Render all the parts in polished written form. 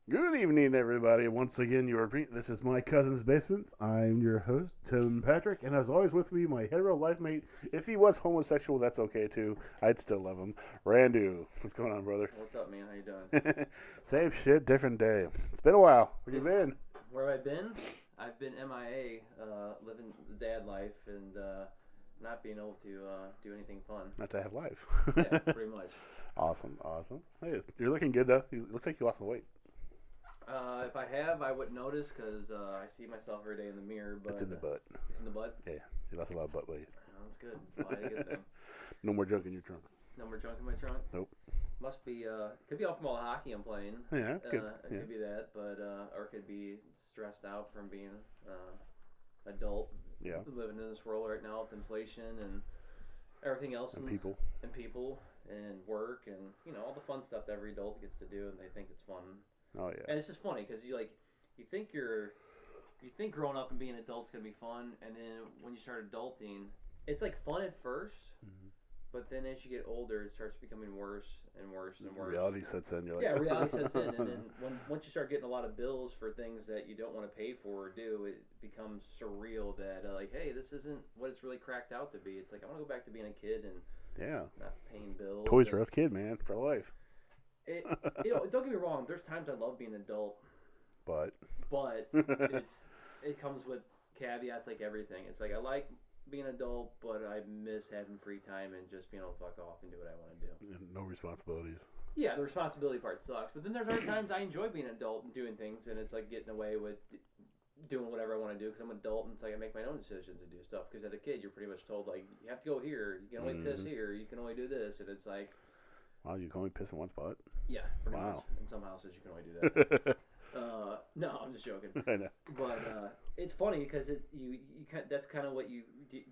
Good evening, everybody. Once again, this is my cousin's basement. I'm your host, Tim Patrick, and as always, with me, my hetero life mate. If he was homosexual, that's okay too. I'd still love him. Randu, what's going on, brother? What's up, man? How you doing? Same shit, different day. It's been a while. Where you been? Where have I been? I've been MIA, living the dad life and not being able to do anything fun. Not to have life. Yeah, pretty much. Awesome. Hey, you're looking good though. It looks like you lost some weight. If I have, I wouldn't notice because I see myself every day in the mirror. But It's in the butt. It's in the butt. Yeah, you lost a lot of butt weight. Oh, that's good. Probably a good thing. No more junk in your trunk. No more junk in my trunk. Nope. Must be. Could be all from all the hockey I'm playing. Yeah, good. It could be that, but or it could be stressed out from being adult. Yeah. Living in this world right now with inflation and everything else And people. and work and all the fun stuff that every adult gets to do and they think it's fun. Oh yeah. And it's just funny because you think growing up and being an adult's gonna be fun, and then when you start adulting, it's like fun at 1st, but then as you get older, it starts becoming worse and worse and worse. Reality sets in. You're like, Yeah, reality sets in, and then once you start getting a lot of bills for things that you don't want to pay for or do, it becomes surreal that like, hey, this isn't what it's really cracked out to be. It's like I want to go back to being a kid and yeah, not paying bills. Toys R Us kid, man, for life. Don't get me wrong. There's times I love being an adult, But it comes with caveats like everything. It's like I like being an adult, but I miss having free time and just being able to fuck off and do what I want to do. no responsibilities. Yeah, the responsibility part sucks, but then there's other times I enjoy being an adult and doing things, and it's like getting away with doing whatever I want to do because I'm an adult and it's like I make my own decisions and do stuff. Because as a kid, you're pretty much told like you have to go here, you can only piss here, you can only do this, and it's like. Wow, you can only piss in one spot? Yeah, pretty Wow. much. In some houses, you can only do that. No, I'm just joking. I know. But it's funny because that's kind of what you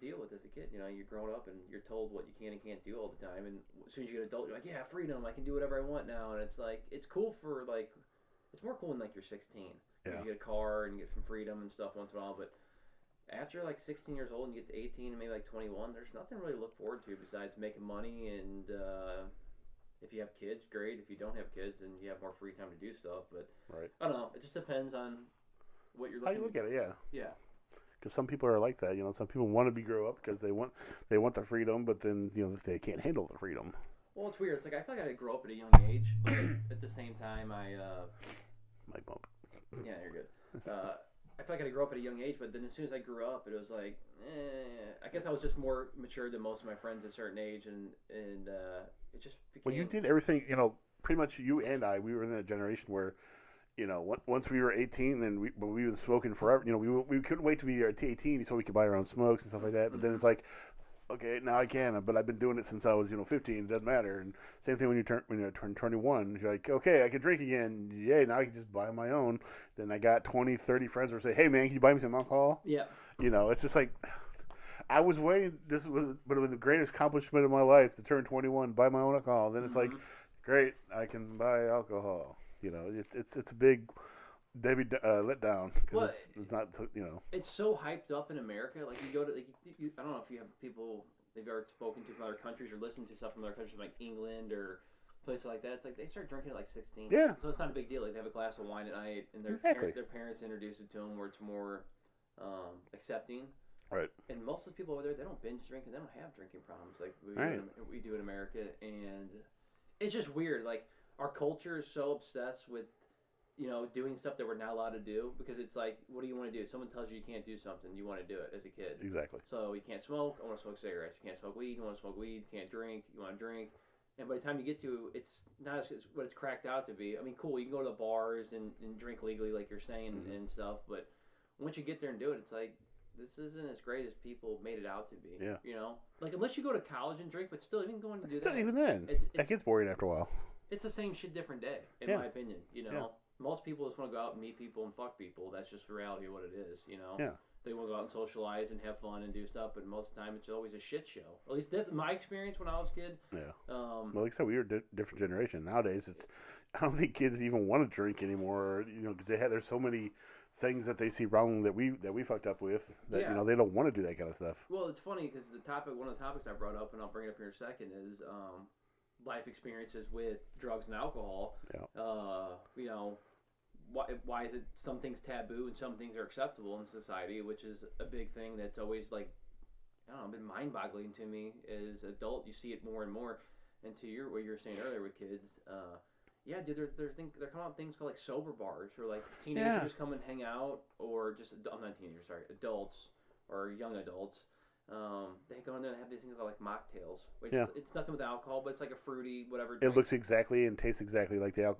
deal with as a kid. You're growing up and you're told what you can and can't do all the time. And as soon as you get an adult, you're like, yeah, freedom. I can do whatever I want now. And it's like it's cool for like it's more cool when like you're 16. Yeah. You get a car and you get some freedom and stuff once in a while. But after like 16 years old and you get to 18 and maybe like 21, there's nothing really to look forward to besides making money and. If you have kids, great. If you don't have kids, then you have more free time to do stuff. But Right. I don't know. It just depends on what you're How looking. you look at it, yeah. Yeah. Because some people are like that. Some people want to grow up because they want the freedom, but then if they can't handle the freedom. Well, it's weird. It's like I feel like I had to grow up at a young age, but at the same time, Mic bump. yeah, you're good. I feel like I had to grow up at a young age, but then as soon as I grew up, it was like, I guess I was just more mature than most of my friends at a certain age, and it just became. Well, you did everything. Pretty much you and I. We were in that generation where. Once we were 18, and we've been smoking forever. We couldn't wait to be 18 so we could buy our own smokes and stuff like that. But then it's like, okay, now I can. But I've been doing it since I was 15. It doesn't matter. And same thing when you turn 21. You're like, okay, I can drink again. Yay! Now I can just buy my own. Then I got 20, 30 friends who say, hey man, can you buy me some alcohol? Yeah. It's just like. I was waiting. This would have been the greatest accomplishment of my life to turn 21, buy my own alcohol. Then it's like, great, I can buy alcohol. It's a big Debbie letdown because it's not. It's so hyped up in America. Like you go to, I don't know if you have people they've ever spoken to from other countries or listened to stuff from other countries like England or places like that. It's like they start drinking at like 16. Yeah. So it's not a big deal. Like they have a glass of wine at night, and their parents introduce it to them where it's more accepting. Right. And most of the people over there, they don't binge drink and they don't have drinking problems like we do in America. And it's just weird. Like our culture is so obsessed with, doing stuff that we're not allowed to do because it's like, what do you want to do? Someone tells you you can't do something, you want to do it as a kid. Exactly. So you can't smoke. I want to smoke cigarettes. You can't smoke weed. You want to smoke weed. You can't drink. You want to drink. And by the time you get to, it's not as what it's cracked out to be. I mean, cool. You can go to the bars and drink legally, like you're saying, and stuff. But once you get there and do it, it's like, this isn't as great as people made it out to be. Yeah. Like unless you go to college and drink, but still, even going to do that. Even then, that gets boring after a while. It's the same shit, different day, in my opinion. Most people just want to go out and meet people and fuck people. That's just the reality of what it is. Yeah. They want to go out and socialize and have fun and do stuff, but most of the time it's always a shit show. At least that's my experience when I was a kid. Yeah. Well, like I said, we were a different generation. Nowadays, I don't think kids even want to drink anymore. Because there's so many things that they see wrong that we fucked up with that they don't want to do that kind of stuff. Well, it's funny because one of the topics I brought up, and I'll bring it up here in a second, is life experiences with drugs and alcohol. Yeah. why is it some things taboo and some things are acceptable in society, which is a big thing that's always like, I don't know, been mind-boggling to me. As adult, you see it more and more. And to what you were saying earlier with kids, yeah, dude, there come out things called like sober bars, or like teenagers come and hang out, or just I'm not teenagers, sorry, adults or young adults. They go in there and have these things called like mocktails, which it's nothing with alcohol, but it's like a fruity whatever drink. It looks exactly and tastes exactly like the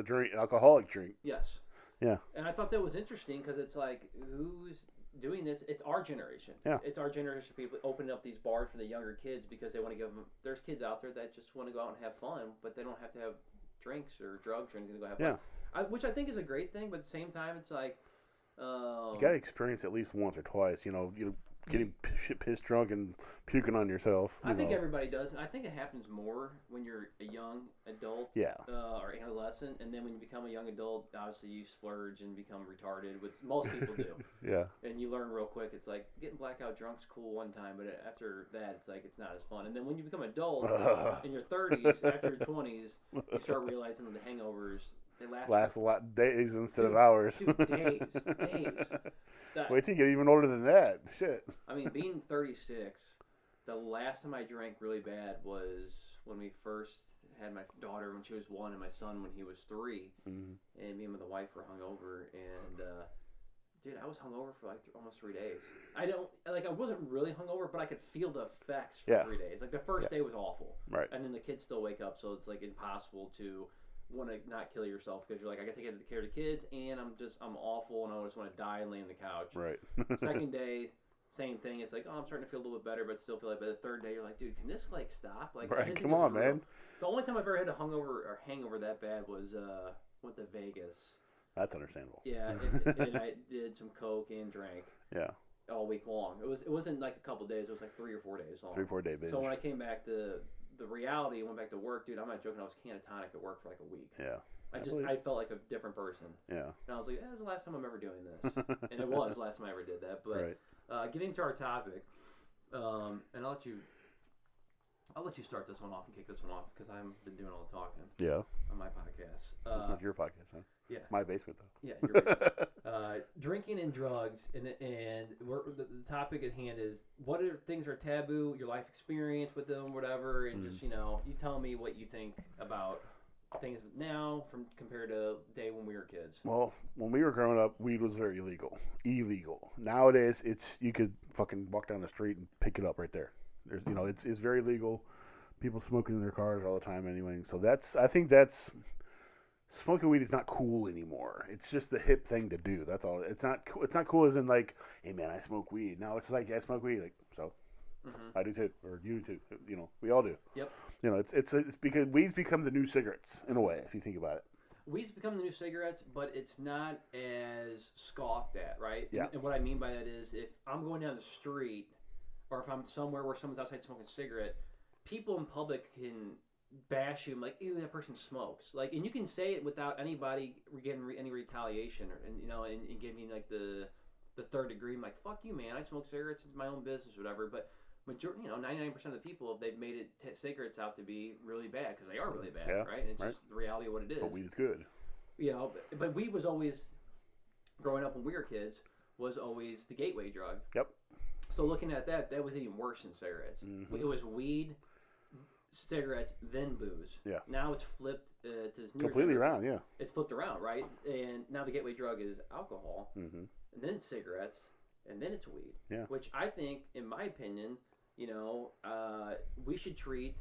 drink, alcoholic drink. Yes. Yeah. And I thought that was interesting because it's like, who's doing this? It's our generation. Yeah. It's our generation of people opening up these bars for the younger kids because they want to give them. There's kids out there that just want to go out and have fun, but they don't have to have drinks or drugs or anything to go have fun. Which I think is a great thing, but at the same time, it's like you gotta experience it at least once or twice. You know, getting pissed drunk and puking on yourself. I think everybody does, and I think it happens more when you're a young adult, or adolescent, and then when you become a young adult, obviously you splurge and become retarded, which most people do. Yeah. And you learn real quick. It's like getting blackout drunk's cool one time, but after that, it's like it's not as fun. And then when you become an adult in your 30s, after your 20s, you start realizing that the hangovers. They last a lot days instead of hours. Days. Wait till you get even older than that. Shit. I mean, being 36, the last time I drank really bad was when we first had my daughter when she was 1 and my son when he was 3. Mm-hmm. And me and the wife were hungover. And, dude, I was hungover for like almost 3 days. I wasn't really hungover, but I could feel the effects for 3 days. Like the first day was awful. Right. And then the kids still wake up, so it's like impossible to want to not kill yourself because you're like, I got to take care of the kids and I'm awful and I just want to die and lay on the couch. Right. Second day, same thing. It's like, I'm starting to feel a little bit better, but still feel like. But the third day, you're like, dude, can this like stop? Like, right. Come on, man. The only time I've ever had a hangover that bad was went to Vegas. That's understandable. Yeah, and I did some coke and drank. Yeah. All week long. It wasn't like a couple days. It was like 3 or 4 days long. 3 or 4 day binge. So when I came back to the reality, went back to work, dude. I'm not joking. I was catatonic at work for like a week. Yeah. I felt like a different person. Yeah. And I was like, that's the last time I'm ever doing this. And it was the last time I ever did that. But getting to our topic, and I'll let you start this one off and kick this one off because I've been doing all the talking. Yeah. On my podcast. Not your podcast, huh? Yeah. My basement, though. Yeah, your basement. Drinking and drugs, and the topic at hand is what things are taboo, your life experience with them, whatever, and just you tell me what you think about things now compared to the day when we were kids. Well, when we were growing up, weed was very illegal. Nowadays, you could fucking walk down the street and pick it up right there. There's it's very legal. People smoking in their cars all the time anyway. So I think smoking weed is not cool anymore. It's just the hip thing to do. That's all. It's not cool as in like, hey man, I smoke weed. No, it's like, yeah, I smoke weed. Like, so I do too, or you do too. We all do. Yep. It's because weed's become the new cigarettes in a way, if you think about it. Weed's become the new cigarettes, but it's not as scoffed at, right? Yeah. And what I mean by that is if I'm going down the street or if I'm somewhere where someone's outside smoking a cigarette, people in public can bash you like, ew, that person smokes. Like, and you can say it without anybody getting any retaliation and giving like the third degree. I'm like, fuck you, man. I smoke cigarettes. It's my own business, whatever. But 99% of the people, they've made cigarettes out to be really bad because they are really bad, right? And it's just the reality of what it is. But weed is good. But weed was always, growing up when we were kids, was always the gateway drug. Yep. So looking at that was even worse than cigarettes. Mm-hmm. It was weed, cigarettes, then booze. Yeah. Now it's flipped to this new completely around, yeah. It's flipped around, right? And now the gateway drug is alcohol, and then it's cigarettes, and then it's weed. Yeah. Which I think, in my opinion, we should treat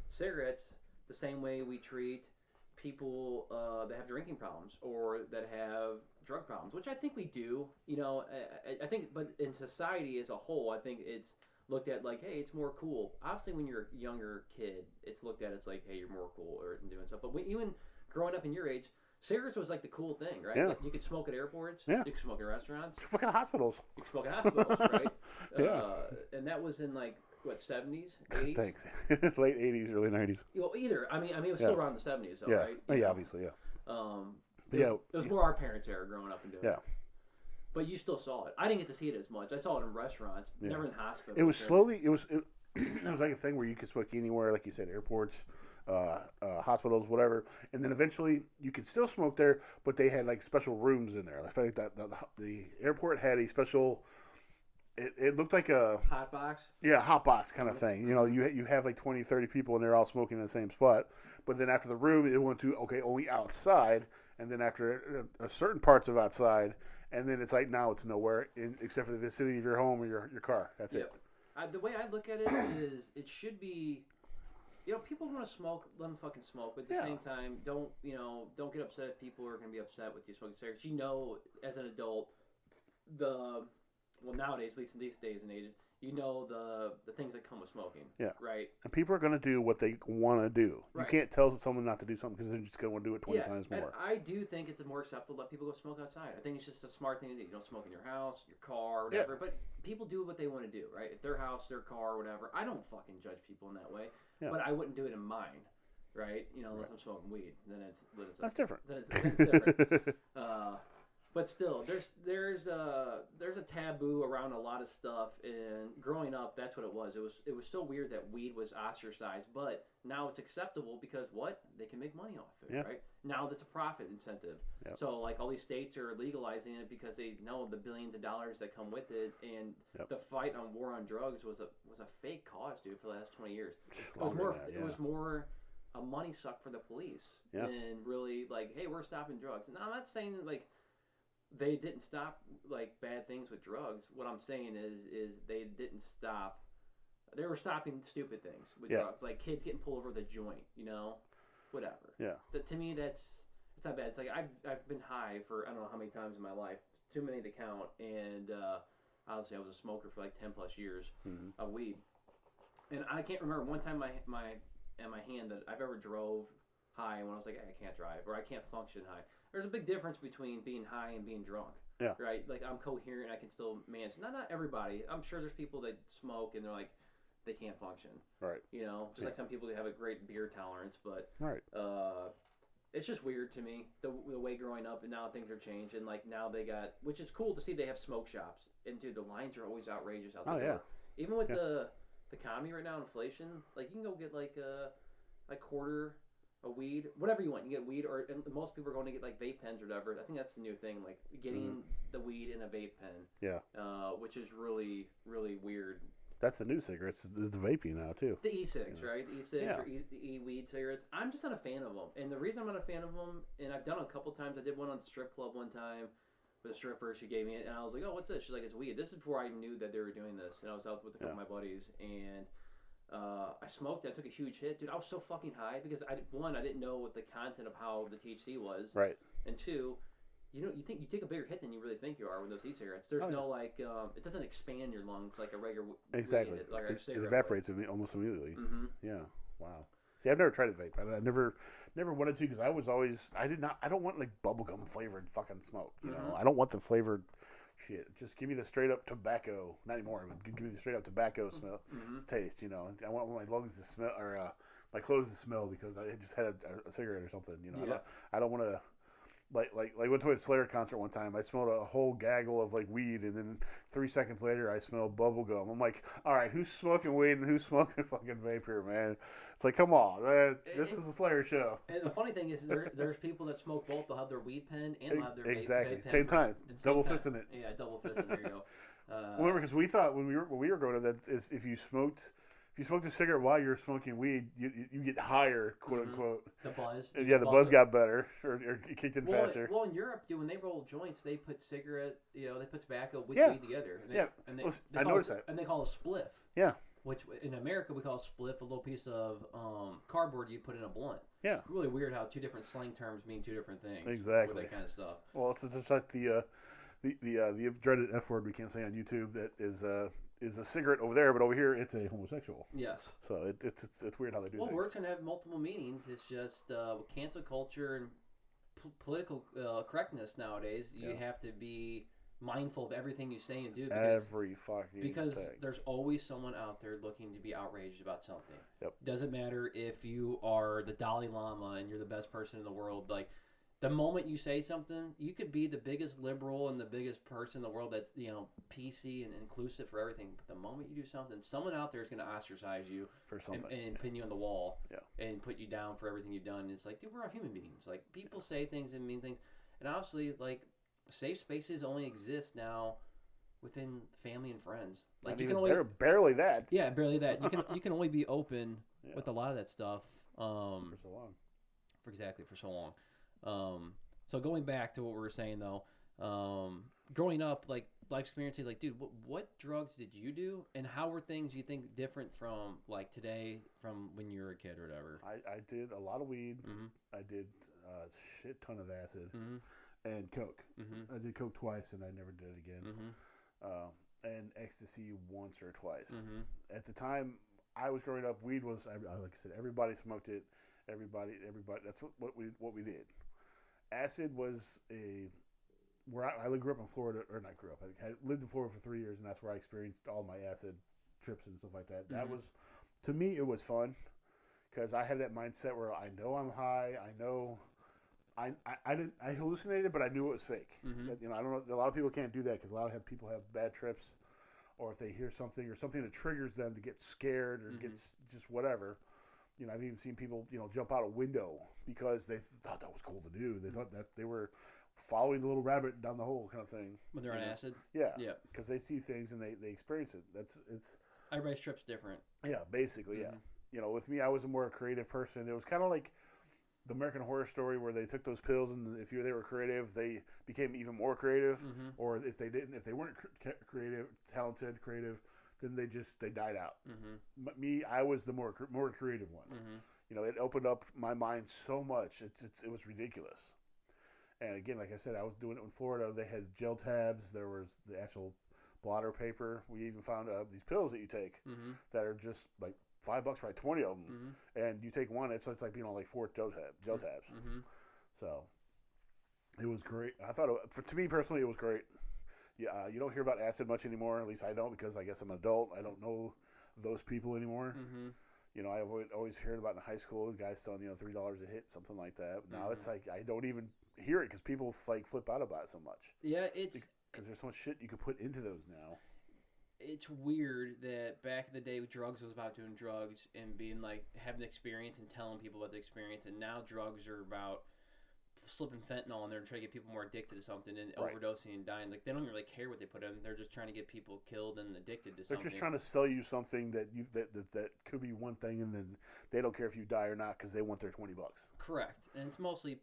cigarettes the same way we treat people that have drinking problems or that have drug problems, which I think we do. I think, but in society as a whole, I think it's looked at like, hey, it's more cool. Obviously, when you're a younger kid, it's looked at as like, hey, you're more cool or doing stuff. But even growing up in your age, cigarettes was like the cool thing, right? Yeah. Like, you could smoke at airports. Yeah. You could smoke at restaurants. Fucking hospitals. You could smoke at hospitals, right? Yeah. And that was in like, what, 70s, 80s? Thanks. Late 80s, early 90s. Well, either. I mean, it was still around the 70s, though, right? Yeah, obviously, yeah. It was more our parents' era growing up and doing it. Yeah. But you still saw it. I didn't get to see it as much. I saw it in restaurants, never in hospitals. It was slowly. it was like a thing where you could smoke anywhere, like you said, airports, hospitals, whatever. And then eventually you could still smoke there, but they had like special rooms in there. I feel like the airport had a special. It looked like a hot box. Yeah, hot box kind of thing. You know, you have like 20, 30 people and they're all smoking in the same spot. But then after the room, it went to, okay, only outside. And then after a certain parts of outside, and then it's like now it's nowhere except for the vicinity of your home or your car. That's it. The way I look at it is it should be, people want to smoke, let them fucking smoke. But at the same time, don't get upset if people are going to be upset with you smoking cigarettes. As an adult, nowadays, at least in these days and ages, the things that come with smoking. Yeah. Right? And people are going to do what they want to do. Right. You can't tell someone not to do something because they're just going to want to do it 20 times more. And I do think it's more acceptable to let people go smoke outside. I think it's just a smart thing to do. You don't smoke in your house, your car, whatever. Yeah. But people do what they want to do, right? If their house, their car, whatever. I don't fucking judge people in that way. Yeah. But I wouldn't do it in mine, right? Unless I'm smoking weed. Then that's different. Then it's different. But still, there's a taboo around a lot of stuff, and growing up, that's what it was. It was so weird that weed was ostracized, but now it's acceptable because they can make money off it, right? Now there's a profit incentive. Yep. So like all these states are legalizing it because they know the billions of dollars that come with it, and the fight on war on drugs was a fake cause, dude, for the last 20 years. It was more a money suck for the police than really like, hey, we're stopping drugs. Now I'm not saying like they didn't stop like bad things with drugs. What I'm saying is they didn't stop. They were stopping stupid things with drugs, like kids getting pulled over the joint, whatever. Yeah. To me, it's not bad. It's like I've been high for I don't know how many times in my life. It's too many to count. And obviously, I was a smoker for like 10 plus years of weed. And I can't remember one time my hand that I've ever drove high when I was like, I can't drive or I can't function high. There's a big difference between being high and being drunk. Yeah. Right? Like, I'm coherent. I can still manage. Not everybody. I'm sure there's people that smoke and they're like, they can't function. Right. Just like some people who have a great beer tolerance. But it's just weird to me, the way growing up, and now things are changed. And, like, now they got, which is cool to see, they have smoke shops. And, dude, the lines are always outrageous out there. Oh, yeah. Even with the economy right now, inflation, like, you can go get, like, a quarter a weed, whatever you want. You get weed, and most people are going to get like vape pens or whatever. I think that's the new thing, like getting the weed in a vape pen. Yeah. Which is really, really weird. That's the new cigarettes. Is the vaping now too? The e-cigs, right? E-cigs or e-weed cigarettes. I'm just not a fan of them, and the reason I'm not a fan of them, and I've done it a couple times. I did one on the strip club one time with a stripper. She gave me it, and I was like, "Oh, what's this?" She's like, "It's weed." This is before I knew that they were doing this, and I was out with a couple of my buddies, and I smoked it. I took a huge hit. Dude, I was so fucking high because I didn't know what the content of how the THC was. Right. And two, you think you take a bigger hit than you really think you are with those e-cigarettes. There's no like, it doesn't expand your lungs like a regular exactly. Weed, like it evaporates almost immediately. Mm-hmm. Yeah. Wow. See, I've never tried a vape. I never wanted to because I don't want like bubblegum flavored fucking smoke. You know, I don't want the flavored shit. Just give me the straight up tobacco. Not anymore. But give me the straight up tobacco smell. Taste. I want my lungs to smell or my clothes to smell because I just had a cigarette or something. I don't want to. Like went to a Slayer concert one time. I smelled a whole gaggle of like weed, and then 3 seconds later, I smelled bubble gum. I'm like, all right, who's smoking weed and who's smoking fucking vape here, man? It's like, come on, man. This is a Slayer show. And the funny thing is, there's people that smoke both. They'll have their weed pen and they'll have their exactly vape pen. Same time, double fisting it. Yeah, double fisting. There you go. Remember, because we thought when we were growing up that if you smoked a cigarette while you're smoking weed, you get higher, quote unquote. The buzz. Yeah, the buzz got better, or it kicked in faster. Well, in Europe, dude, when they roll joints, they put they put tobacco with weed together. And I noticed that. And they call it a spliff. Yeah. Which in America we call a spliff, a little piece of cardboard you put in a blunt. Yeah. It's really weird how two different slang terms mean two different things. Exactly. With that kind of stuff. Well, it's like the dreaded F word we can't say on YouTube that is a cigarette over there, but over here it's a homosexual. Yes. So it's weird how they do things. Well, words can have multiple meanings. It's just with cancel culture and political correctness nowadays, you have to be mindful of everything you say and do. Because there's always someone out there looking to be outraged about something. Yep. Doesn't matter if you are the Dalai Lama and you're the best person in the world. Like, The moment you say something, you could be the biggest liberal and the biggest person in the world that's, PC and inclusive for everything. But the moment you do something, someone out there is going to ostracize you For something. and pin you on the wall Yeah. and put you down for everything you've done. And it's like, dude, we're all human beings. Like, people say things and mean things. And obviously, like, safe spaces only exist now within family and friends. Like, I mean, barely that. Yeah, barely that. You can only be open Yeah. with a lot of that stuff. For so long. For so long. So going back to what we were saying though, growing up, like life experiences, like dude, what drugs did you do, and how were things you think different from like today from when you were a kid or whatever? I did a lot of weed. Mm-hmm. I did a shit ton of acid Mm-hmm. and coke. Mm-hmm. I did coke twice and I never did it again. Mm-hmm. And ecstasy once or twice. Mm-hmm. At the time I was growing up, weed was, like I said, everybody smoked it. Everybody. That's what we did. Acid was where I grew up in Florida, or not grew up. I lived in Florida for 3 years, and that's where I experienced all my acid trips and stuff like that. Mm-hmm. That was, to me, it was fun because I had that mindset where I know I'm high. I know I hallucinated, but I knew it was fake. Mm-hmm. I don't know. A lot of people can't do that because a lot of people have bad trips, or if they hear something or something that triggers them to get scared or Mm-hmm. gets just whatever. I've even seen people, jump out a window because they thought that was cool to do. They thought that they were following the little rabbit down the hole kind of thing. When they're on acid? Yeah. Yeah. Because they see things and they experience it. It's Everybody's trip's different. Yeah, basically, Mm-hmm. yeah. With me, I was a more creative person. It was kind of like the American Horror Story where they took those pills and if they were creative, they became even more creative. Mm-hmm. Or if they weren't talented, creative, then they died out. Mm-hmm. Me, I was the more creative one. Mm-hmm. It opened up my mind so much. It was ridiculous. And again, like I said, I was doing it in Florida. They had gel tabs. There was the actual blotter paper. We even found these pills that you take Mm-hmm. that are just like $5 for like 20 of them. Mm-hmm. And you take one, it's like being on like 4 gel tabs. Mm-hmm. So it was great. I thought, to me personally, it was great. Yeah, you don't hear about acid much anymore. At least I don't, because I guess I'm an adult. I don't know those people anymore. Mm-hmm. I always heard about in high school guys selling $3 a hit, something like that. But now it's like I don't even hear it because people like flip out about it so much. Yeah, it's because there's so much shit you could put into those now. It's weird that back in the day, drugs was about doing drugs and being like having the experience and telling people about the experience, and now drugs are about slipping fentanyl in there and trying to get people more addicted to something and Right. overdosing and dying. Like they don't really care what they put in; they're just trying to get people killed and addicted to They're something. just trying to sell you something that could be one thing, and then they don't care if you die or not because they want their $20. Correct, and it's mostly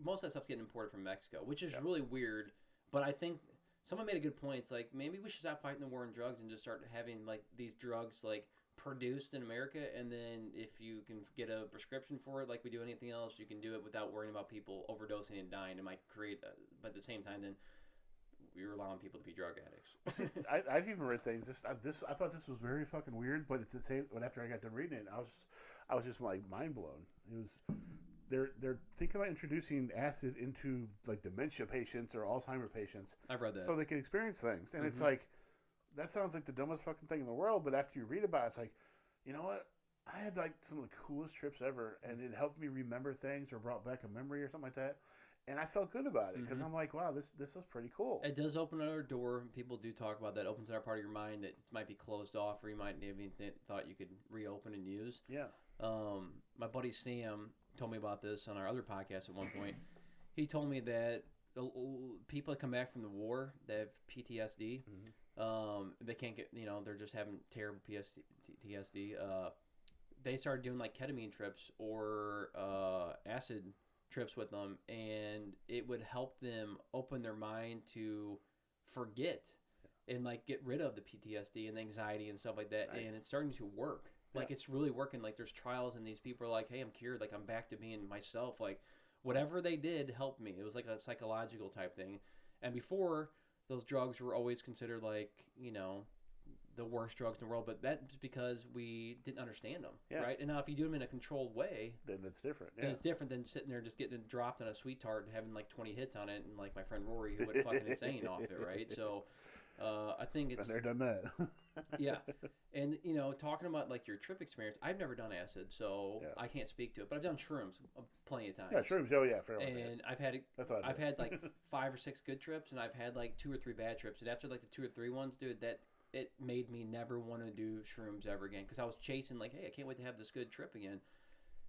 most of that stuff's getting imported from Mexico, which is Yeah. really weird. But I think someone made a good point. It's like maybe we should stop fighting the war on drugs and just start having like these drugs like produced in America, and then if you can get a prescription for it, like we do anything else, you can do it without worrying about people overdosing and dying. It might create, but at the same time, then we're allowing people to be drug addicts. I've even read things. I thought this was very fucking weird, but at the same, but after I got done reading it, I was just like mind blown. It was they're thinking about introducing acid into like dementia patients or Alzheimer patients, I've read that. so they can experience things, and it's Mhm. like that sounds like the dumbest fucking thing in the world. But after you read about it, it's like, you know what? I had like some of the coolest trips ever, and it helped me remember things or brought back a memory or something like that. And I felt good about it because Mhm. I'm like, wow, this was pretty cool. It does open another door. People do talk about that. It opens another part of your mind that might be closed off, or you might have even thought you could reopen and use. Yeah. My buddy Sam told me about this on our other podcast at one point. He told me that people that come back from the war that have PTSD, they can't get, they're just having terrible PTSD. They started doing like ketamine trips or acid trips with them, and it would help them open their mind to forget and like get rid of the PTSD and the anxiety and stuff like that. Nice. And it's starting to work. Like it's really working. Like there's trials and these people are like, hey, I'm cured. Like I'm back to being myself. Like whatever they did helped me. It was like a psychological type thing. And before, those drugs were always considered like, the worst drugs in the world, but that's because we didn't understand them, right? And now if you do them in a controlled way, then it's different. then it's different than sitting there just getting it dropped on a sweet tart and having like 20 hits on it, and like my friend Rory who went fucking insane off it, right? So I think it's been there, done that. Yeah, and talking about like your trip experience, I've never done acid, so Yeah. I can't speak to it. But I've done shrooms plenty of times. Yeah, shrooms. Oh yeah, I forgot about that. And I've had That's what I I've did. had like 5 or 6 good trips, and I've had like 2 or 3 bad trips. And after like the 2 or 3 ones, dude, that it made me never want to do shrooms ever again because I was chasing like, hey, I can't wait to have this good trip again.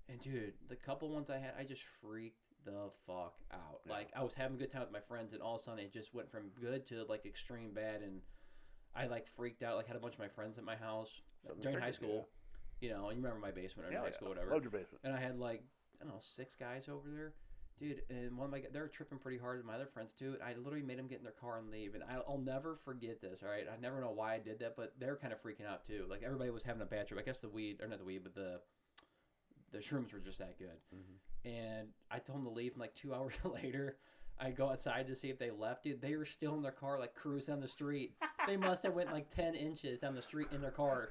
And dude, the couple ones I had, I just freaked the fuck out. Yeah. Like I was having a good time with my friends, and all of a sudden it just went from good to like extreme bad, and I like freaked out. Like had a bunch of my friends at my house Something during high triggered you, school. And you remember my basement or Yeah, high yeah. school, whatever. Loved your basement. And I had like I don't know 6 guys over there, dude. And one of my they were tripping pretty hard, and my other friends too. And I literally made them get in their car and leave. And I'll never forget this. All right, I never know why I did that, but they're kind of freaking out too. Like everybody was having a bad trip. I guess the weed or not the weed, but the shrooms were just that good. Mm-hmm. And I told them to leave, and like 2 hours later, I go outside to see if they left. Dude, they were still in their car, like cruising down the street. They must have went like 10 inches down the street in their car,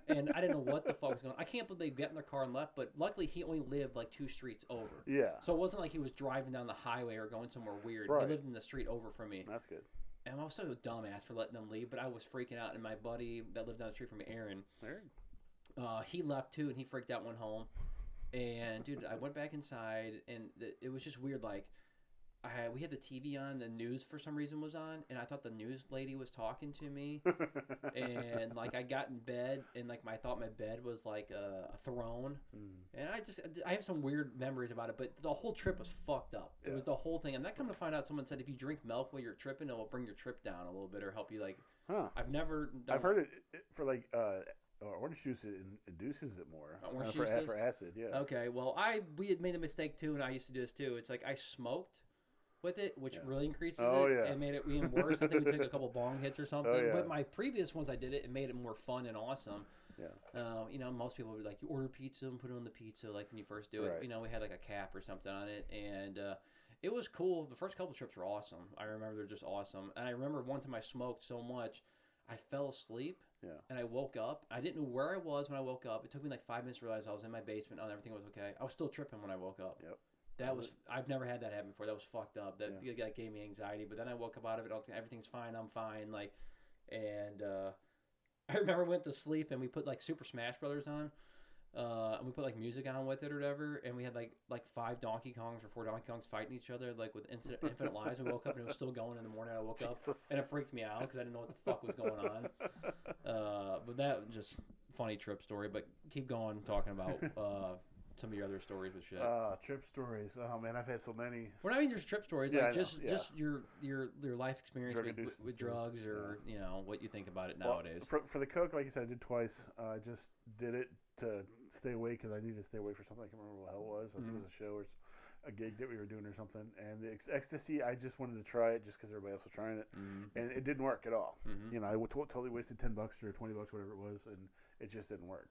and I didn't know what the fuck was going on. I can't believe they got in their car and left, but luckily he only lived like 2 streets over. Yeah. So it wasn't like he was driving down the highway or going somewhere weird. Right. He lived in the street over from me. That's good. And I was so dumbass for letting them leave, but I was freaking out. And my buddy that lived down the street from me, Aaron, There. he left too, and he freaked out, went home. And dude, I went back inside, and it was just weird. Like, we had the TV on, the news for some reason was on, and I thought the news lady was talking to me. And like, I got in bed, and like, I thought my bed was like a throne. And I have some weird memories about it, but the whole trip was fucked up. It was the whole thing. And then come to find out, someone said if you drink milk while you're tripping, it will bring your trip down a little bit or help you like. Huh. I've heard it for like orange juice. It induces it more Orange for, juice does? for acid. Yeah. Okay, well, we had made a mistake too, and I used to do this too. It's like I smoked with it, which really increases it and made it even worse. I think we took a couple bong hits or something. But my previous ones, I did it and made it more fun and awesome. Yeah. Most people would be like, you order pizza and put it on the pizza, like when you first do it. Right. We had like a cap or something on it, and it was cool. The first couple trips were awesome. I remember they're just awesome. And I remember one time I smoked so much, I fell asleep. Yeah. And I woke up. I didn't know where I was when I woke up. It took me like 5 minutes to realize I was in my basement and everything was okay. I was still tripping when I woke up. Yep. I've never had that happen before. That was fucked up. That gave me anxiety. But then I woke up out of it. Everything's fine. I'm fine. Like, and I remember I went to sleep and we put like Super Smash Brothers on. And we put like music on with it or whatever, and we had like 5 Donkey Kongs or 4 Donkey Kongs fighting each other like with infinite lives. And we woke up and it was still going in the morning. I woke up and it freaked me out because I didn't know what the fuck was going on. But that was just funny trip story. But keep going talking about some of your other stories with shit. Trip stories. Oh man, I've had so many. Well, I mean, just trip stories, Yeah, like I know, just your life experience Drug-induced with stories. drugs, or what you think about it nowadays. For the coke, like you said, I did twice. I just did it to stay awake because I needed to stay awake for something. I can't remember what the hell it was. I think it was a show or a gig that we were doing or something. And the ecstasy, I just wanted to try it just because everybody else was trying it, and it didn't work at all. I totally wasted $10 or $20, whatever it was, and it just didn't work.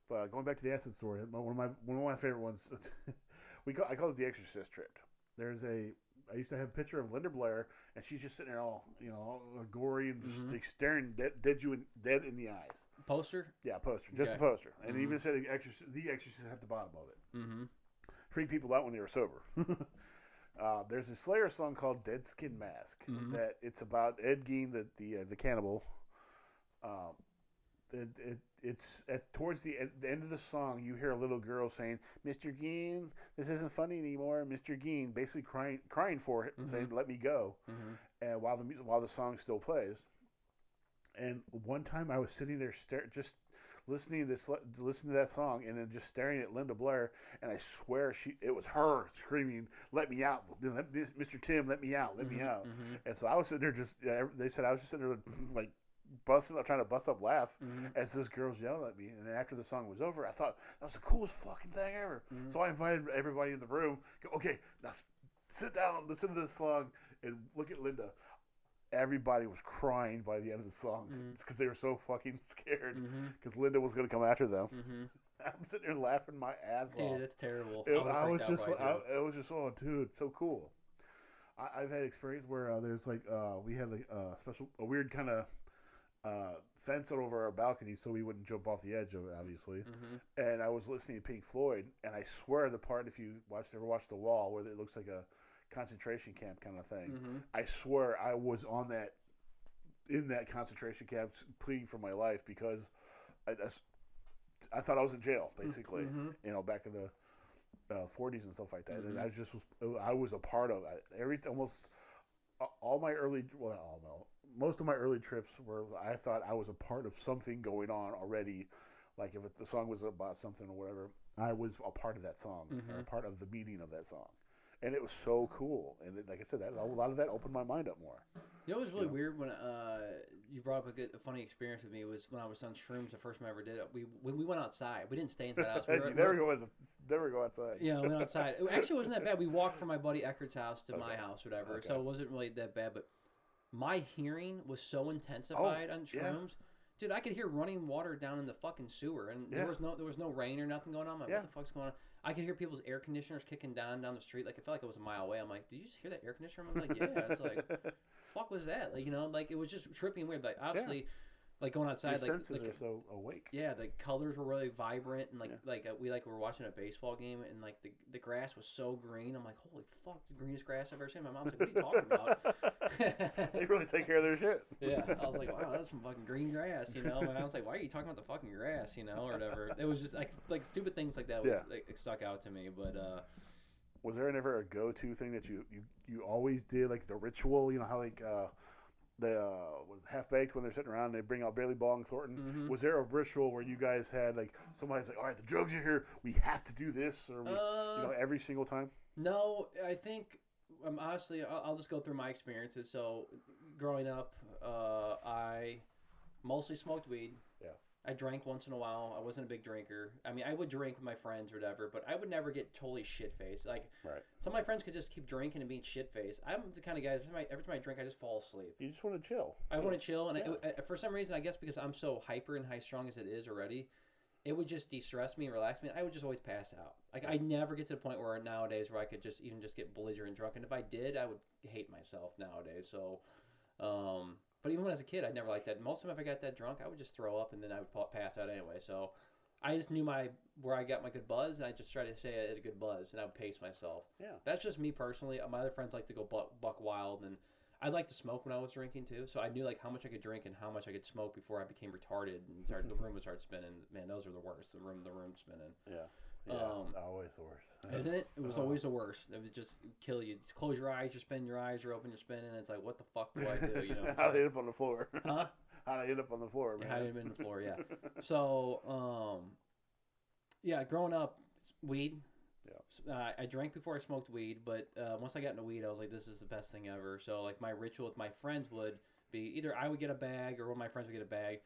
But going back to the acid story, one of my favorite ones, I call it the Exorcist trip. I used to have a picture of Linda Blair, and she's just sitting there all gory and just like staring dead in the eyes. Poster? Yeah, poster, just a poster, and it even said the Exorcist at the bottom of it. Freaked people out when they were sober. There's a Slayer song called "Dead Skin Mask" that it's about Ed Gein, the cannibal. It's towards the end of the song, you hear a little girl saying, "Mr. Gein, this isn't funny anymore." Mr. Gein basically crying for it, saying, "Let me go." And while the song still plays, and one time I was sitting there just listening to that song, and then just staring at Linda Blair, and I swear it was her screaming, "Let me out, Mr. Tim, let me out, let me out." And so I was sitting there they said I was just sitting there like trying to bust up laugh as this girl's yelling at me. And then after the song was over, I thought that was the coolest fucking thing ever. So I invited everybody in the room. Go, okay, now sit down, listen to this song, and look at Linda. Everybody was crying by the end of the song. It's because they were so fucking scared because Linda was going to come after them. I'm sitting there laughing my ass off. Dude, that's terrible. It was just, oh, dude, so cool. I've had experience where there's like we had like a weird kind of fence over our balcony so we wouldn't jump off the edge of it, obviously. And I was listening to Pink Floyd, and I swear the part, if you ever watched The Wall, where it looks like a concentration camp kind of thing, I swear I was on that in that concentration camp pleading for my life because I thought I was in jail, basically, back in the 40s and stuff like that. And I was a part of it. Almost all my early, well, not all, no, most of my early trips were, I thought I was a part of something going on already. Like if the song was about something or whatever, I was a part of that song, or a part of the meaning of that song. And it was so cool. And like I said, a lot of that opened my mind up more. You know what was really weird when you brought up a funny experience with me was when I was on shrooms the first time I ever did it. When we went outside, we didn't stay inside the house. You never go outside. Yeah, we went outside. Actually, it wasn't that bad. We walked from my buddy Eckert's house to my house, whatever. So it wasn't really that bad. But my hearing was so intensified on shrooms. Yeah. Dude, I could hear running water down in the fucking sewer, and there was no rain or nothing going on. I'm like, what the fuck's going on? I could hear people's air conditioners kicking down the street. Like, it felt like it was a mile away. I'm like, did you just hear that air conditioner? I'm like, yeah. It's like, fuck was that? Like, like it was just trippy and weird. Like, obviously, like going outside, your senses are so awake. Yeah, the colors were really vibrant, and we were watching a baseball game, and like the grass was so green. I'm like, holy fuck, the greenest grass I've ever seen. My mom's like, what are you talking about? They really take care of their shit. Yeah, I was like, wow, that's some fucking green grass, And I was like, why are you talking about the fucking grass, or whatever. It was just like stupid things like that was it stuck out to me. But was there ever a go-to thing that you always did, like the ritual? You know how like was half-baked when they're sitting around and they bring out Bailey Bong Thornton. Was there a ritual where you guys had like somebody's like, all right, the drugs are here, we have to do this, or every single time? No, I think honestly, I'll just go through my experiences. So growing up, I mostly smoked weed. Yeah. I drank once in a while. I wasn't a big drinker. I mean, I would drink with my friends or whatever, but I would never get totally shit-faced. Like, some of my friends could just keep drinking and being shit-faced. I'm the kind of guy, every time I drink, I just fall asleep. You just want to chill. I want to chill, and for some reason, I guess because I'm so hyper and high-strung as it is already, it would just de-stress me and relax me, and I would just always pass out. Like, I never get to the point where nowadays where I could just get belligerent drunk, and if I did, I would hate myself nowadays, so... But even when I was a kid, I never liked that. Most of the time, if I got that drunk, I would just throw up, and then I would pass out anyway. So I just knew where I got my good buzz, and I just tried to say I had a good buzz, and I would pace myself. Yeah. That's just me personally. My other friends like to go buck wild, and I like to smoke when I was drinking, too. So I knew like how much I could drink and how much I could smoke before I became retarded, and the room would start spinning. Man, those are the worst, the room spinning. Yeah. Yeah, always the worst. Isn't it? It was always the worst. It would just kill you. Just close your eyes, you're spinning, your eyes are open, you're spinning, and it's like, what the fuck do I do? How'd I end up on the floor? Huh? How'd I end up on the floor, man? How'd I end up on the floor, yeah. So, growing up, weed. Yeah. I drank before I smoked weed, but once I got into weed, I was like, this is the best thing ever. So, like, my ritual with my friends would be either I would get a bag or one of my friends would get a bag.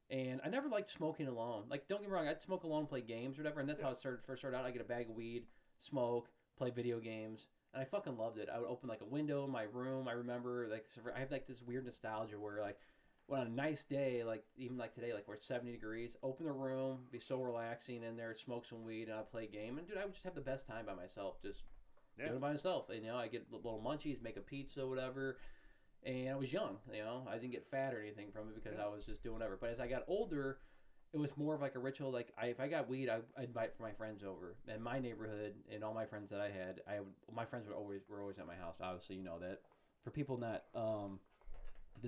And I never liked smoking alone. Like, don't get me wrong, I'd smoke alone, play games or whatever, and that's how it first started out. I'd get a bag of weed, smoke, play video games, and I fucking loved it. I would open, like, a window in my room. I remember, like, I have, like, this weird nostalgia where, like, when on a nice day, like, even like today, like, where it's 70 degrees, open the room, be so relaxing in there, smoke some weed, and I'd play a game. And, dude, I would just have the best time by myself, just doing it by myself. And, I get little munchies, make a pizza, whatever. And I was young, I didn't get fat or anything from it because I was just doing whatever. But as I got older, it was more of like a ritual. Like if I got weed, I'd invite my friends over. In my neighborhood and all my friends that I had, my friends were always at my house. Obviously, you know that. For people that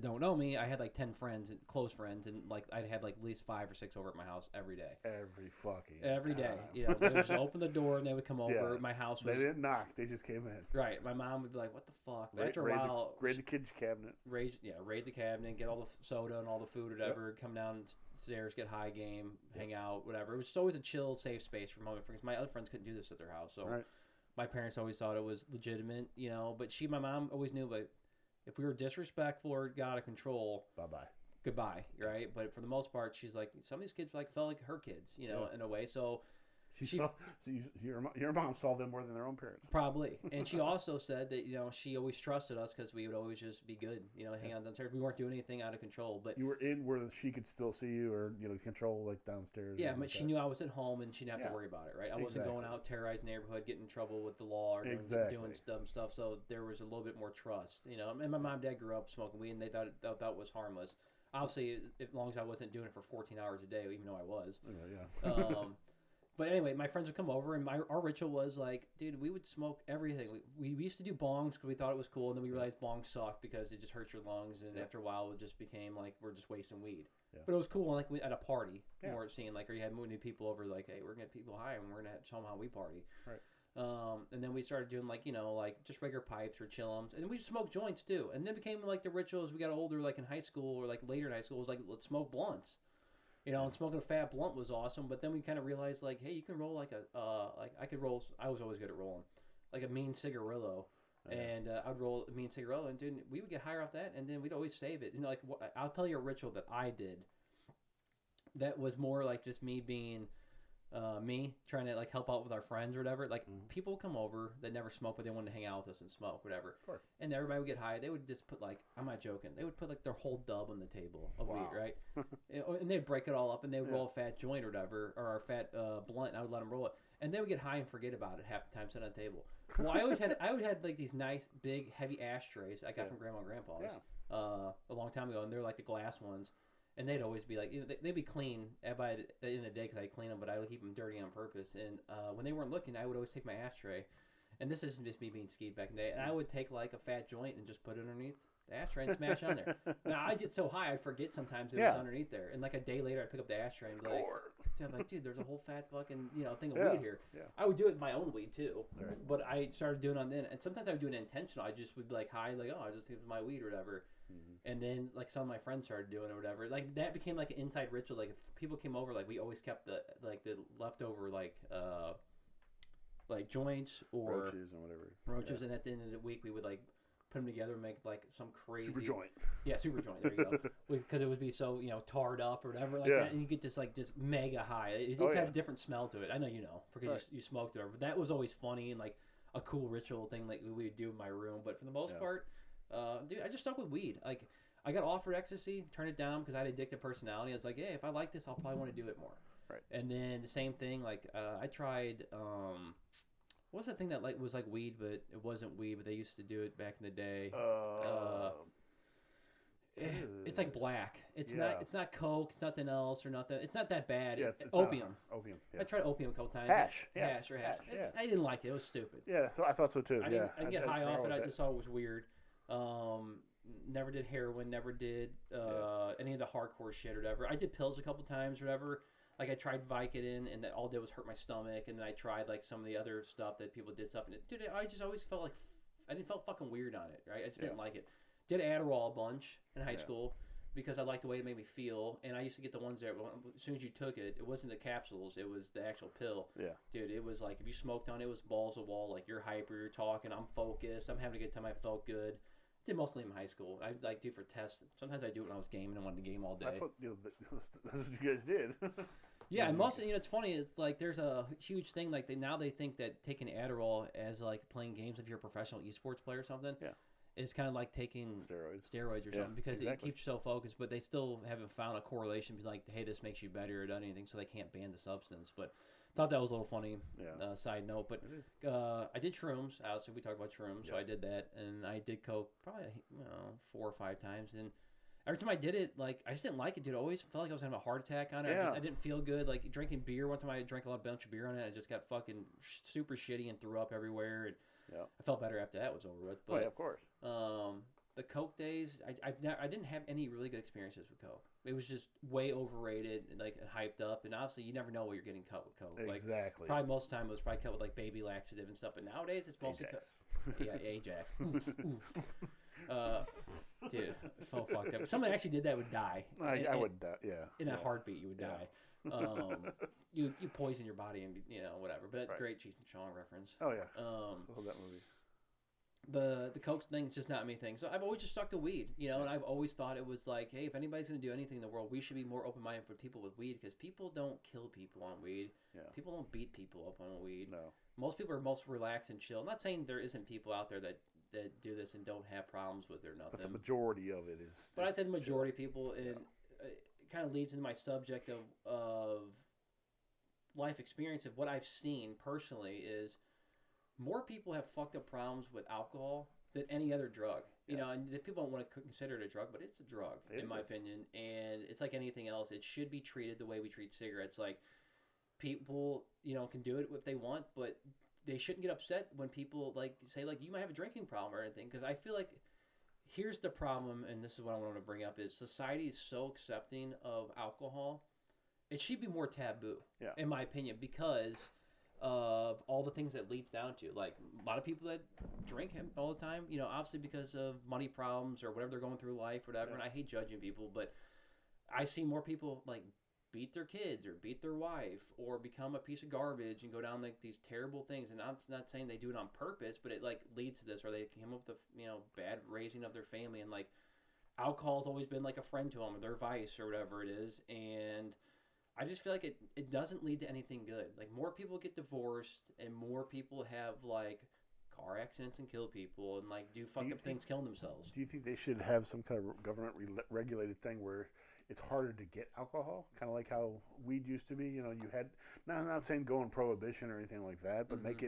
don't know me, I had like 10 friends, close friends, and like I'd had like at least 5 or 6 over at my house every day. Every day. They would just open the door and they would come over. My house was. They didn't knock; they just came in. Right. My mom would be like, "What the fuck?" But after a while, raid the kids' cabinet. Raid the cabinet, get all the soda and all the food, or whatever. Come downstairs, get high game, hang out, whatever. It was just always a chill, safe space for my friends. My other friends couldn't do this at their house, so my parents always thought it was legitimate, But my mom always knew, but. If we were disrespectful or got out of control, goodbye, right? But for the most part, she's like, some of these kids felt like her kids, in a way. So your mom saw them more than their own parents. Probably. And she also said that, she always trusted us because we would always just be good, hang out downstairs. We weren't doing anything out of control. But you were in where she could still see you or, control like downstairs. Yeah, but she knew I was at home and she didn't have to worry about it, right? I wasn't going out, terrorizing the neighborhood, getting in trouble with the law or doing dumb stuff. So there was a little bit more trust, And my mom and dad grew up smoking weed and they thought it was harmless. Obviously, as long as I wasn't doing it for 14 hours a day, even though I was. But anyway, my friends would come over, and our ritual was like, dude, we would smoke everything. We used to do bongs because we thought it was cool, and then we realized bongs suck because it just hurts your lungs, and after a while, it just became like we're just wasting weed. Yeah. But it was cool, like at a party, more seeing like, or you had new people over, like, hey, we're gonna get people high, and we're gonna show them how we party. Right. And then we started doing like like just regular pipes or chillums, and then we smoked joints too. And then became like the ritual as we got older, like in high school or like later in high school, was like let's smoke blunts. And smoking a fat blunt was awesome, but then we kind of realized, like, hey, you can roll like like I could roll. I was always good at rolling, like a mean cigarillo, and I'd roll a mean cigarillo, and dude, we would get higher off that, and then we'd always save it. Like, I'll tell you a ritual that I did. That was more like just me being, me trying to like help out with our friends or whatever. Like people would come over that never smoked, but they wanted to hang out with us and smoke, whatever. Of course. And everybody would get high. They would just put like, I'm not joking. They would put like their whole dub on the table of weed, right? And they'd break it all up, and they would roll a fat joint or whatever, or a fat blunt. And I would let them roll it, and they would get high and forget about it half the time, sitting on the table. Well, I would had like these nice big heavy ashtrays I got from Grandma and Grandpa's a long time ago, and they're like the glass ones. And they'd always be like, they'd be clean by the end of the day because I'd clean them, but I would keep them dirty on purpose. And when they weren't looking, I would always take my ashtray. And this isn't just me being skeeved back in the day. And I would take like a fat joint and just put it underneath the ashtray and smash on there. Now, I'd get so high, I'd forget sometimes it was underneath there. And like a day later, I'd pick up the ashtray and be like, dude, there's a whole fat fucking thing of weed here. Yeah. I would do it with my own weed too. Right. But I started doing it on then. And sometimes I would do it intentional. I just would be like high, like, oh, I just think it was my weed or whatever. And then like some of my friends started doing it or whatever. Like that became like an inside ritual. Like if people came over, like we always kept the leftover like joints or roaches and whatever. And at the end of the week we would like put them together and make like some crazy super joint. Yeah, super joint. There you go. Because it would be so tarred up or whatever like that, and you get just mega high. It had a different smell to it. I know because you smoked it. But that was always funny and like a cool ritual thing like we would do in my room. But for the most part. Dude, I just stuck with weed. Like, I got offered ecstasy, turned it down because I had addictive personality. I was like, hey, if I like this, I'll probably want to do it more. Right. And then the same thing, like, I tried, what was that thing that like was like weed, but it wasn't weed, but they used to do it back in the day. It's like black. It's not coke. It's nothing else or nothing. It's not that bad. Yes, it's opium. Opium. Yeah. I tried opium a couple times. Hash. I didn't like it. It was stupid. Yeah, so I thought so too. I didn't get high off it. I just thought it was weird. Never did heroin, never did any of the hardcore shit or whatever. I did pills a couple times or whatever. Like I tried Vicodin, and that all it did was hurt my stomach. And then I tried like some of the other stuff that people did stuff. And dude, I just always felt like I didn't felt fucking weird on it. Right? I just didn't like it. Did Adderall a bunch in high school because I liked the way it made me feel. And I used to get the ones that as soon as you took it, it wasn't the capsules, it was the actual pill. Yeah, dude, it was like if you smoked on it, it was balls of wall. Like you're hyper, you're talking, I'm focused, I'm having a good time. I felt good. Did mostly in high school. I like do for tests. Sometimes I do it when I was gaming and wanted to game all day. That's what that's what you guys did. Yeah, and mostly it's funny. It's like there's a huge thing. Like they think that taking Adderall as like playing games if you're a professional esports player or something. Yeah. Is kind of like taking steroids or something because it keeps you so focused. But they still haven't found a correlation. Be like, hey, this makes you better or done anything, so they can't ban the substance. But thought that was a little funny. Side note, but I did shrooms. Obviously, we talked about shrooms, so I did that, and I did coke probably 4 or 5 times. And every time I did it, like I just didn't like it, dude. I always felt like I was having a heart attack on it. I didn't feel good. Like drinking beer. One time I drank a bunch of beer on it. I just got fucking super shitty and threw up everywhere. And I felt better after that was over with. But, of course. The coke days, I didn't have any really good experiences with coke. It was just way overrated and like hyped up. And obviously, you never know what you're getting cut with coke. Exactly. Like, probably most of the time it was probably cut with like baby laxative and stuff. But nowadays it's mostly Ajax. Dude, so fucked up. If somebody actually did that, would die. I would die. Yeah. In a heartbeat, you would die. You poison your body and whatever. But that's great Cheech and Chong reference. Oh yeah. I love that movie. The coke thing is just not me thing. So I've always just stuck to weed, and I've always thought it was like, hey, if anybody's going to do anything in the world, we should be more open-minded for people with weed because people don't kill people on weed. Yeah. People don't beat people up on weed. No. Most people are most relaxed and chill. I'm not saying there isn't people out there that do this and don't have problems with it or nothing. But the majority of it is. But I'd say the majority of people, and it kind of leads into my subject of life experience of what I've seen personally is more people have fucked up problems with alcohol than any other drug. And people don't want to consider it a drug, but it's a drug, in my opinion. And it's like anything else. It should be treated the way we treat cigarettes. Like, people, can do it if they want, but they shouldn't get upset when people like say like you might have a drinking problem or anything. Because I feel like here's the problem, and this is what I want to bring up: is society is so accepting of alcohol. It should be more taboo, in my opinion, because of all the things that leads down to. Like a lot of people that drink all the time, obviously because of money problems or whatever they're going through life, or whatever. Yeah. And I hate judging people, but I see more people like beat their kids or beat their wife or become a piece of garbage and go down like these terrible things. And I'm not saying they do it on purpose, but it like leads to this, or they came up with bad raising of their family, and like alcohol's always been like a friend to them, or their vice or whatever it is. And I just feel like it doesn't lead to anything good. Like more people get divorced and more people have like car accidents and kill people and like do fucked up things, killing themselves. Do you think they should have some kind of government regulated thing where it's harder to get alcohol, kind of like how weed used to be? You had. Now, I'm not saying go in prohibition or anything like that, but make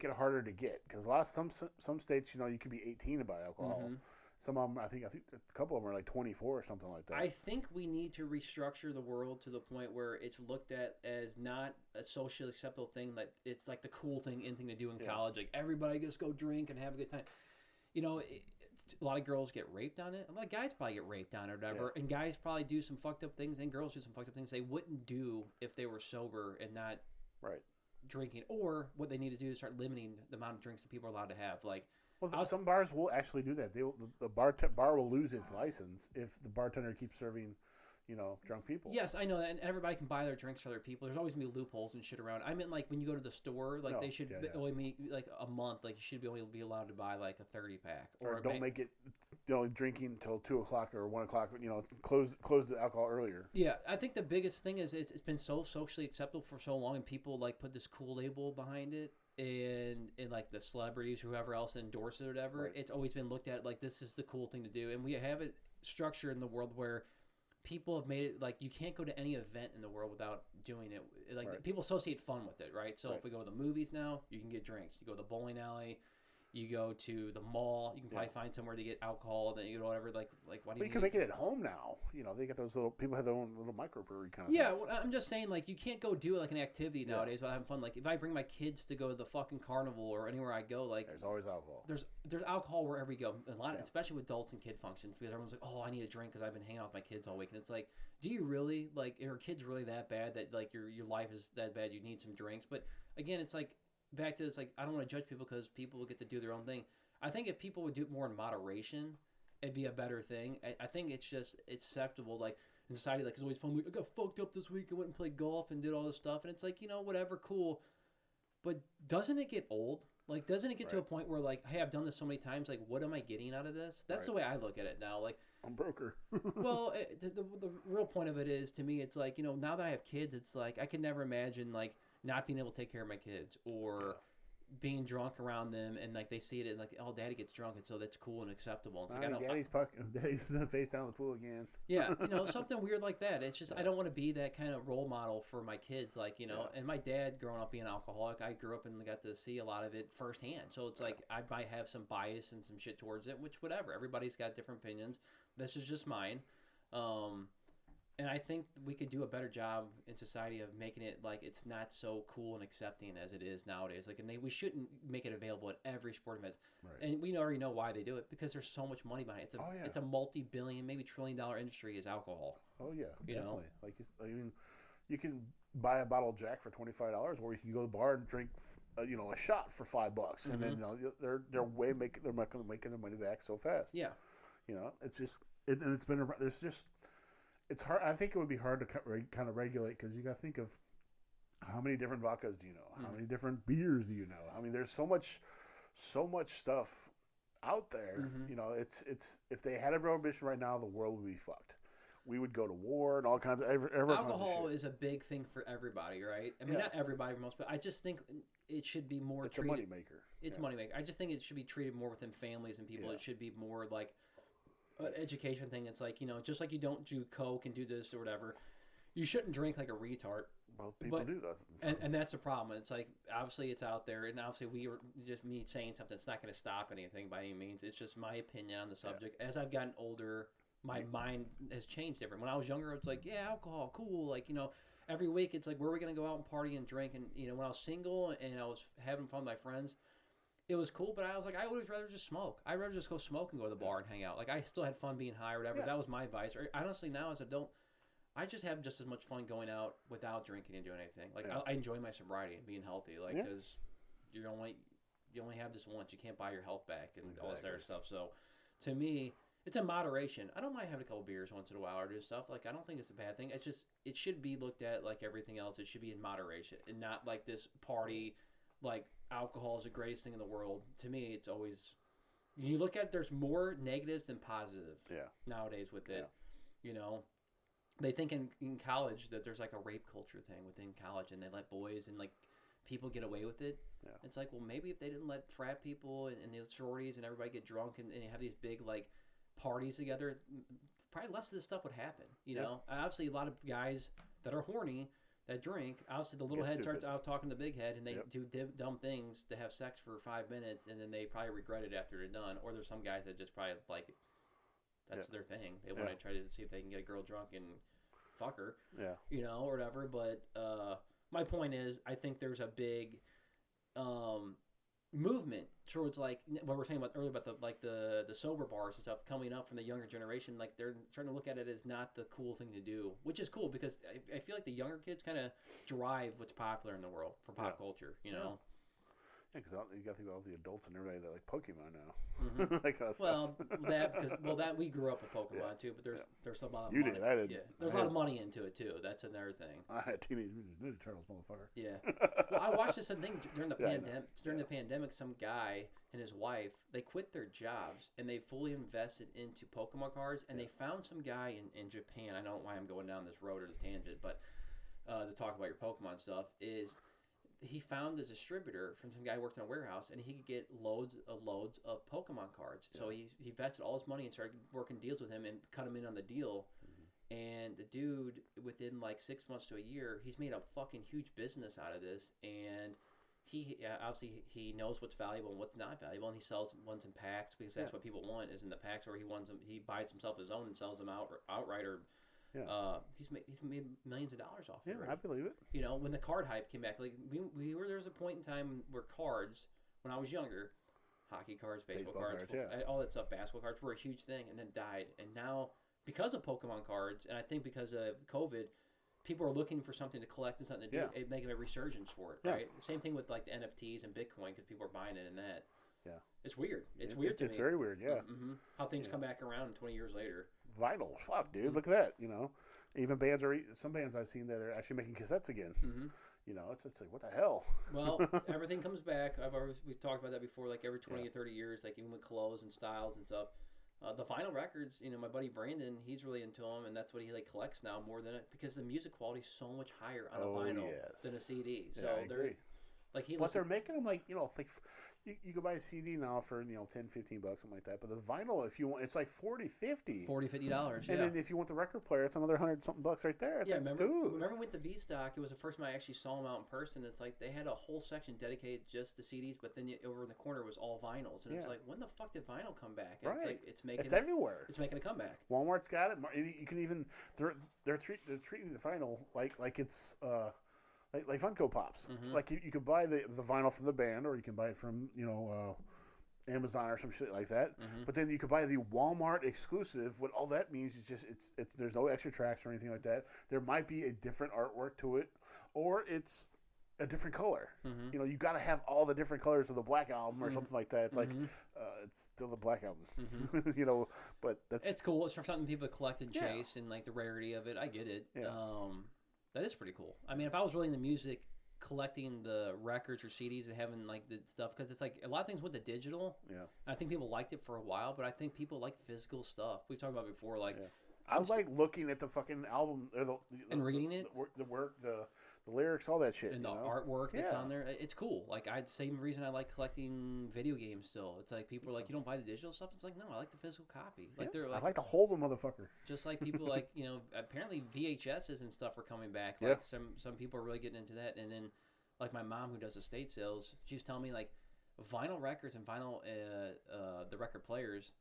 it harder to get, because some states, you could be 18 to buy alcohol. Mm-hmm. Some of them, I think a couple of them are like 24 or something like that. I think we need to restructure the world to the point where it's looked at as not a socially acceptable thing, that it's like the cool thing to do in college. Like everybody just go drink and have a good time. A lot of girls get raped on it. A lot of guys probably get raped on it or whatever. Yeah. And guys probably do some fucked up things, and girls do some fucked up things they wouldn't do if they were sober and not drinking. Or what they need to do is start limiting the amount of drinks that people are allowed to have. Like, some bars will actually do that. The bar will lose its license if the bartender keeps serving, drunk people. Yes, I know that, and everybody can buy their drinks for other people. There's always gonna be loopholes and shit around. I meant like when you go to the store, like they should only be like a month. Like you should only be allowed to buy like a 30-pack. Or don't make it, drinking until 2:00 or 1:00. Close the alcohol earlier. Yeah, I think the biggest thing is it's been so socially acceptable for so long, and people like put this cool label behind it. And like the celebrities, whoever else endorses it or whatever, it's always been looked at like this is the cool thing to do. And we have it structured in the world where people have made it like you can't go to any event in the world without doing it. Like people associate fun with it, right? So if we go to the movies now, you can get drinks. You go to the bowling alley, you go to the mall, you can probably find somewhere to get alcohol. That whatever. Like why do you? But you can make it at home now. They got those little people have their own little microbrewery kind of. Yeah, well, I'm just saying like you can't go do it like an activity nowadays without having fun. Like if I bring my kids to go to the fucking carnival or anywhere I go, like there's always alcohol. There's alcohol wherever you go. A lot, especially with adults and kid functions, because everyone's like, oh, I need a drink because I've been hanging out with my kids all week, and it's like, do you really like? Are kids really that bad that like your life is that bad? You need some drinks, but again, it's like back to it's like I don't want to judge people because people get to do their own thing. I think if people would do it more in moderation, it'd be a better thing. I think it's acceptable. Like in society, like it's always fun. Like I got fucked up this week and went and played golf and did all this stuff, and it's like whatever, cool. But doesn't it get old? Like doesn't it get to a point where like, hey, I've done this so many times. Like, what am I getting out of this? That's the way I look at it now. Like I'm broker. Well, the real point of it is to me, it's like now that I have kids, it's like I can never imagine like not being able to take care of my kids or. Being drunk around them, and like they see it and like, oh, daddy gets drunk, and so that's cool and acceptable. It's like, daddy's face down the pool again. Yeah, something weird like that. It's just I don't want to be that kind of role model for my kids, like And my dad, growing up being an alcoholic, I grew up and got to see a lot of it firsthand. So it's like I might have some bias and some shit towards it, which whatever. Everybody's got different opinions. This is just mine. And I think we could do a better job in society of making it like it's not so cool and accepting as it is nowadays. Like, and we shouldn't make it available at every sport event. Right. And we already know why they do it, because there's so much money behind it. It's a multi-billion, maybe $1 trillion industry is alcohol. Oh yeah, definitely. Like you can buy a bottle of Jack for $25, or you can go to the bar and drink, a shot for $5, and then they're making their money back so fast. Yeah, it's just and it's been there's just. It's hard. I think it would be hard to kind of regulate, because you got to think of how many different vodkas do you know? How many different beers do you know? I mean, there's so much stuff out there. It's if they had a prohibition right now, the world would be fucked. We would go to war and all kinds of alcohol is a big thing for everybody, right? I mean, not everybody, most, but I just think it should be more. It's treated, a moneymaker. It's a moneymaker. I just think it should be treated more within families and people. Yeah. It should be more like. Education thing. It's like just like you don't do coke and do this or whatever, you shouldn't drink like a retard. Well, people do that, and that's the problem. It's like obviously it's out there, and obviously we are just me saying something. It's not going to stop anything by any means. It's just my opinion on the subject. Yeah. As I've gotten older, my mind has changed different. When I was younger, it's like alcohol, cool, like every week it's like, where are we gonna go out and party and drink? And when I was single and I was having fun with my friends, it was cool. But I was like, I would rather just smoke. I'd rather just go smoke and go to the bar and hang out. Like I still had fun being high or whatever. Yeah. That was my vice. Or honestly, now as an adult, I just have just as much fun going out without drinking and doing anything. Like Yeah. I enjoy my sobriety and being healthy. Like Yeah. because you only have this once. You can't buy your health back and all this other Exactly. stuff. So to me, it's in moderation. I don't mind having a couple beers once in a while or do stuff. Like I don't think it's a bad thing. It's just it should be looked at like everything else. It should be in moderation and not like this party. Like alcohol is the greatest thing in the world. To me, it's always you look at it, there's more negatives than positive Yeah. nowadays with it. They think in college that there's like a rape culture thing within college, and they let boys and like people get away with it. Yeah. It's like, well, maybe if they didn't let frat people and the sororities and everybody get drunk and have these big like parties together, probably less of this stuff would happen. You Yeah. know, and obviously a lot of guys that are horny that drink, obviously the little Get head starts stupid. out talking to big head, and they Yep. do dumb things to have sex for 5 minutes, and then they probably regret it after they're done. Or there's some guys that just probably like that's Yeah. their thing. They want to try to see if they can get a girl drunk and fuck her, Yeah. or whatever. But my point is, I think there's a big movement towards like what we're saying about earlier about the sober bars and stuff coming up from the younger generation. Like they're starting to look at it as not the cool thing to do, which is cool because I feel like the younger kids kind of drive what's popular in the world for pop culture. You know. Yeah, because you got to think about all the adults and everybody that like Pokemon now. Mhm. that kind of Well, stuff. that we grew up with Pokemon Yeah. too, but there's a lot of You money. did, I didn't. Yeah, there's I a lot had- of money into it too. That's another thing. I had Teenage Mutant Ninja Turtles, motherfucker. Yeah. Well, I watched this thing during the Yeah, I know. pandemic. During the pandemic, some guy and his wife they quit their jobs and they fully invested into Pokemon cards. And they found some guy in Japan. I don't know why I'm going down this road or this tangent, but to talk about your Pokemon stuff is he found this distributor from some guy who worked in a warehouse, and he could get loads of Pokemon cards. So he invested all his money and started working deals with him and cut him in on the deal. And the dude, within like 6 months to a year, he's made a fucking huge business out of this. And he obviously he knows what's valuable and what's not valuable, and he sells ones in packs because that's what people want is in the packs. Or he buys himself his own and sells them outright. Or he's made millions of dollars off it. Yeah, Already. I believe it. You know, when the card hype came back, like there was a point in time where cards, when I was younger, hockey cards, baseball cards, all that stuff, basketball cards were a huge thing, and then died. And now, because of Pokemon cards, and I think because of COVID, people are looking for something to collect and something to do, making a resurgence for it, right? Same thing with like the NFTs and Bitcoin, because people are buying it in that. Yeah. It's weird. It's weird to me. It's very weird, yeah. Mm-hmm. How things come back around 20 years later. Vinyl, fuck, dude, look at that. You know, even some bands I've seen that are actually making cassettes again. Mm-hmm. You know, it's like what the hell. Well, everything comes back. We've talked about that before. Like every 20 or 30 years, like even with clothes and styles and stuff. The vinyl records, my buddy Brandon, he's really into them, and that's what he like collects now more than it because the music quality is so much higher on a vinyl than a CD. So I agree. Like but they're making them like like you can buy a CD now for $10, $15, something like that. But the vinyl, if you want, it's like $40, $50. $50. And then if you want the record player, it's another $100 something right there. It's like, remember with the V Stock, it was the first time I actually saw them out in person. It's like they had a whole section dedicated just to CDs, but then over in the corner was all vinyls, and it's like, when the fuck did vinyl come back? And it's like it's everywhere. It's making a comeback. Walmart's got it. You can even they're treating the vinyl like it's. Like Funko Pops. Mm-hmm. Like you could buy the vinyl from the band, or you can buy it from Amazon or some shit like that. Mm-hmm. But then you could buy the Walmart exclusive. What all that means is just it's there's no extra tracks or anything like that. There might be a different artwork to it, or it's a different color. Mm-hmm. You got to have all the different colors of the Black Album or something like that. It's like it's still the Black Album. Mm-hmm. But it's cool. It's for something people collect and chase, and like the rarity of it. I get it. Yeah. That is pretty cool. I mean, if I was really into music, collecting the records or CDs and having like the stuff, because it's like a lot of things went to digital. Yeah. I think people liked it for a while, but I think people like physical stuff. We've talked about it before, like. Yeah. I like looking at the fucking album or and reading it, the work, the lyrics, all that shit, and the artwork that's on there. It's cool. Like same reason I like collecting video games. Still, it's like people are like, you don't buy the digital stuff. It's like, no, I like the physical copy. Like they're like, I like to hold them, motherfucker. Just like people like apparently VHSs and stuff are coming back. Like some people are really getting into that. And then like my mom who does estate sales, she's telling me like vinyl records and vinyl the record players.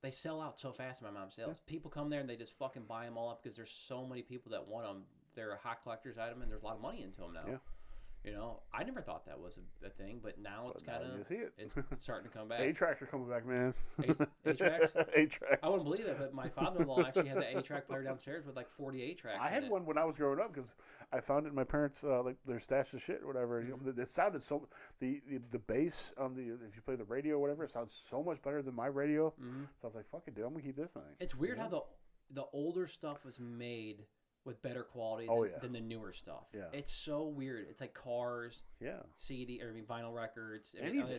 They sell out so fast in my mom's sales. People come there and they just fucking buy them all up because there's so many people that want them they're a hot collector's item, and there's a lot of money into them now. Yeah. You know, I never thought that was a thing, but now it's But now kind you of see it. it's starting to come back. A-Tracks are coming back, man. A-Tracks? A-Tracks. I wouldn't believe it, but my father-in-law actually has an 8-track player downstairs with like 40 8-tracks. I had one when I was growing up because I found it in my parents' like their stash of shit or whatever. You know, it sounded so the bass on the if you play the radio or whatever, it sounds so much better than my radio. Mm-hmm. So I was like, "Fuck it, dude, I'm gonna keep this thing." It's weird how the older stuff was made with better quality than the newer stuff. Yeah. It's so weird. It's like cars, Yeah. CD or vinyl records. Anything.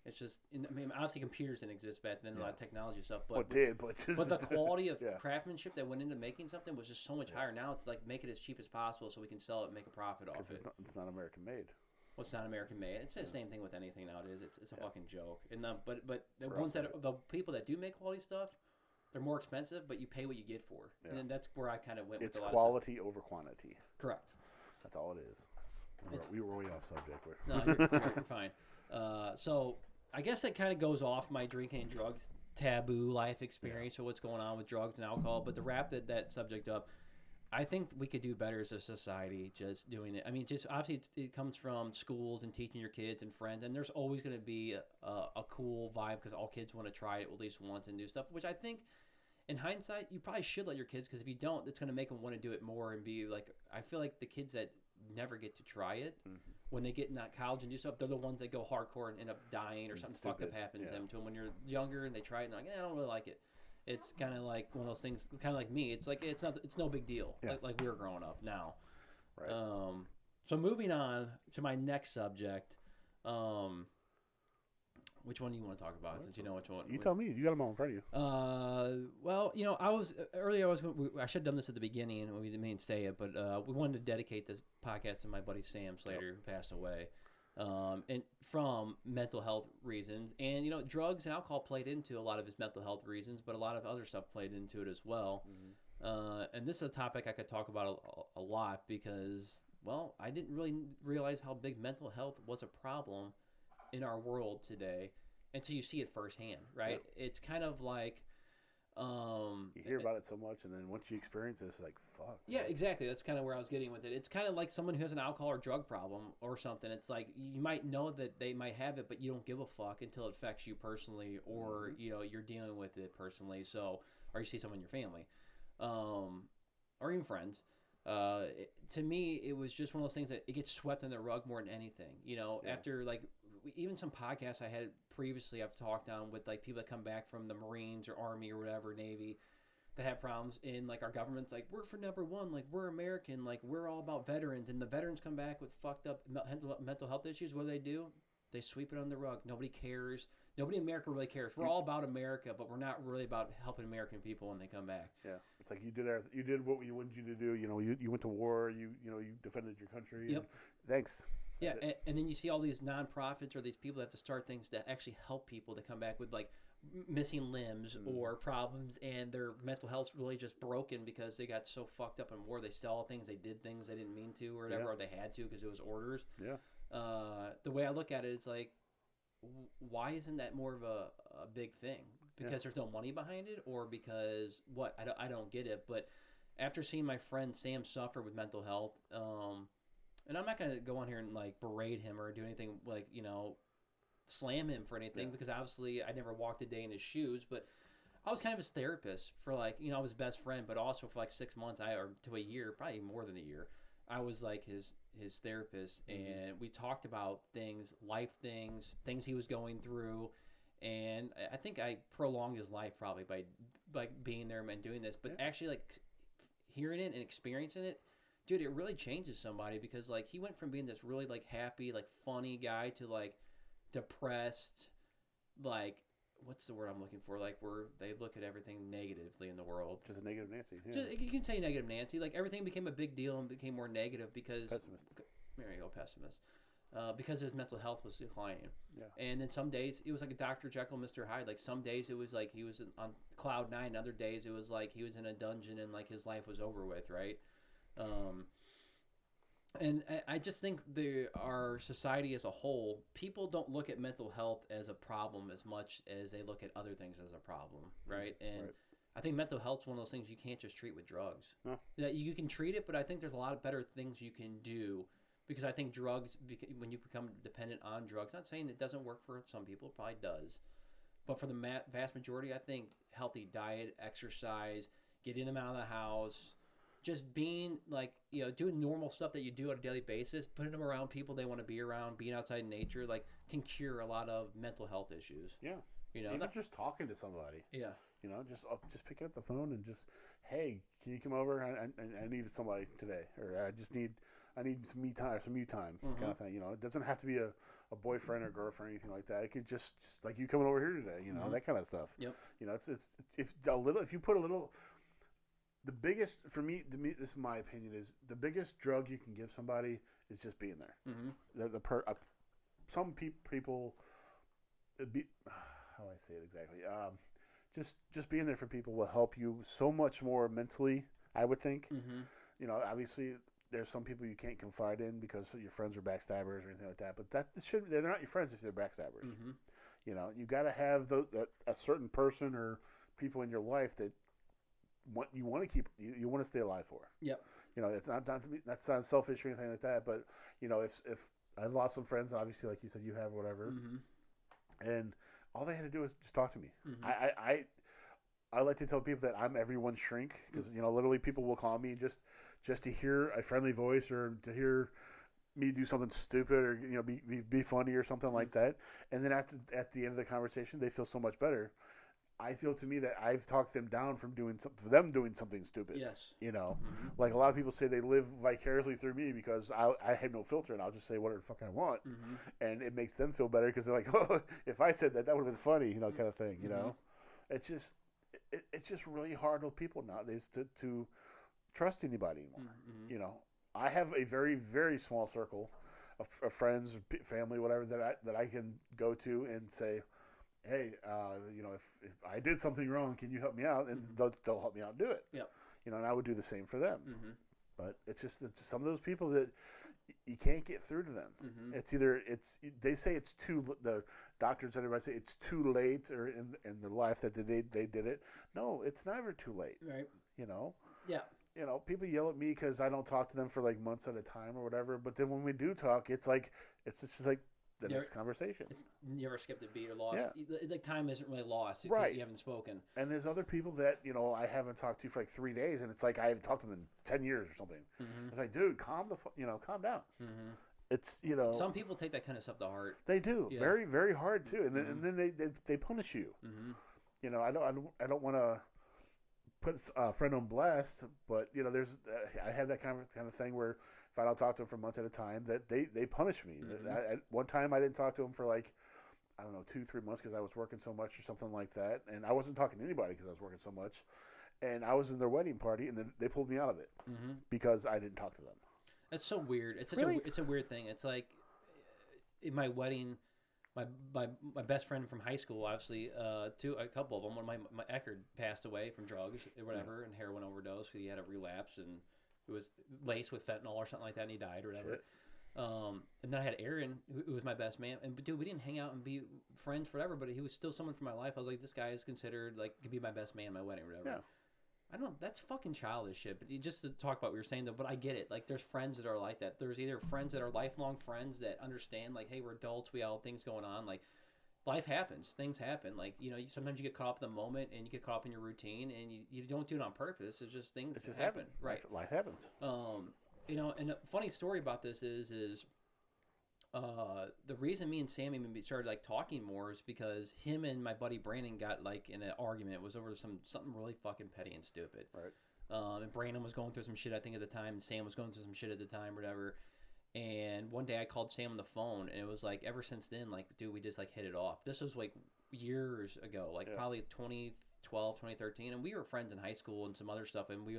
It's just, I mean, obviously computers didn't exist back then, a lot of technology stuff, but Well, it did, but just but the quality of Yeah. craftsmanship that went into making something was just so much higher. Now it's like make it as cheap as possible so we can sell it and make a profit off it. it's not American made. Well, it's not American made. It's the same thing with anything nowadays. It's a fucking joke. And but the Rough ones the people that do make quality stuff, they're more expensive, but you pay what you get for. Yeah. And that's where I kind of went It's with a lot quality over quantity. of stuff. Correct. That's all it is. We were way off subject. No, you're fine. So I guess that kind of goes off my drinking and drugs taboo life experience or what's going on with drugs and alcohol. But to wrap that subject up, I think we could do better as a society just doing it. I mean, just obviously it comes from schools and teaching your kids and friends, and there's always going to be a cool vibe because all kids want to try it at least once and do stuff, which I think in hindsight, you probably should let your kids, because if you don't, it's going to make them want to do it more and be like, I feel like the kids that never get to try it, when they get in that college and do stuff, they're the ones that go hardcore and end up dying or something fucked up happens to them. To them when you're younger and they try it and they're like, I don't really like it. It's kind of like one of those things, kind of like me. It's like it's no big deal. Like we were growing up now. Right. So moving on to my next subject. Which one do you want to talk about? Since you know which one. You tell me. You got them all in front of you. Well, you know, I should have done this at the beginning, and we didn't mean to say it, but we wanted to dedicate this podcast to my buddy Sam Slater, who passed away, and from mental health reasons. And you know, drugs and alcohol played into a lot of his mental health reasons, but a lot of other stuff played into it as well. And this is a topic I could talk about a lot because, well, I didn't really realize how big mental health was a problem in our world today until you see it firsthand, right? Yeah. It's kind of like you hear about it so much, and then once you experience it, it's like, fuck. Yeah, exactly. That's kind of where I was getting with it. It's kind of like someone who has an alcohol or drug problem or something. It's like you might know that they might have it, but you don't give a fuck until it affects you personally, or you know, you're dealing with it personally. So, or you see someone in your family, or even friends. To me, it was just one of those things that it gets swept under the rug more than anything. You know, after like even some podcasts I had previously, I've talked on with like people that come back from the Marines or Army or whatever, Navy, that have problems, and like our government's like, we're for number one, like we're American, like we're all about veterans, and the veterans come back with fucked up mental health issues. What do? They sweep it under the rug. Nobody cares. Nobody in America really cares. We're all about America, but we're not really about helping American people when they come back. Yeah, it's like you did what we wanted you to do. You know, you went to war. You defended your country. Yep. Thanks. Yeah, and then you see all these nonprofits or these people that have to start things to actually help people to come back with like missing limbs or problems, and their mental health's really just broken because they got so fucked up in war. They sell things, they did things they didn't mean to, or whatever, or they had to because it was orders. Yeah. The way I look at it is like, why isn't that more of a big thing? Because there's no money behind it, or because what? I don't get it. But after seeing my friend Sam suffer with mental health, and I'm not going to go on here and like berate him or do anything like, you know, slam him for anything, because obviously I never walked a day in his shoes, but I was kind of his therapist for like, you know, I was his best friend, but also for like 6 months or to a year, probably more than a year, I was like his therapist, and we talked about things, life things he was going through, and I think I prolonged his life probably by being there and doing this, but actually like hearing it and experiencing it, dude, it really changes somebody, because like he went from being this really like happy, like funny guy to like depressed, like what's the word I'm looking for? Like where they look at everything negatively in the world. Just a negative Nancy. Yeah. You can say negative Nancy. Like everything became a big deal and became more negative because pessimist. There you go, pessimist. Because his mental health was declining. Yeah. And then some days it was like a Dr. Jekyll, Mr. Hyde. Like some days it was like he was on cloud nine. Other days it was like he was in a dungeon and like his life was over with, right? And I just think our society as a whole, people don't look at mental health as a problem as much as they look at other things as a problem, right? And I think mental health's one of those things you can't just treat with drugs. No. Yeah, you can treat it, but I think there's a lot of better things you can do because I think drugs, when you become dependent on drugs, not saying it doesn't work for some people, it probably does, but for the vast majority, I think healthy diet, exercise, getting them out of the house, just being like, you know, doing normal stuff that you do on a daily basis, putting them around people they want to be around, being outside in nature, like can cure a lot of mental health issues. Yeah. You know, Even just talking to somebody. yeah. You know, just pick up the phone and just, hey, can you come over? I need somebody today, or I need some me time or some you time kind of thing. You know, it doesn't have to be a boyfriend or girlfriend or anything like that. It could just like you coming over here today. You know, that kind of stuff. Yep. You know, it's if you put a little. The biggest for me, this is my opinion, is the biggest drug you can give somebody is just being there. Mm-hmm. Some people, how do I say it exactly? Just being there for people will help you so much more mentally, I would think. Mm-hmm. You know, obviously there's some people you can't confide in because your friends are backstabbers or anything like that. But they're not your friends if they're backstabbers. Mm-hmm. You know, you got to have a certain person or people in your life that you want to keep, you want to stay alive for. Yep. You know, it's that's not selfish or anything like that. But you know, if I've lost some friends, obviously, like you said, you have whatever, and all they had to do was just talk to me. Mm-hmm. I like to tell people that I'm everyone's shrink because you know, literally, people will call me just to hear a friendly voice or to hear me do something stupid or you know be funny or something like that, and then at the end of the conversation, they feel so much better. I feel to me that I've talked them down from doing something stupid. Yes. You know, like a lot of people say they live vicariously through me because I had no filter and I'll just say whatever the fuck I want, and it makes them feel better because they're like, oh, if I said that would have been funny, you know, kind of thing. You know, it's just really hard with people nowadays to trust anybody anymore. You know, I have a very very small circle of friends, family, whatever that I can go to and say, hey, you know, if I did something wrong, can you help me out? And they'll help me out and do it. Yep. You know, and I would do the same for them. But it's some of those people that you can't get through to them. It's either they say the doctors and everybody say it's too late or in the life that they did it. No, it's never too late. Right. You know. Yeah. You know, people yell at me because I don't talk to them for like months at a time or whatever. But then when we do talk, it's just like the next conversation. It's never skipped a beat or lost. Yeah. It's like time isn't really lost if Right. you haven't spoken. And there's other people that, you know, I haven't talked to for like 3 days, and it's like I haven't talked to them in 10 years or something. It's like, dude, calm down. It's, you know. Some people take that kind of stuff to heart. They do. Yeah. Very, very hard, too. And then they punish you. You know, I don't want to put a friend on blast, but, you know, I have that kind of thing where if I don't talk to them for months at a time, that they punish me. One time I didn't talk to them for like, I don't know, 2-3 months because I was working so much or something like that. And I wasn't talking to anybody because I was working so much. And I was in their wedding party, and then they pulled me out of it because I didn't talk to them. That's so weird. It's it's a weird thing. It's like in my wedding, my best friend from high school, obviously, a couple of them. One of my Eckerd passed away from drugs or whatever, and heroin overdose. He had a relapse, and it was laced with fentanyl or something like that, and he died or whatever. Shit. And then I had Aaron, who was my best man. And dude, we didn't hang out and be friends forever, but he was still someone from my life. I was like, this guy is considered like could be my best man at my wedding or whatever. Yeah. I don't know. That's fucking childish shit. But just to talk about what you're saying though, but I get it. Like, there's friends that are like that. There's either friends that are lifelong friends that understand, like, hey, we're adults. We all have things going on. Like, life happens. Things happen. Like, you know, sometimes you get caught up in the moment and you get caught up in your routine and you don't do it on purpose. It's just things It just happen. happens. Right. Life happens. You know, and a funny story about this is the reason me and Sammy maybe started like talking more is because him and my buddy Brandon got like in an argument. It was over something really fucking petty and stupid. Right. And Brandon was going through some shit I think at the time, and Sam was going through some shit at the time, or whatever. And one day I called Sam on the phone, and it was like ever since then, like, dude, we just like hit it off. This was like years ago, like probably 2012, 2013, and we were friends in high school and some other stuff, and we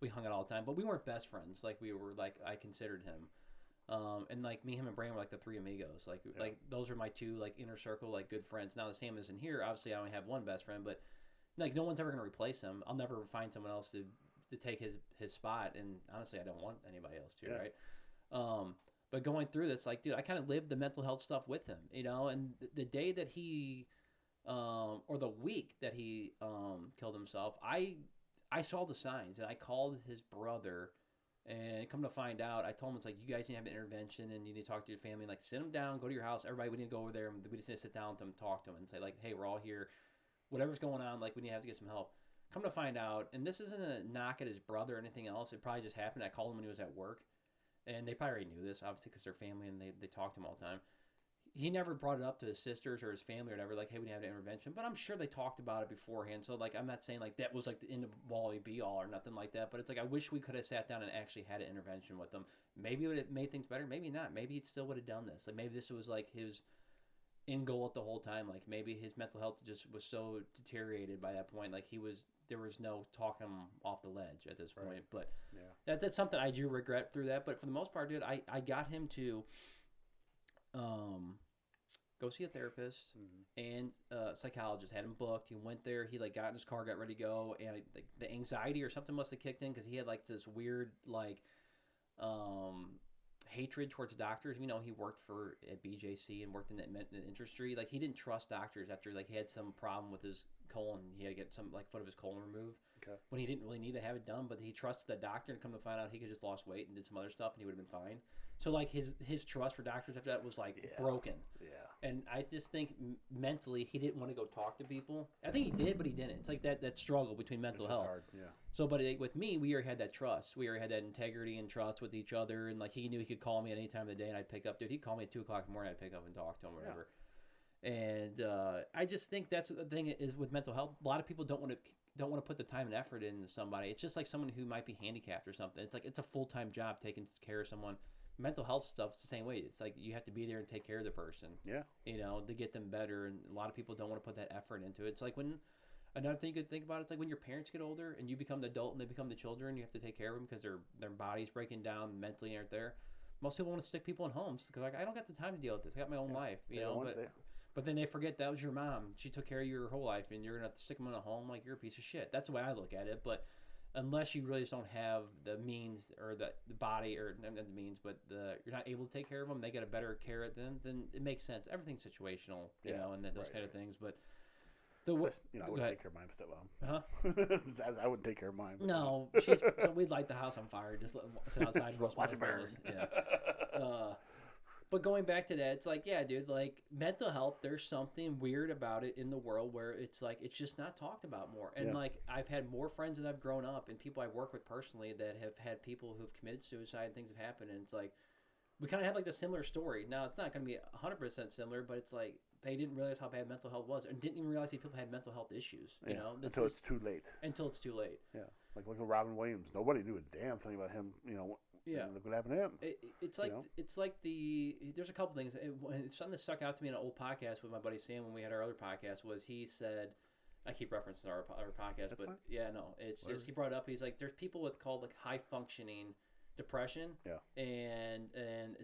hung out all the time, but we weren't best friends. Like, we were like, I considered him. And like me, him, and Brandon were like the three amigos. Like those are my two like inner circle like good friends. Now the Sam isn't here. Obviously, I only have one best friend, but like no one's ever gonna replace him. I'll never find someone else to take his spot. And honestly, I don't want anybody else to. Right. But going through this, like, dude, I kind of lived the mental health stuff with him, you know. And the day that he or the week that he killed himself, I saw the signs and I called his brother. And come to find out, I told him, it's like, you guys need to have an intervention and you need to talk to your family. Like, sit them down, go to your house. Everybody, we need to go over there and we just need to sit down with them and talk to them and say, like, hey, we're all here. Whatever's going on, like, we need to have to get some help. Come to find out, and this isn't a knock at his brother or anything else. It probably just happened. I called him when he was at work. And they probably already knew this, obviously, because they're family and they talk to him all the time. He never brought it up to his sisters or his family or whatever, like, hey, we need to have an intervention. But I'm sure they talked about it beforehand. So, like, I'm not saying, like, that was, like, the end of Wally be-all or nothing like that. But it's like, I wish we could have sat down and actually had an intervention with them. Maybe it would have made things better. Maybe not. Maybe he still would have done this. Like, maybe this was, like, his end goal at the whole time. Like, maybe his mental health just was so deteriorated by that point. Like, there was no talking him off the ledge at this point. But that's something I do regret through that. But for the most part, dude, I got him to go see a therapist and a psychologist. Had him booked. He went there. He like got in his car, got ready to go, and like the anxiety or something must have kicked in because he had like this weird like hatred towards doctors. You know, he worked at BJC and worked in that industry. Like he didn't trust doctors after like he had some problem with his colon. He had to get some like foot of his colon removed. Okay. When he didn't really need to have it done, but he trusted the doctor, and come to find out he could just lost weight and did some other stuff and he would have been fine. So like his trust for doctors after that was like broken. Yeah. And I just think mentally he didn't want to go talk to people. I think he did, but he didn't. It's like that struggle between mental health. Hard. Yeah. So, but with me, we already had that trust. We already had that integrity and trust with each other. And like he knew he could call me at any time of the day and I'd pick up. Dude, he'd call me at 2:00 in the morning. I'd pick up and talk to him or whatever. And I just think that's the thing is with mental health. A lot of people don't want to put the time and effort into somebody. It's just like someone who might be handicapped or something. It's like it's a full-time job taking care of someone. Mental health stuff is the same way. It's like you have to be there and take care of the person. Yeah. You know, to get them better. And a lot of people don't want to put that effort into it. It's like when another thing you could think about. It's like when your parents get older and you become the adult and they become the children. You have to take care of them because their body's breaking down, mentally aren't there. Most people want to stick people in homes because like I don't got the time to deal with this. I got my own life. You know, but then they forget that was your mom. She took care of you your whole life, and you're gonna have to stick them in a home like you're a piece of shit. That's the way I look at it. But unless you really just don't have the means or the body or not the means, but you're not able to take care of them, they get a better care at them. Then it makes sense. Everything's situational, you know, and those kind of things. But I wouldn't take care of my stepmom. Huh? I wouldn't take care of mine. No, so we'd light the house on fire, just sit outside and watch it burn. Yeah. But going back to that, it's like, yeah, dude, like mental health, there's something weird about it in the world where it's like, it's just not talked about more. And like, I've had more friends as I've grown up and people I work with personally that have had people who've committed suicide and things have happened. And it's like, we kind of have like the similar story. Now, it's not going to be 100% similar, but it's like, they didn't realize how bad mental health was and didn't even realize that people had mental health issues, you know? Until it's too late. Until it's too late. Yeah. Like look at Robin Williams. Nobody knew a damn thing about him, you know. Yeah, look what happened to him. It's like there's a couple things. Something that stuck out to me in an old podcast with my buddy Sam when we had our other podcast was he said, I keep referencing our podcast, that's but fine. Yeah, no, it's just he brought up. He's like, there's people with called like high functioning depression. Yeah, and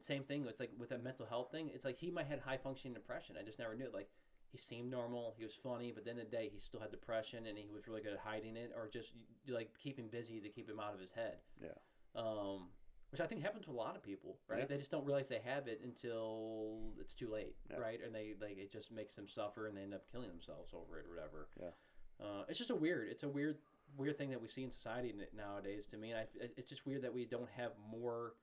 same thing. It's like with a mental health thing. It's like he might have had high functioning depression. I just never knew it. Like he seemed normal. He was funny, but then the day he still had depression, and he was really good at hiding it or just like keeping busy to keep him out of his head. Yeah. Which I think happens to a lot of people, right? Yeah. They just don't realize they have it until it's too late, right? And they like it just makes them suffer, and they end up killing themselves over it or whatever. Yeah, it's just a weird thing that we see in society nowadays. To me, and it's just weird that we don't have more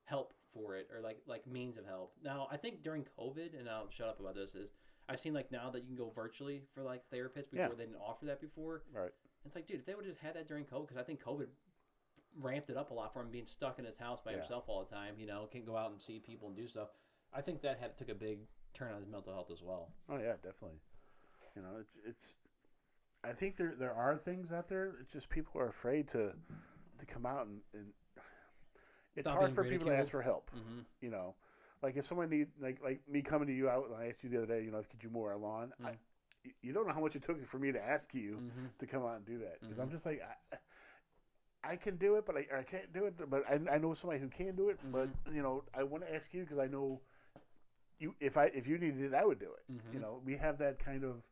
help for it or like means of help. Now, I think during COVID, and I'll shut up about this, is I've seen like now that you can go virtually for like therapists before they didn't offer that before. Right. It's like, dude, if they would have just had that during COVID, because I think COVID ramped it up a lot for him being stuck in his house by himself all the time, you know, can't go out and see people and do stuff. I think that took a big turn on his mental health as well. Oh yeah, definitely. You know, it's I think there are things out there. It's just people are afraid to come out and it's hard for people to ask for help. Mm-hmm. You know, like if someone need like me coming to you out, and I asked you the other day, you know, could you mow our lawn? Mm-hmm. You don't know how much it took for me to ask you mm-hmm. to come out and do that because mm-hmm. I'm just like I can do it, but I can't do it. But I know somebody who can do it. Mm-hmm. But you know, I want to ask you because I know you. If you needed it, I would do it. Mm-hmm. You know, we have that kind of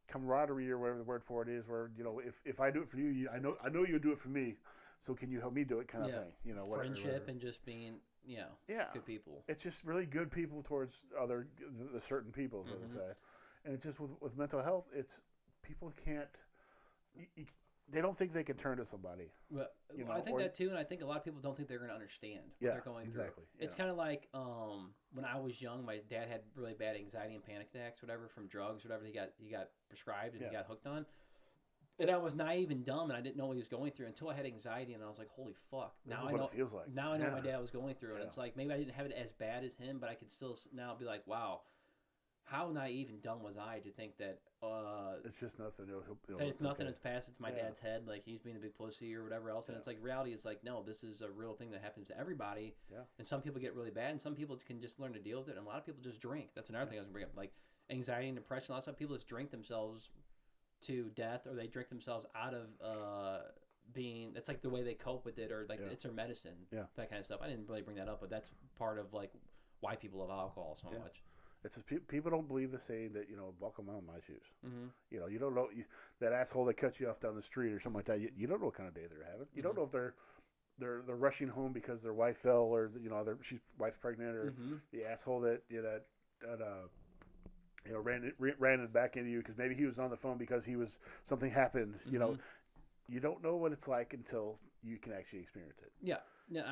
camaraderie or whatever the word for it is, where you know, if I do it for you, I know you'll do it for me. So can you help me do it, kind of thing. You know, friendship and just being good people. It's just really good people towards the certain people, so to say. And it's just with mental health, it's people can't. They don't think they can turn to somebody. Well, You know, I think or- that too, and I think a lot of people don't think they're going to understand what Yeah, they're going exactly, through. It's yeah. kind of like when I was young, my dad had really bad anxiety and panic attacks, whatever, from drugs, whatever he got prescribed and he Yeah. got hooked on. And I was naive and dumb, and I didn't know what he was going through until I had anxiety, and I was like, "Holy fuck!" This Now is I what know. it feels like. Now I know what my Yeah. dad was going through, and Yeah. it's like maybe I didn't have it as bad as him, but I could still now be like, "Wow, how naive and dumb was I to think that It's just nothing. it's nothing. okay. It's past. It's my Yeah. dad's head. Like he's being a big pussy or whatever else. And Yeah. it's like reality is like no, this is a real thing that happens to everybody. Yeah. And some people get really bad, and some people can just learn to deal with it. And a lot of people just drink. That's another thing I was gonna bring up. Like anxiety and depression. A lot of people just drink themselves to death, or they drink themselves out of being. That's like the way they cope with it, or like Yeah. it's their medicine. Yeah. That kind of stuff. I didn't really bring that up, but that's part of like why people love alcohol so Yeah. much. It's just people don't believe the saying that welcome on my shoes. Mm-hmm. You don't know that asshole that cuts you off down the street or something like that. You don't know what kind of day they're having. You don't know if they're rushing home because their wife fell or their wife's pregnant or Mm-hmm. the asshole that ran it back into you because maybe he was on the phone because something happened. Mm-hmm. You don't know what it's like until you can actually experience it. Yeah. Yeah.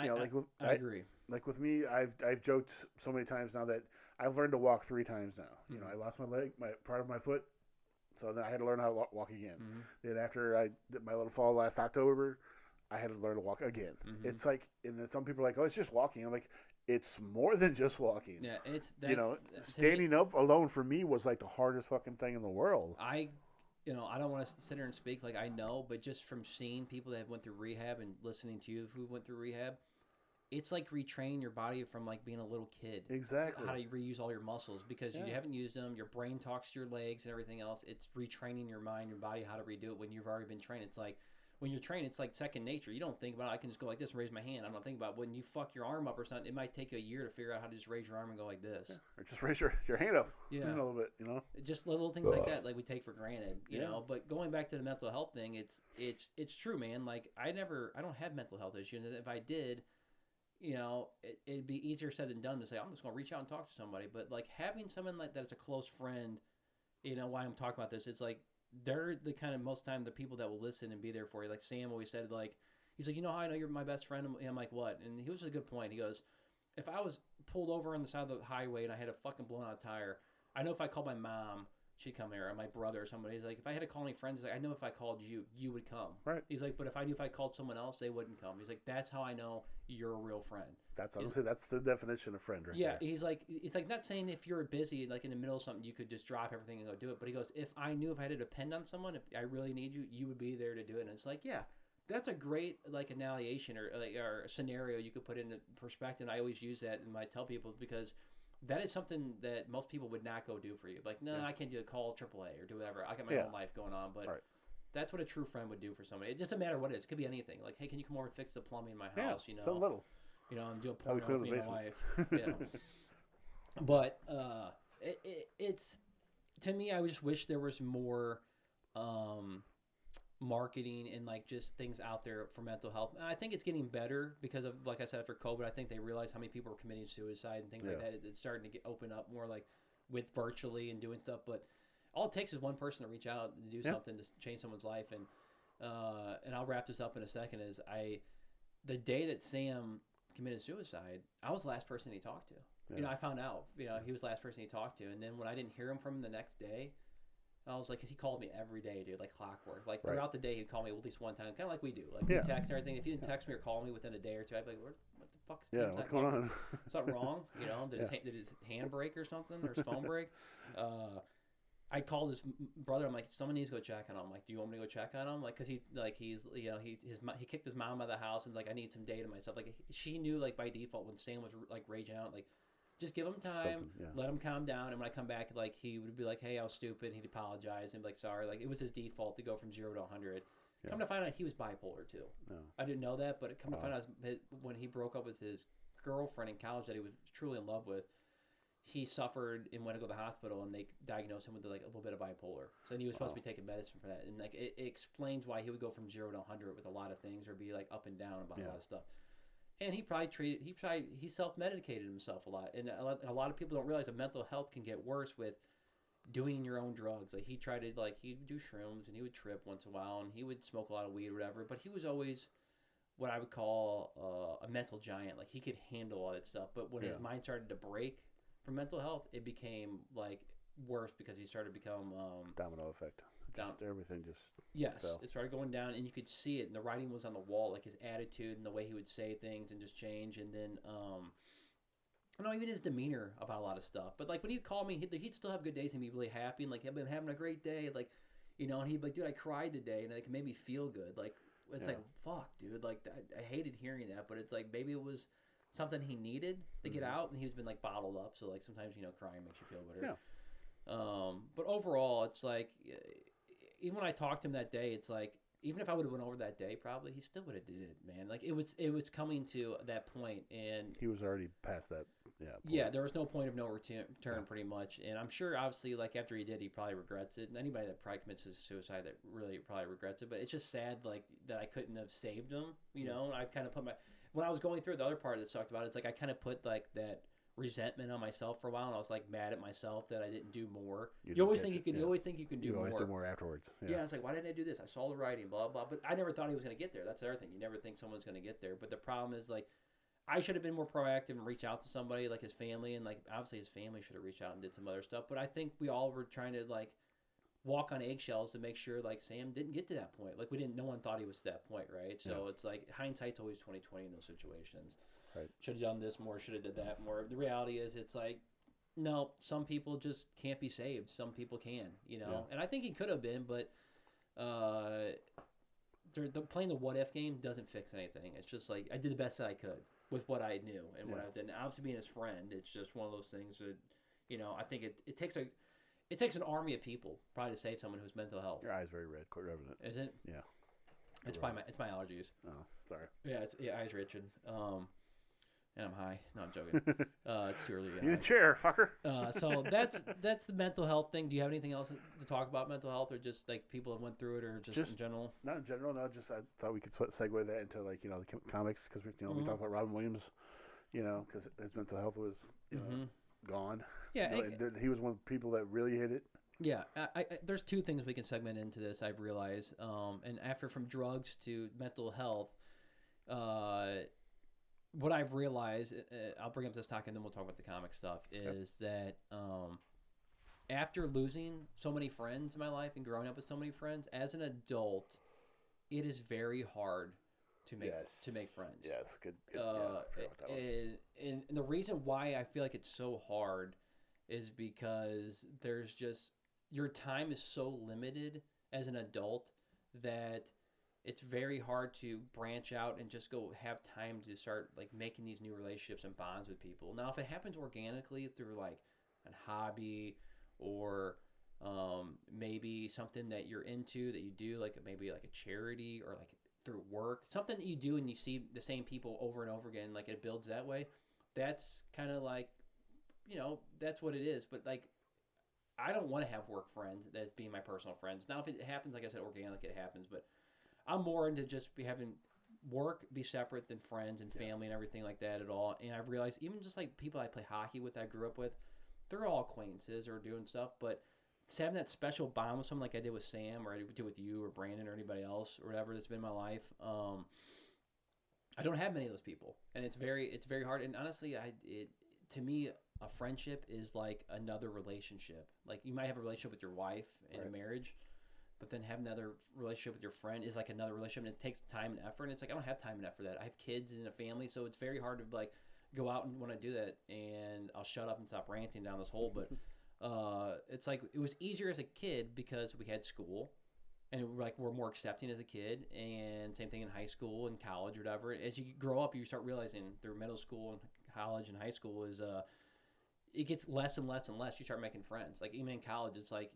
I agree. Like with me, I've joked so many times now that I've learned to walk 3 times now. Mm-hmm. I lost my leg, part of my foot, so then I had to learn how to walk again. Mm-hmm. Then after I did my little fall last October, I had to learn to walk again. Mm-hmm. It's like, and then some people are like, "Oh, it's just walking." I'm like, it's more than just walking. Yeah, Standing up alone for me was like the hardest fucking thing in the world. I don't want to sit here and speak like I know, but just from seeing people that have went through rehab and listening to you who went through rehab, it's like retraining your body from like being a little kid. Exactly. How to reuse all your muscles because you haven't used them. Your brain talks to your legs and everything else. It's retraining your mind, your body, how to redo it when you've already been trained. It's like when you're trained, it's like second nature. You don't think about it. I can just go like this and raise my hand. I'm not thinking about when you fuck your arm up or something. It might take you a year to figure out how to just raise your arm and go like this. Or just raise your hand up. Yeah. A little bit. Just little things like that, like we take for granted, you Yeah. know. But going back to the mental health thing, it's true, man. Like I don't have mental health issues, and if I did, it'd be easier said than done to say I'm just gonna reach out and talk to somebody. But like having someone like that's a close friend, why I'm talking about this, it's like they're the kind of most time the people that will listen and be there for you. Like Sam always said, like he's like, how I know you're my best friend? I'm like, what? And he was a good point. He goes, if I was pulled over on the side of the highway and I had a fucking blown out tire, I know if I called my mom, she'd come here, or my brother or somebody. He's like, if I had to call any friends, he's like, I know if I called you, you would come. Right. He's like, but if I knew if I called someone else, they wouldn't come. He's like, that's how I know you're a real friend. That's honestly that's the definition of friend, right? Yeah, there. he's like, it's like not saying if you're busy, like in the middle of something, you could just drop everything and go do it. But he goes, if I knew if I had to depend on someone, if I really need you, you would be there to do it. And it's like, yeah, that's a great like annihilation or a scenario you could put into perspective. And I always use that and I tell people because that is something that most people would not go do for you. Like, no, I can't do a call AAA or do whatever. I got my own life going on, but. Right. That's what a true friend would do for somebody. It doesn't matter what it is. It could be anything. Like, hey, can you come over and fix the plumbing in my house? So little. I'm doing How we porn clean with the me and my wife. But it's to me, I just wish there was more marketing and like just things out there for mental health. And I think it's getting better because of, like I said, after COVID, I think they realized how many people were committing suicide and things like that. It's starting to open up more like with virtually and doing stuff. But all it takes is one person to reach out and do something to change someone's life. And I'll wrap this up in a second. The day that Sam committed suicide, I was the last person he talked to. Yeah. I found out, he was the last person he talked to. And then when I didn't hear him from him the next day, I was like, because he called me every day, dude, like clockwork. Like throughout the day, he'd call me at least one time, kind of like we do. Like we text and everything. If he didn't text me or call me within a day or two, I'd be like, what the fuck is what's going on? Something wrong? Did his hand break or something, or his phone break? I called his brother. I'm like, someone needs to go check on him. I'm like, do you want me to go check on him? Like, cause he kicked his mom out of the house and like, I need some day to myself. Like, she knew like by default when Sam was like raging out, like, just give him time, let him calm down. And when I come back, like he would be like, hey, I was stupid. He'd apologize and be like, sorry. Like it was his default to go from 0 to 100. Yeah. Come to find out, he was bipolar too. No. I didn't know that, but come to find out, when he broke up with his girlfriend in college that he was truly in love with, he suffered and went to go to the hospital, and they diagnosed him with like a little bit of bipolar. So then he was supposed to be taking medicine for that, and like it explains why he would go from 0 to 100 with a lot of things, or be like up and down about a lot of stuff. And he self-medicated himself a lot, and a lot of people don't realize that mental health can get worse with doing your own drugs. Like he tried to he'd do shrooms and he would trip once in a while and he would smoke a lot of weed or whatever. But he was always what I would call a mental giant. Like he could handle all that stuff. But when his mind started to break from mental health, it became like worse because he started to become domino effect. Everything just fell. It started going down and you could see it. And the writing was on the wall, like his attitude and the way he would say things and just change. And then I don't know, even his demeanor about a lot of stuff. But like when he'd call me, he'd still have good days and be really happy and like, I've been having a great day. Like, you know, and he'd be like, dude, I cried today and like, it made me feel good. Like, it's like, fuck, dude. Like, I hated hearing that, but it's like maybe it was something he needed to get out and he's been like bottled up. So like sometimes, you know, crying makes you feel better. Yeah. But overall, it's like, even when I talked to him that day, it's like, even if I would have went over that day, probably he still would have did it, man. Like it was coming to that point, and he was already past that. Yeah. Yeah, there was no point of no return, pretty much. And I'm sure, obviously, like after he did, he probably regrets it. And anybody that probably commits suicide that really probably regrets it. But it's just sad, like that I couldn't have saved him. You know, I've kind of put when I was going through the other part that talked about it, it's like I kind of put like that resentment on myself for a while, and I was like mad at myself that I didn't do more. You always think you can. You always think you can do more. You always do more afterwards. Yeah, it's like, why didn't I do this? I saw the writing, blah blah. But I never thought he was going to get there. That's the other thing. You never think someone's going to get there. But the problem is like, I should have been more proactive and reach out to somebody like his family, and like obviously his family should have reached out and did some other stuff. But I think we all were trying to like walk on eggshells to make sure like Sam didn't get to that point. Like no one thought he was to that point, right? So it's like hindsight's always 20/20 in those situations. Right. Should have done this more, should have did that more. The reality is it's like, no, some people just can't be saved. Some people can, you know. Yeah. And I think he could have been, but playing the what if game doesn't fix anything. It's just like I did the best that I could with what I knew and what I did. And obviously being his friend, it's just one of those things that, you know, I think it takes an army of people probably to save someone who's mental health. Your eye's very red, quite revenant. Is it? Yeah. It's my allergies. Oh, sorry. Yeah, eyes itching. And I'm high. No, I'm joking. It's too early. You need a chair, fucker. So that's the mental health thing. Do you have anything else to talk about mental health, or just like people have went through it, or just in general? Not in general. No, just I thought we could segue that into like the comics because we talk about Robin Williams, because his mental health was gone. Yeah, and he was one of the people that really hit it. Yeah, there's two things we can segment into this. I've realized, and after from drugs to mental health, what I've realized, I'll bring up this talk and then we'll talk about the comic stuff, is that after losing so many friends in my life and growing up with so many friends, as an adult, it is very hard to make friends. Yes, good. And the reason why I feel like it's so hard is because there's just, your time is so limited as an adult that it's very hard to branch out and just go have time to start like making these new relationships and bonds with people. Now, if it happens organically through like a hobby or maybe something that you're into that you do, like maybe like a charity or like through work, something that you do and you see the same people over and over again, like it builds that way. That's kind of like, that's what it is. But like, I don't want to have work friends as being my personal friends. Now, if it happens, like I said, organic, it happens, but I'm more into just having work be separate than friends and family and everything like that at all. And I've realized even just like people I play hockey with, I grew up with, they're all acquaintances or doing stuff. But it's having that special bond with someone like I did with Sam or I did with you or Brandon or anybody else or whatever that's been in my life, I don't have many of those people. And it's very hard. And honestly, to me, a friendship is like another relationship. Like you might have a relationship with your wife in a marriage, but then have another relationship with your friend is like another relationship, and it takes time and effort. And it's like I don't have time and effort for that. I have kids and a family, so it's very hard to like go out and want to do that. And I'll shut up and stop ranting down this hole. But it's like it was easier as a kid because we had school, and we're more accepting as a kid. And same thing in high school and college or whatever. As you grow up, you start realizing through middle school and college and high school is it gets less and less and less. You start making friends. Like even in college, it's like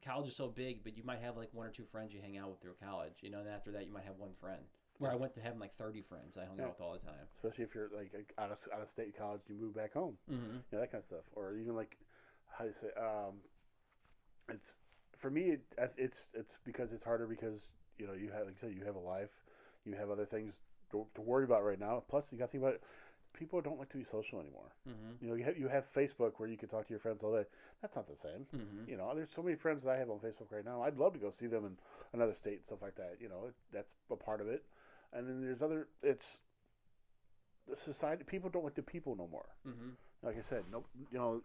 college is so big, but you might have like one or two friends you hang out with through college, and after that you might have one friend. Where I went to having like 30 friends I hung out with all the time. Especially if you're like out of state college, you move back home, that kind of stuff. Or even like how do you say? It's for me. It's because it's harder because you have, like I said, you have a life, you have other things to worry about right now. Plus, you got to think about it. people don't like to be social anymore. Mm-hmm. You know, you have Facebook where you can talk to your friends all day. That's not the same. Mm-hmm. You know, there's so many friends that I have on Facebook right now. I'd love to go see them in another state and stuff like that. You know, that's a part of it. And then there's it's the society. People don't like the people no more. Mm-hmm. Like I said, no, you know,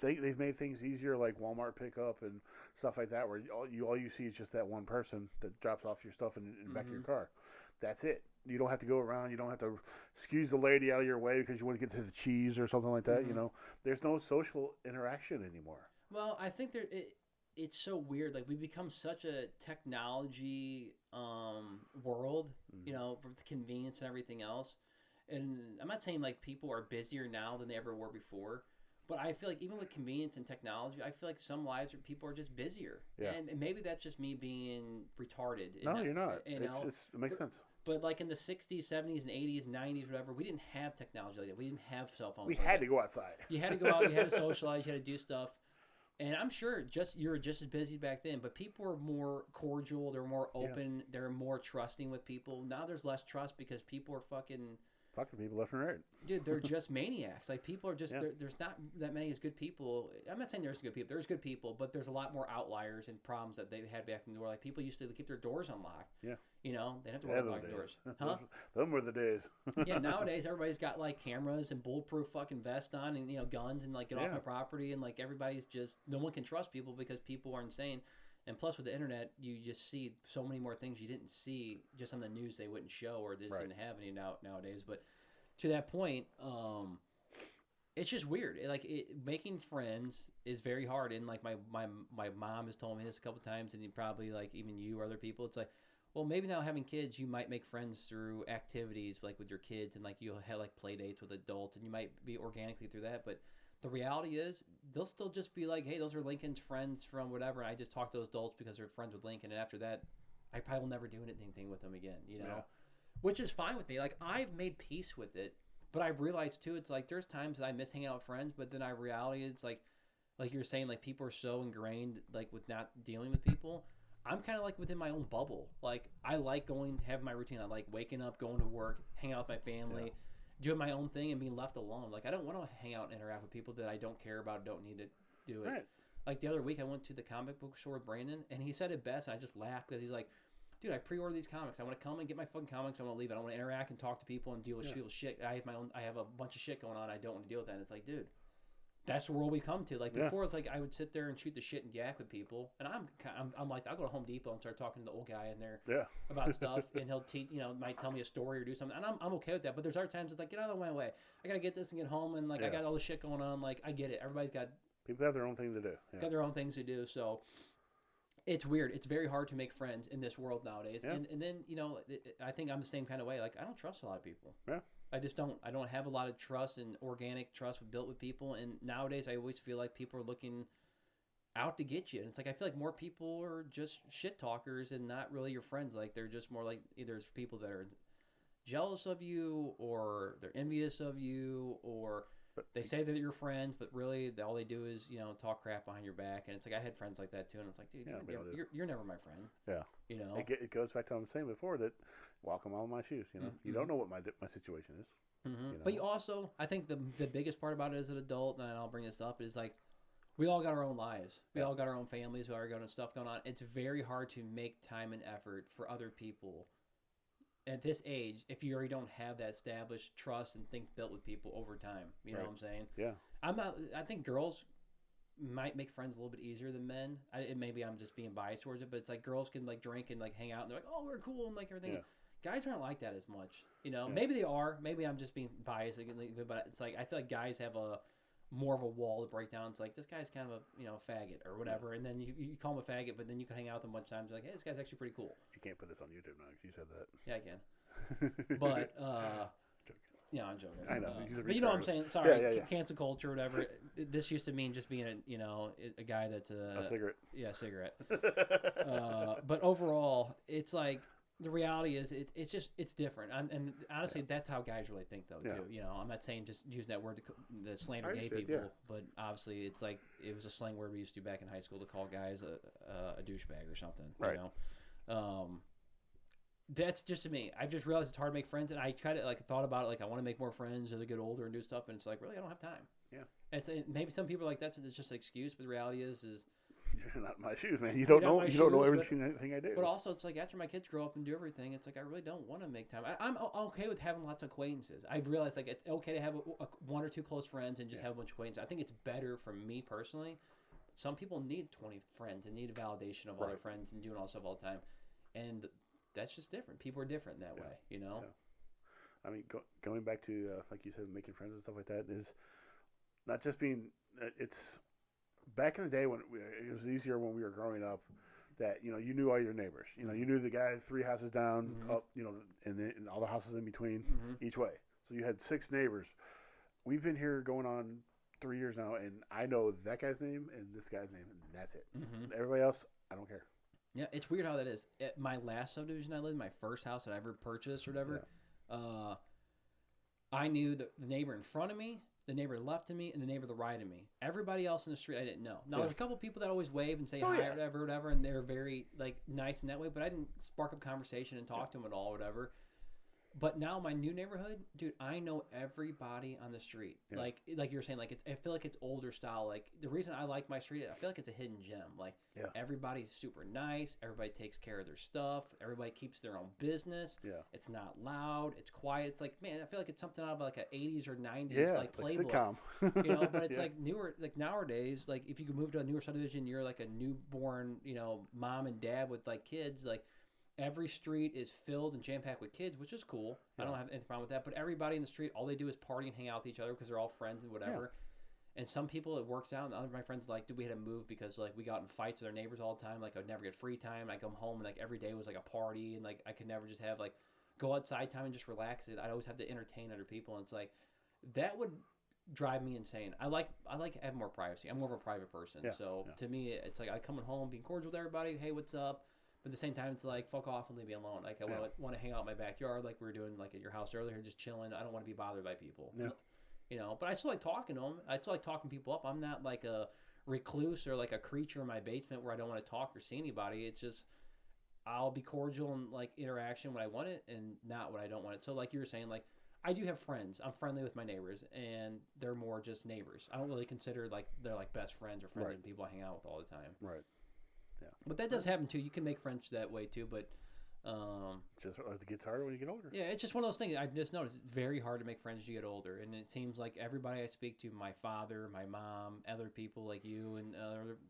they've made things easier, like Walmart pickup and stuff like that, where all you see is just that one person that drops off your stuff in the back of your car. That's it. You don't have to go around. You don't have to excuse the lady out of your way because you want to get to the cheese or something like that. Mm-hmm. You know, there's no social interaction anymore. Well, I think it's so weird. Like, we become such a technology world, Mm-hmm. you know, for the convenience and everything else. And I'm not saying like people are busier now than they ever were before, but I feel like even with convenience and technology, I feel like some lives people are just busier. Yeah. And maybe that's just me being retarded. No, you're not. You It makes sense. But like in the 60s, 70s, and 80s, 90s, whatever, we didn't have technology like that. We didn't have cell phones. We like had that. to go outside. You had to go out. You had to socialize. You had to do stuff. And I'm sure you're just as busy back then, but people are more cordial. They're more open. Yeah. They're more trusting with people. Now there's less trust because people are fucking people left and right. Dude, they're just maniacs. Like, people are just there's not that many as good people. I'm not saying there's good people. There's good people, but there's a lot more outliers and problems that they had back in the war. Like, people used to keep their doors unlocked. Yeah. You know, they didn't have to worry about doors. Huh? Them were the days. Yeah, nowadays everybody's got like cameras and bulletproof fucking vests on and, you know, guns and like get off my property, and like everybody's just, no one can trust people because people are insane. And plus with the internet, you just see so many more things you didn't see just on the news they wouldn't show, or they didn't have any nowadays. But to that point, it's just weird. Making friends is very hard. And like my mom has told me this a couple times, and probably like even you or other people, it's like, well, maybe now having kids, you might make friends through activities like with your kids, and like you'll have like play dates with adults, and you might be organically through that. But the reality is, they'll still just be like, hey, those are Lincoln's friends from whatever. And I just talk to those adults because they're friends with Lincoln. And after that, I probably will never do anything with them again, you know, which is fine with me. Like, I've made peace with it, but I've realized too, it's like, there's times that I miss hanging out with friends, but then reality, it's like you're saying, like, people are so ingrained, like, with not dealing with people. I'm kind of like within my own bubble. Like, I like have my routine. I like waking up, going to work, hanging out with my family, doing my own thing, and being left alone. Like, I don't want to hang out and interact with people that I don't care about, don't need to do it. Right. Like, the other week, I went to the comic book store with Brandon, and he said it best, and I just laughed because he's like, dude, I pre-ordered these comics. I want to come and get my fucking comics. I want to leave it. I want to interact and talk to people and deal with people's shit. I have a bunch of shit going on. I don't want to deal with that. And it's like, dude, that's the world we come to. Like, before, it's like I would sit there and shoot the shit and yak with people, and I'm like, I'll go to Home Depot and start talking to the old guy in there about stuff, and he'll might tell me a story or do something, and I'm okay with that. But there's other times it's like, get out of my way. I gotta get this and get home, and like I got all this shit going on. Like, I get it. Everybody's got people have their own thing to do. Got their own things to do. So it's weird. It's very hard to make friends in this world nowadays. Yeah. And then, you know, I think I'm the same kind of way. Like, I don't trust a lot of people. Yeah. I just don't. I don't have a lot of trust and organic trust built with people. And nowadays, I always feel like people are looking out to get you. And it's like, I feel like more people are just shit talkers and not really your friends. Like, they're just more like, either it's people that are jealous of you, or they're envious of you, or they say that you're friends, but really all they do is, you know, talk crap behind your back. And it's like, I had friends like that too, and it's like, dude, you're never my friend. Yeah. You know, it goes back to what I was saying before, that walk a mile in my shoes. You know, you don't know what my situation is. Mm-hmm. You know? But you also, I think the biggest part about it as an adult, and I'll bring this up, is like, we all got our own lives. We all got our own families. We all got our own stuff going on. It's very hard to make time and effort for other people at this age if you already don't have that established trust and things built with people over time. You know what I'm saying? Yeah. I think girls might make friends a little bit easier than men. Maybe I'm just being biased towards it, but it's like girls can like drink and like hang out and they're like, oh, we're cool and like everything. Yeah. Guys aren't like that as much. You know, maybe they are. Maybe I'm just being biased, but it's like I feel like guys have more of a wall to break down. It's like, this guy's kind of a faggot or whatever, and then you call him a faggot, but then you can hang out with him a bunch of times. You're like, hey, this guy's actually pretty cool. You can't put this on YouTube now because you said that. Yeah, I can. But yeah, I'm joking. I know. But you know what I'm saying? Sorry, cancel culture, or whatever. This used to mean just being a guy that's a cigarette. Yeah, cigarette. But overall, it's like, the reality is it's different, and honestly, that's how guys really think though too. You know, I'm not saying just using that word to slander gay people, but obviously it's like it was a slang word we used to do back in high school to call guys a douchebag or something. Right. You know, That's just me. I've just realized it's hard to make friends, and I kind of like thought about it. Like I want to make more friends as I get older and do stuff, and it's like really I don't have time. Yeah. And maybe some people are like it's just an excuse, but the reality is You're not in my shoes, man. You don't know. You don't know everything I do. But also, it's like after my kids grow up and do everything, it's like I really don't want to make time. I'm okay with having lots of acquaintances. I've realized like it's okay to have one or two close friends and just have a bunch of acquaintances. I think it's better for me personally. Some people need 20 friends and need a validation of all their friends and doing all stuff all the time, and that's just different. People are different in that way, you know. Yeah. I mean, going back to like you said, making friends and stuff like that is not just being. It's back in the day when it was easier when we were growing up. That you knew all your neighbors. You knew the guy 3 houses down, up. And all the houses in between each way. So you had 6 neighbors. We've been here going on 3 years now, and I know that guy's name and this guy's name, and that's it. Everybody else, I don't care. Yeah, it's weird how that is. At my last subdivision I lived in, my first house that I ever purchased or whatever, I knew the neighbor in front of me, the neighbor left of me, and the neighbor to the right of me. Everybody else in the street I didn't know. Now, there's a couple people that always wave and say hi or whatever, and they're very like nice in that way, but I didn't spark up conversation and talk to them at all or whatever. But now my new neighborhood, dude, I know everybody on the street. Yeah. Like you were saying, like I feel like it's older style. Like the reason I like my street, I feel like it's a hidden gem. Like everybody's super nice. Everybody takes care of their stuff. Everybody keeps their own business. Yeah. It's not loud. It's quiet. It's like, man, I feel like it's something out of like an 80s or 90s like playbook. Sitcom. But it's like newer, like nowadays, like if you could move to a newer subdivision, you're like a newborn, mom and dad with like kids, like. Every street is filled and jam-packed with kids, which is cool. Yeah. I don't have any problem with that. But everybody in the street, all they do is party and hang out with each other because they're all friends and whatever. Yeah. And some people, it works out. And other of my friends like, dude, we had to move because like we got in fights with our neighbors all the time. Like I'd never get free time. I come home and like every day was like a party. And like I could never just have like go outside time and just relax it. I'd always have to entertain other people. And it's like that would drive me insane. I like having more privacy. I'm more of a private person. Yeah. So to me, it's like I coming home, being cordial with everybody. Hey, what's up? But at the same time, it's like, fuck off and leave me alone. Like, I want to hang out in my backyard like we were doing like at your house earlier, just chilling. I don't want to be bothered by people. Yeah. But I still like talking to them. I still like talking people up. I'm not like a recluse or like a creature in my basement where I don't want to talk or see anybody. It's just, I'll be cordial and like interaction when I want it and not when I don't want it. So like you were saying, like, I do have friends. I'm friendly with my neighbors, and they're more just neighbors. I don't really consider like they're like best friends or friends and people I hang out with all the time. Right. Yeah. But that does happen too. You can make friends that way too, but just it gets harder when you get older. Yeah, it's just one of those things. I've just noticed it's very hard to make friends as you get older, and it seems like everybody I speak to, my father, my mom, other people like you, and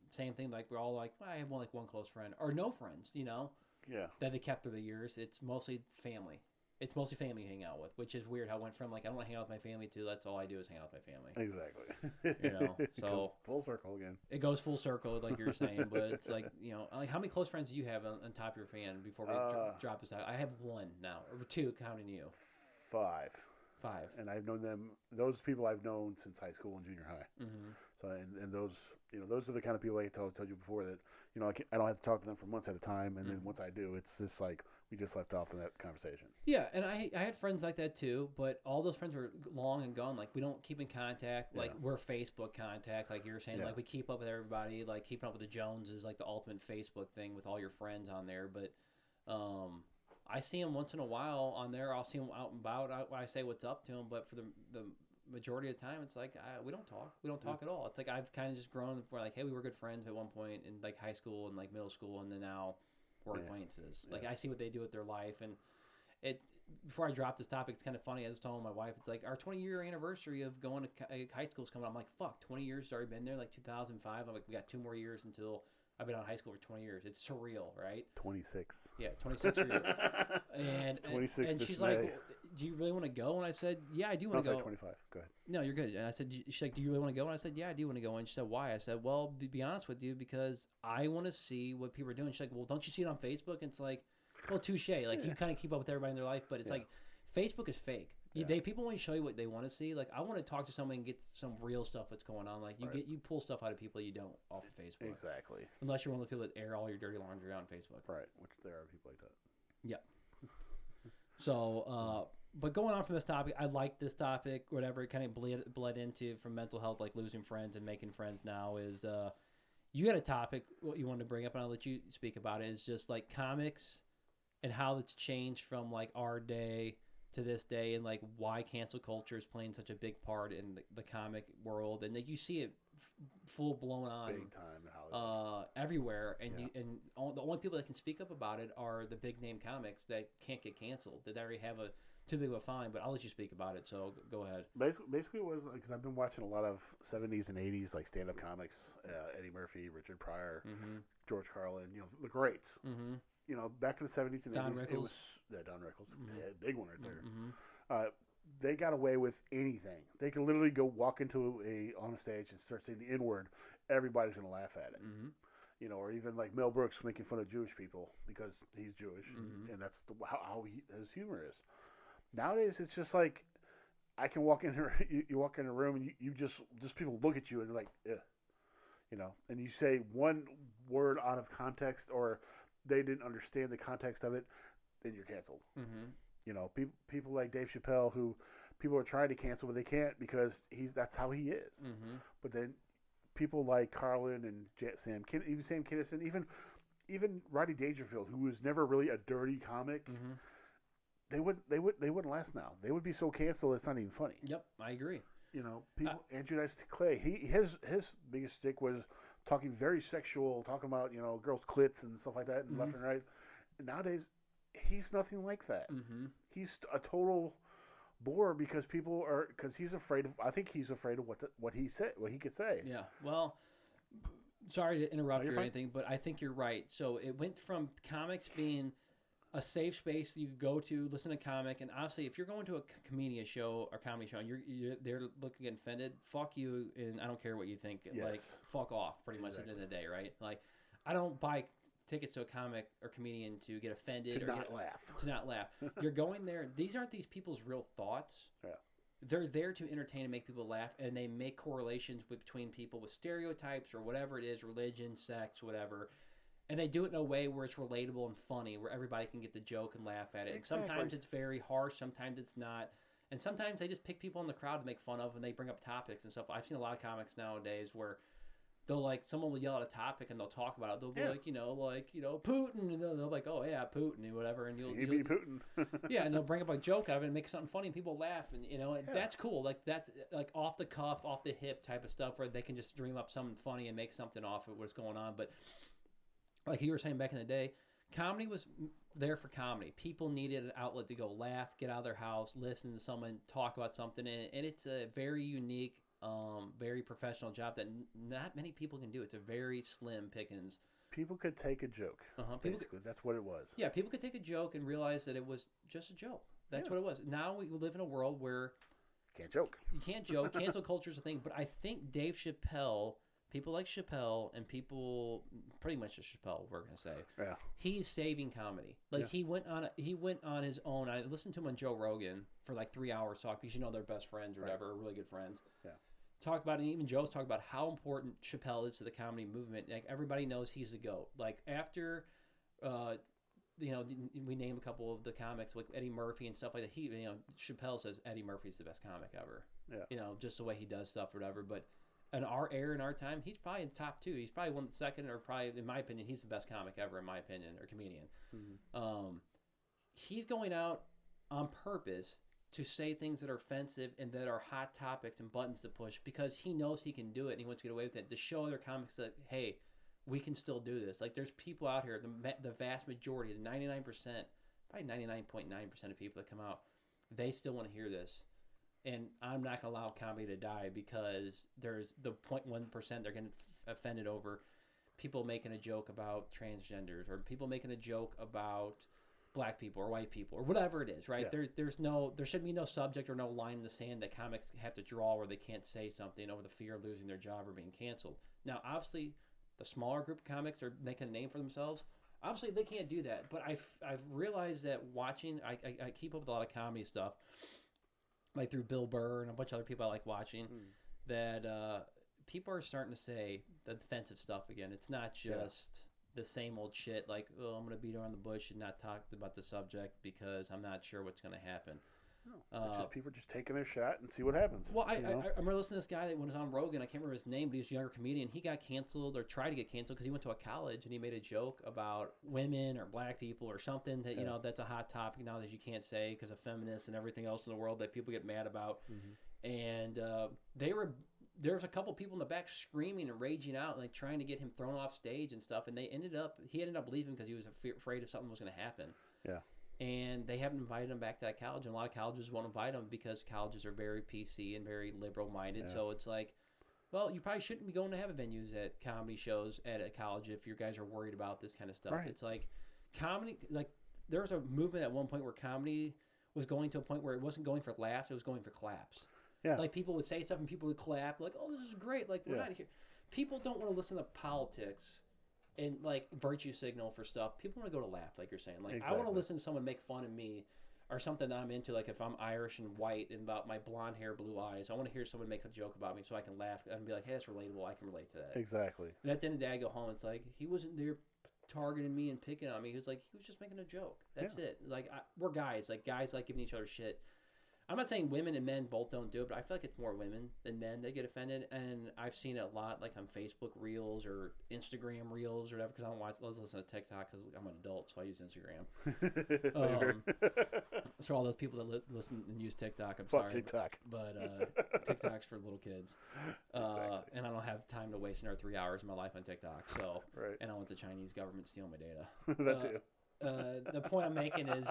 same thing. Like we're all like, well, I have one close friend or no friends, Yeah. That they kept through the years. It's mostly family. It's mostly family you hang out with, which is weird. How I went from like I don't want to hang out with my family to that's all I do is hang out with my family. Exactly. So full circle again. It goes full circle, like you were saying. But it's like like how many close friends do you have on top of your fan before we drop this out? I have 1 now, or 2 counting you. 5. 5. And I've known them. Those people I've known since high school and junior high. Mm-hmm. So and those those are the kind of people I told you before that I don't have to talk to them for months at a time, and then once I do, it's just like we just left off in that conversation. Yeah, and I had friends like that too, but all those friends are long and gone. Like we don't keep in contact. Like we're Facebook contact, like you were saying. Like we keep up with everybody. Like keeping up with the Joneses, like the ultimate Facebook thing with all your friends on there. But I see them once in a while on there. I'll see them out and about. I say what's up to them, but for the majority of the time, it's like we don't talk. We don't talk at all. It's like I've kind of just grown where like, hey, we were good friends at one point in like high school and like middle school, and then now we're acquaintances. Like I see what they do with their life, and it. Before I drop this topic, it's kind of funny. I was telling my wife, it's like our 20-year anniversary of going to high school is coming up. I'm like, fuck, 20 years already been there, like 2005. I'm like, we got 2 more years until I've been out of high school for 20 years. It's surreal, right? 26. Yeah, 26 years. And 26 and she's like, well, do you really want to go? And I said, yeah, I do want to go. 25. Go ahead. No, you're good. And I said, she's like, do you really want to go? And I said, yeah, I do want to go. And she said, why? I said, well, to be honest with you, because I want to see what people are doing. She's like, well, don't you see it on Facebook? And it's like, well, touche. Like, you kind of keep up with everybody in their life, but it's like, Facebook is fake. People only show you what they want to see. Like, I want to talk to somebody and get some real stuff that's going on. Like, you pull stuff out of people you don't off of Facebook. Exactly. Unless you're one of the people that air all your dirty laundry on Facebook. Right, which there are people like that. Yeah. So, but going on from this topic, I like this topic, whatever it kind of bled into from mental health, like losing friends and making friends now is, you had a topic, what you wanted to bring up, and I'll let you speak about it, is just like comics and how it's changed from like our day to this day, and like why cancel culture is playing such a big part in the comic world, and like you see it full blown on Big time in Hollywood. everywhere, and Yeah. the only people that can speak up about it are the big name comics that can't get canceled, that already have a too big of a fine. But I'll let you speak about it, so go ahead. Basically, it was because I've been watching a lot of 70s and 80s like stand-up comics, Eddie Murphy, Richard Pryor, Mm-hmm. George Carlin, the greats. Mm-hmm. Back in the 70s and Don 80s, it Rickles. was Don Rickles, Mhm. yeah, big one right there. Mm-hmm. They got away with anything. They could literally go walk into on a stage and start saying the N word. Everybody's gonna laugh at it. Mm-hmm. Or even like Mel Brooks making fun of Jewish people because he's Jewish, Mhm. and that's how his humor is. Nowadays, it's just like I can walk in here. You walk in a room and you just people look at you and they're like, ugh. And you say one word out of context or they didn't understand the context of it, then you're canceled. Mm-hmm. People like Dave Chappelle, who people are trying to cancel, but they can't because that's how he is. Mm-hmm. But then people like Carlin and Sam Kinison, even Rodney Dangerfield, who was never really a dirty comic, Mm-hmm. they wouldn't last now. They would be so canceled it's not even funny. Yep, I agree. People. Andrew Dice Clay, his biggest stick was talking very sexual, talking about girls' clits and stuff like that, and left and right. And nowadays, he's nothing like that. Mm-hmm. He's a total bore because he's afraid of. I think he's afraid of what he could say. Yeah. Well, sorry to interrupt No, you you're or fine. anything, but I think you're right. So it went from comics being a safe space that you could go to, listen to comic, and honestly, if you're going to a comedian show or comedy show and you're they're looking offended, fuck you, and I don't care what you think. Yes. Like, fuck off, pretty much at the end of the day, right? Like, I don't buy tickets to a comic or comedian to get offended To or not laugh. to not laugh. You're going there. These aren't these people's real thoughts. Yeah. They're there to entertain and make people laugh, and they make correlations between people with stereotypes or whatever it is, religion, sex, whatever. And they do it in a way where it's relatable and funny, where everybody can get the joke and laugh at it. Exactly. And sometimes it's very harsh, sometimes it's not. And sometimes they just pick people in the crowd to make fun of, and they bring up topics and stuff. I've seen a lot of comics nowadays where they'll someone will yell at a topic and they'll talk about it. They'll be Putin, and they'll be like, oh yeah, Putin and whatever, and He beat Putin. yeah, and they'll bring up a joke out of it and make something funny, and people laugh, and that's cool. Like that's like off the cuff, off the hip type of stuff where they can just dream up something funny and make something off of what's going on. But like you were saying back in the day, comedy was there for comedy. People needed an outlet to go laugh, get out of their house, listen to someone talk about something, and it's a very unique, very professional job that not many people can do. It's a very slim pickings. People could take a joke. Basically, that's what it was. Yeah, people could take a joke and realize that it was just a joke. That's what it was. Now we live in a world where Can't joke. you can't joke. Cancel culture is a thing. But I think Dave Chappelle, people like Chappelle, and people pretty much just Chappelle, we're gonna say, Yeah. he's saving comedy. Like he went on his own. I listened to him on Joe Rogan for like 3 hours talk because they're best friends or whatever, really good friends. Yeah. Talk about it, and even Joe's talk about how important Chappelle is to the comedy movement. Like everybody knows he's the GOAT. Like after, we name a couple of the comics like Eddie Murphy and stuff like that. Chappelle says Eddie Murphy's the best comic ever. Yeah. Just the way he does stuff or whatever. But in our era, in our time, he's probably in the top 2. He's probably one second, or probably, in my opinion, he's the best comic ever, in my opinion, or comedian. Mm-hmm. He's going out on purpose to say things that are offensive and that are hot topics and buttons to push because he knows he can do it and he wants to get away with it, to show other comics that, hey, we can still do this. Like, there's people out here, the vast majority, the 99%, probably 99.9% of people that come out, they still want to hear this. And I'm not going to allow comedy to die because there's the 0.1% they're getting offended over people making a joke about transgenders, or people making a joke about black people or white people or whatever it is, right? Yeah. There should be no subject or no line in the sand that comics have to draw where they can't say something over the fear of losing their job or being canceled. Now, obviously, the smaller group of comics are making a name for themselves. Obviously, they can't do that. But I've realized that watching, I keep up with a lot of comedy stuff, like through Bill Burr and a bunch of other people I like watching, that people are starting to say the offensive stuff again. It's not just the same old shit like, oh, I'm going to beat around the bush and not talk about the subject because I'm not sure what's going to happen. It's just people just taking their shot and see what happens. Well, I you know? remember listening to this guy that was on Rogan. I can't remember his name, but he was a younger comedian. He got canceled or tried to get canceled because he went to a college and he made a joke about women or black people or something that, you know, that's a hot topic now that you can't say because of feminists and everything else in the world that people get mad about. And there was a couple people in the back screaming and raging out, like trying to get him thrown off stage and stuff. And he ended up leaving because he was afraid of something was going to happen. Yeah. And they haven't invited him back to that college. And a lot of colleges won't invite him because colleges are very PC and very liberal-minded. Yeah. So it's like, well, you probably shouldn't be going to have venues at comedy shows at a college if you guys are worried about this kind of stuff. Right. It's like comedy, like there was a movement at one point where comedy was going to a point where it wasn't going for laughs, it was going for claps. Yeah. Like people would say stuff and people would clap, like, oh, this is great. Like, we're not here. People don't want to listen to politics and like virtue signal for stuff. People want to go to laugh, like you're saying. Like, exactly. I want to listen to someone make fun of me or something that I'm into. Like if I'm Irish and white and about my blonde hair, blue eyes, I want to hear someone make a joke about me so I can laugh and be like, hey, that's relatable. I can relate to that. Exactly. And at the end of the day, I go home. It's like he wasn't there targeting me and picking on me. He was just making a joke. That's it. Like we're guys. Like guys like giving each other shit. I'm not saying women and men both don't do it, but I feel like it's more women than men that get offended. And I've seen it a lot, like on Facebook Reels or Instagram Reels or whatever, because I don't listen to TikTok because I'm an adult, so I use Instagram. So all those people that listen and use TikTok, I'm sorry. TikTok. But TikTok's for little kids. Exactly. And I don't have time to waste another 3 hours of my life on TikTok. So, right. And I want the Chinese government stealing my data. That too. The point I'm making is...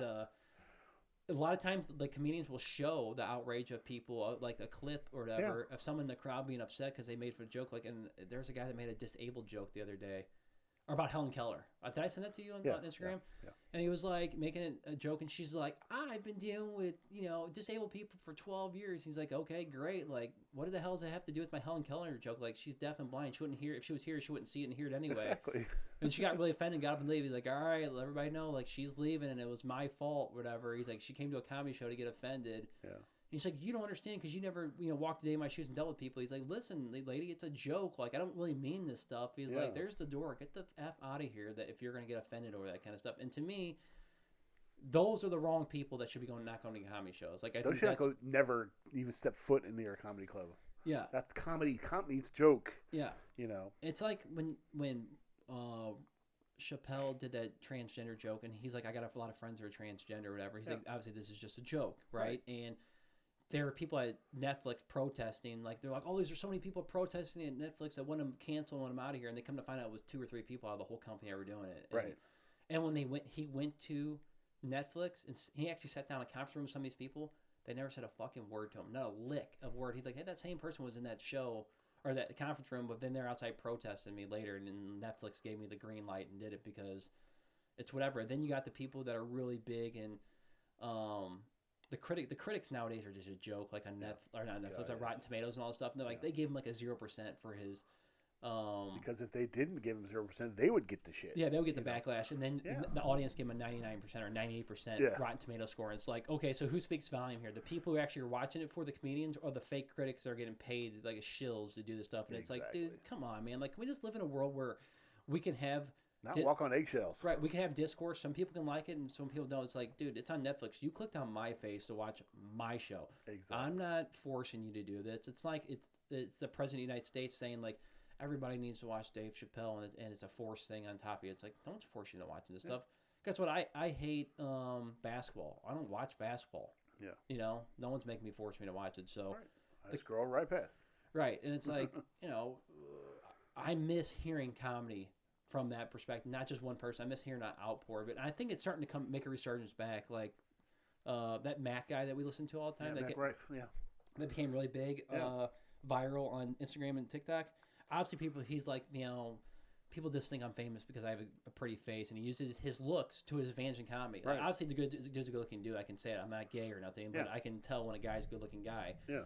a lot of times the comedians will show the outrage of people, like a clip or whatever, of someone in the crowd being upset because they made for a joke. Like, and there's a guy that made a disabled joke the other day, or about Helen Keller. Did I send that to you on Instagram? Yeah. And he was like making a joke, and she's like, I've been dealing with disabled people for 12 years. He's like, okay, great. Like, what the hell does that have to do with my Helen Keller joke? Like, she's deaf and blind. She wouldn't hear. If she was here, she wouldn't see it and hear it anyway. Exactly. And she got really offended and got up and leave. He's like, all right, let everybody know, like, she's leaving and it was my fault, whatever. He's like, she came to a comedy show to get offended. Yeah. He's like, you don't understand because you never, walked a day in my shoes and dealt with people. He's like, listen, lady, it's a joke. Like, I don't really mean this stuff. He's like, there's the door. Get the F out of here that if you're going to get offended over that kind of stuff. And to me, those are the wrong people that should be not going to comedy shows. Like, I those think should never even step foot in your comedy club. Yeah. That's comedy. Comedy's joke. Yeah. It's like when Chappelle did that transgender joke, and he's like, I got a lot of friends who are transgender or whatever. He's like, obviously this is just a joke, right? And there were people at Netflix protesting, like they're like, oh, there's so many people protesting at Netflix that want them canceled, want them out of here, and they come to find out it was 2 or 3 people out of the whole company that were doing it. Right. And when he went to Netflix and he actually sat down in a conference room with some of these people. They never said a fucking word to him, not a lick of word. He's like, hey, that same person was in that show or that conference room, but then they're outside protesting me later, and then Netflix gave me the green light and did it because it's whatever. Then you got the people that are really big, and the critics nowadays are just a joke, like on Netflix, like Rotten Tomatoes and all this stuff. And they're like, they gave him like a 0% for his. Because if they didn't give him 0%, they would get the shit. Yeah, they would get the backlash, and then the audience gave him a 99% or 98% Rotten Tomato score. And it's like, okay, so who speaks volume here? The people who actually are watching it for the comedians, or the fake critics that are getting paid like shills to do this stuff? And it's like, dude, come on, man! Like, can we just live in a world where we can have walk on eggshells? Right, we can have discourse. Some people can like it, and some people don't. It's like, dude, it's on Netflix. You clicked on my face to watch my show. Exactly. I'm not forcing you to do this. It's like it's the president of the United States saying like, everybody needs to watch Dave Chappelle, and it's a forced thing on top of you. It's like, no one's forcing you to watch this stuff. Guess what? I hate basketball. I don't watch basketball. Yeah. No one's making me force me to watch it. So I scroll right past. Right, and it's like, I miss hearing comedy from that perspective. Not just one person. I miss hearing an outpour of it. And I think it's starting to make a resurgence back. Like that Mac guy that we listen to all the time. Mac Rife. Yeah. That became really big, viral on Instagram and TikTok. Obviously, he's like, people just think I'm famous because I have a pretty face, and he uses his looks to his advantage in comedy. Right. Like, obviously, the dude's a good-looking dude. I can say it. I'm not gay or nothing, but I can tell when a guy's a good-looking guy. Yeah.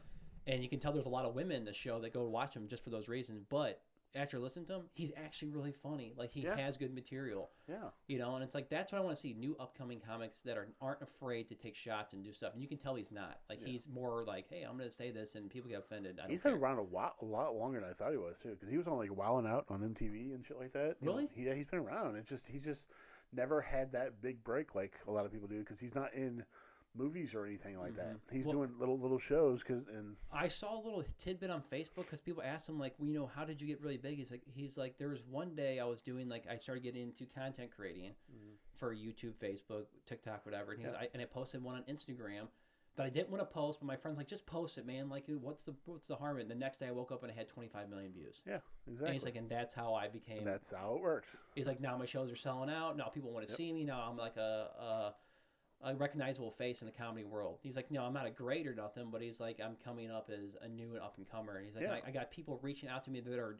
And you can tell there's a lot of women in the show that go to watch him just for those reasons. But after listening to him, he's actually really funny. Like, he has good material. Yeah. And it's like, that's what I want to see. New upcoming comics that aren't afraid to take shots and do stuff. And you can tell he's not. Like, he's more like, hey, I'm going to say this, and people get offended. He's been around a lot longer than I thought he was, too. Because he was on, like, Wildin' Out on MTV and shit like that. Really? He's been around. He's just never had that big break like a lot of people do. Because he's not in movies or anything like that. Mhm. He's Well- doing little shows and I saw a little tidbit on Facebook because people asked him like, well, you know, how did you get really big? He's like, there was one day I was doing like I started getting into content creating for YouTube, Facebook, TikTok, whatever, and I posted one on Instagram that I didn't want to post, but my friend's like, just post it, man. Like, what's the harm in it? And the next day I woke up and I had 25 million views. yeah, exactly. And he's like, and that's how I became. And that's how it works. He's like, now my shows are selling out. Now people want to see me. Now I'm like a recognizable face in the comedy world. He's like, no, I'm not a great or nothing, but he's like, I'm coming up as a new and up and comer. And he's like, I got people reaching out to me that are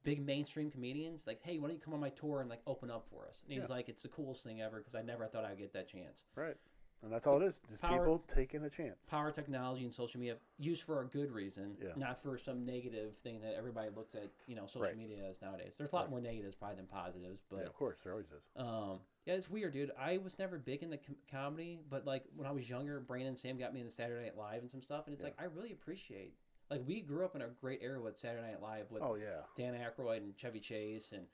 big mainstream comedians. Like, hey, why don't you come on my tour and like open up for us? And he's like, it's the coolest thing ever because I never thought I'd get that chance. Right. And that's all it is. Just people taking a chance. Power technology and social media used for a good reason, Yeah. not for some negative thing that everybody looks at, social media as nowadays. There's a lot more negatives probably than positives, but Yeah, of course, there always is. yeah, it's weird, dude. I was never big in the comedy, but like when I was younger, Brandon and Sam got me into Saturday Night Live and some stuff, and it's like I really appreciate. Like we grew up in a great era with Saturday Night Live with Dan Aykroyd and Chevy Chase and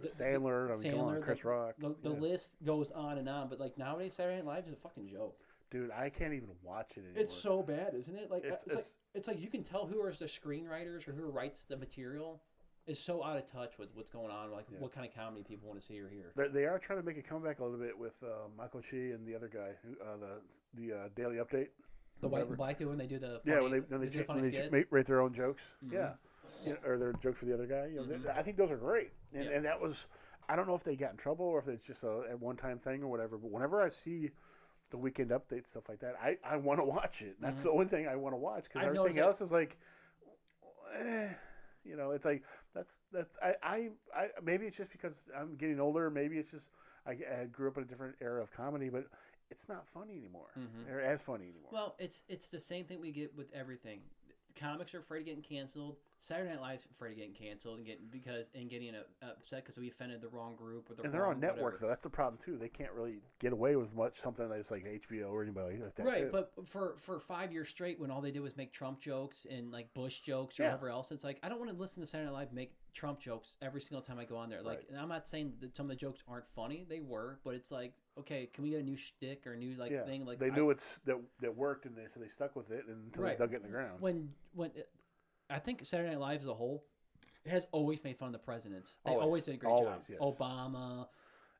Sandler. I mean, come on, Chris Rock. The list goes on and on, but like nowadays, Saturday Night Live is a fucking joke. Dude, I can't even watch it anymore. It's so bad, isn't it? Like it's like you can tell who are the screenwriters or who writes the material is so out of touch with what's going on, like what kind of comedy people want to see or hear. They are trying to make a comeback a little bit with Michael Chi and the other guy, who, the Daily Update. The white and black dude when they do the funny, when they write their own jokes, or their jokes for the other guy. I think those are great, and that was. I don't know if they got in trouble or if it's just a one-time thing or whatever. But whenever I see the Weekend Update stuff like that, I want to watch it. That's the only thing I want to watch because everything else is like, it's like that's I maybe it's just because I'm getting older. Maybe it's just I grew up in a different era of comedy, but it's not funny anymore or as funny anymore. Well, it's the same thing we get with everything. Comics are afraid of getting canceled. Saturday Night Live's afraid of getting canceled and getting upset because we offended the wrong group or they're on network though. That's the problem too. They can't really get away with much something that's like HBO or anybody like that. Right, too. but for 5 years straight, when all they did was make Trump jokes and like Bush jokes or whatever else, it's like I don't want to listen to Saturday Night Live make Trump jokes every single time I go on there. Like, and I'm not saying that some of the jokes aren't funny; they were, but it's like, okay, can we get a new shtick or a new thing? Like they knew that worked, and so they stuck with it until they dug it in the ground. I think Saturday Night Live as a whole has always made fun of the presidents. They always did a great job. Yes. Obama,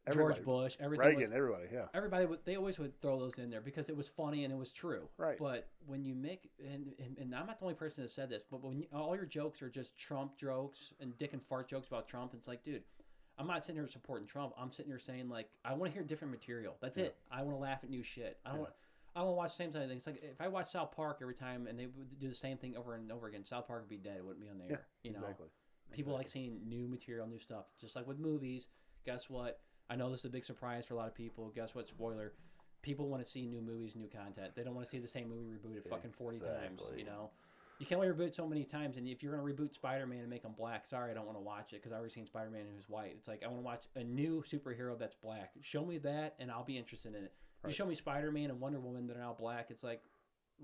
Everybody. George Bush, everything. Reagan, everybody, yeah. Everybody they always would throw those in there because it was funny and it was true. Right. But when you make and I'm not the only person that said this, but when all your jokes are just Trump jokes and dick and fart jokes about Trump, it's like, dude, I'm not sitting here supporting Trump. I'm sitting here saying like I want to hear different material. That's it. I want to laugh at new shit. I don't want to watch the same type of things. Like if I watch South Park every time and they would do the same thing over and over again, South Park would be dead. It wouldn't be on the air. Exactly. People like seeing new material, new stuff. Just like with movies, guess what? I know this is a big surprise for a lot of people. Guess what? Spoiler. People want to see new movies, new content. They don't want to see the same movie rebooted fucking 40 times, You can only reboot it so many times, and if you're going to reboot Spider-Man and make him black, sorry, I don't want to watch it because I've already seen Spider-Man who's white. It's like, I want to watch a new superhero that's black. Show me that, and I'll be interested in it. Right. You show me Spider-Man and Wonder Woman that are now black, it's like,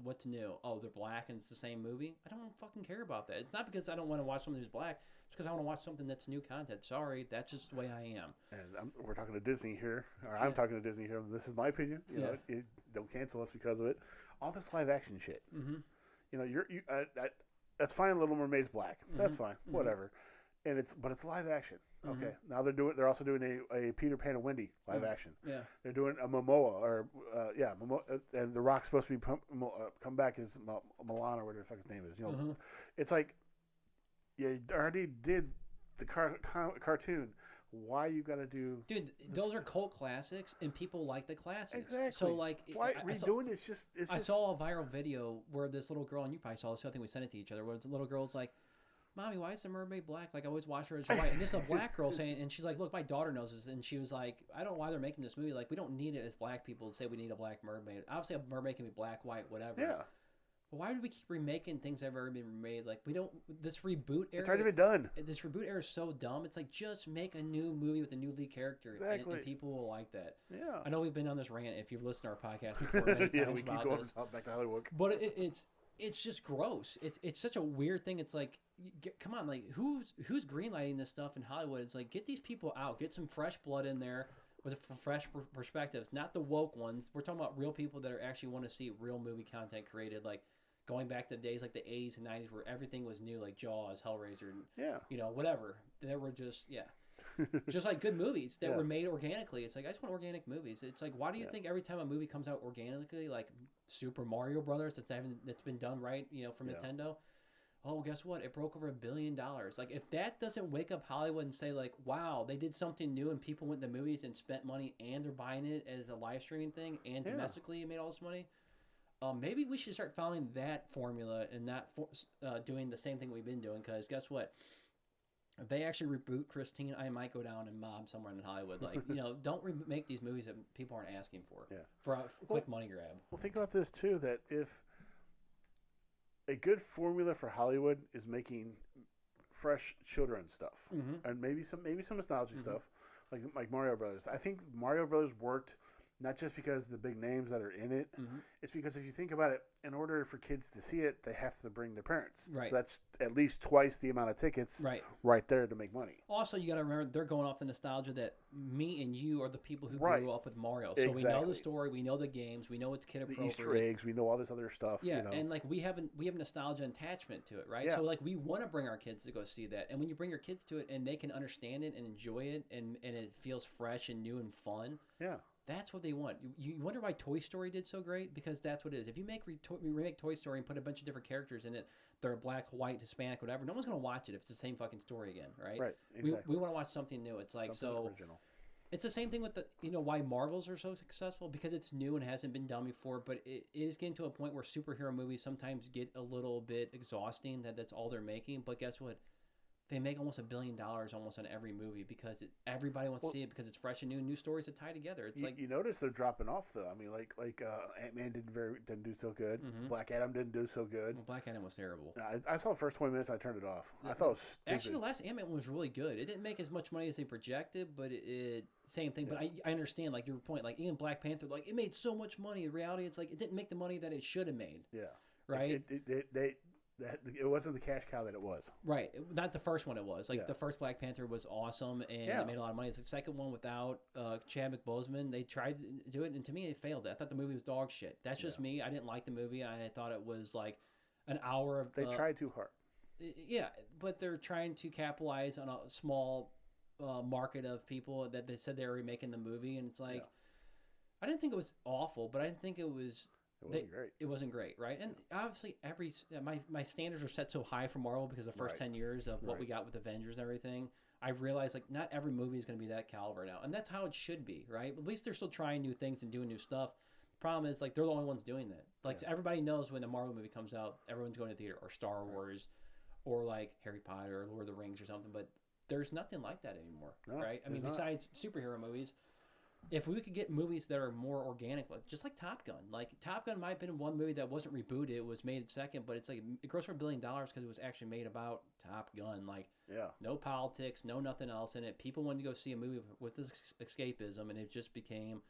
what's new? Oh, they're black and it's the same movie? I don't fucking care about that. It's not because I don't want to watch something who's black. It's because I want to watch something that's new content. Sorry, that's just the way I am. And we're talking to Disney here, or I'm talking to Disney here. This is my opinion. You know, don't cancel us because of it. All this live action shit. Mm-hmm. You know, that's fine. Little Mermaid's black. That's fine. Whatever. And it's live action. Okay. Now they're also doing a Peter Pan and Wendy live action. Yeah. They're doing a Momoa Momoa, and The Rock's supposed to be come back as Milan or whatever the fuck his name is. You know, it's like you already did the cartoon. Why you got to do? Dude, those are cult classics, and people like the classics. Exactly. So like, why redoing it? It's just. I saw a viral video where this little girl, and you probably saw this. I think we sent it to each other. Where the little girl's like, "Mommy, why is the mermaid black? Like I always watch her as white." And this is a black girl saying, and she's like, "Look, my daughter knows this." And she was like, "I don't know why they're making this movie. Like we don't need it as black people to say we need a black mermaid. Obviously, a mermaid can be black, white, whatever." Yeah. But why do we keep remaking things that have already been remade? Like we don't. This reboot era. It's already been done. This reboot era is so dumb. It's like just make a new movie with a new lead character, and people will like that. Yeah. I know we've been on this rant. If you've listened to our podcast before, many times we keep going back to Hollywood. But it's just gross. It's such a weird thing. It's like, come on, like who's greenlighting this stuff in Hollywood? It's like get these people out, get some fresh blood in there. was fresh perspectives, not the woke ones. We're talking about real people that are actually want to see real movie content created, like going back to the days like the 80s and 90s where everything was new, like Jaws, Hellraiser, and whatever. There were just just like good movies that were made organically. It's like I just want organic movies. It's like, why do you think every time a movie comes out organically, like Super Mario Brothers, that's been done right, from Nintendo? Oh, guess what? It broke over $1 billion. Like, if that doesn't wake up Hollywood and say, like, wow, they did something new and people went to movies and spent money and they're buying it as a live streaming thing and domestically it made all this money, maybe we should start following that formula and not doing the same thing we've been doing. Because guess what? If they actually reboot Christine, I might go down and mob somewhere in Hollywood. Like, don't remake these movies that people aren't asking for for a quick money grab. Well, think about this, too, that if a good formula for Hollywood is making fresh children's stuff, and maybe some nostalgic stuff, like Mario Brothers. I think Mario Brothers worked not just because of the big names that are in it. It's because if you think about it, in order for kids to see it, they have to bring their parents. Right. So that's at least twice the amount of tickets right there to make money. Also, you got to remember, they're going off the nostalgia that me and you are the people who grew up with Mario. So we know the story, we know the games, we know it's kid appropriate. The Easter eggs, we know all this other stuff. Yeah, and like we have nostalgia and attachment to it, right? Yeah. So like we want to bring our kids to go see that. And when you bring your kids to it and they can understand it and enjoy it and it feels fresh and new and fun. Yeah. That's what they want. You wonder why Toy Story did so great? Because that's what it is. If you remake Toy Story and put a bunch of different characters in it, they're black, white, Hispanic, whatever, no one's going to watch it if it's the same fucking story again, right? Right, exactly. We want to watch something new. It's like, something original. It's the same thing with why Marvels are so successful, because it's new and hasn't been done before, but it is getting to a point where superhero movies sometimes get a little bit exhausting, that's all they're making. But guess what? They make almost $1 billion almost on every movie because everybody wants to see it because it's fresh and new stories that tie together. It's you notice they're dropping off though. I mean, like Ant-Man didn't do so good. Black Adam didn't do so good. Well, Black Adam was terrible. I saw the first 20 minutes. And I turned it off. I thought it was stupid. Actually, the last Ant-Man one was really good. It didn't make as much money as they projected, but it same thing. But I understand like your point. Like even Black Panther, like it made so much money. In reality, it's like it didn't make the money that it should have made. Yeah. Right. It wasn't the cash cow that it was. Right. Not the first one it was. Like the first Black Panther was awesome and it made a lot of money. It's the second one without Chadwick Boseman. They tried to do it and to me it failed. I thought the movie was dog shit. That's just me. I didn't like the movie. I thought it was like an hour of... They tried too hard. Yeah, but they're trying to capitalize on a small market of people that they said they were remaking the movie, and it's like... I didn't think it was awful, but I didn't think it was... It wasn't great. It wasn't great, right? And obviously, my standards are set so high for Marvel because the first 10 years of what we got with Avengers and everything. I've realized like not every movie is going to be that caliber now, and that's how it should be, right? At least they're still trying new things and doing new stuff. The problem is like they're the only ones doing that. Like everybody knows when a Marvel movie comes out, everyone's going to the theater, or Star Wars, or like Harry Potter, or Lord of the Rings, or something. But there's nothing like that anymore, right? I mean, besides superhero movies. If we could get movies that are more organic, like just like Top Gun. Like Top Gun might have been one movie that wasn't rebooted; it was made second, but it's like it grossed for $1 billion because it was actually made about Top Gun. Like, no politics, no nothing else in it. People wanted to go see a movie with this escapism, and it just became,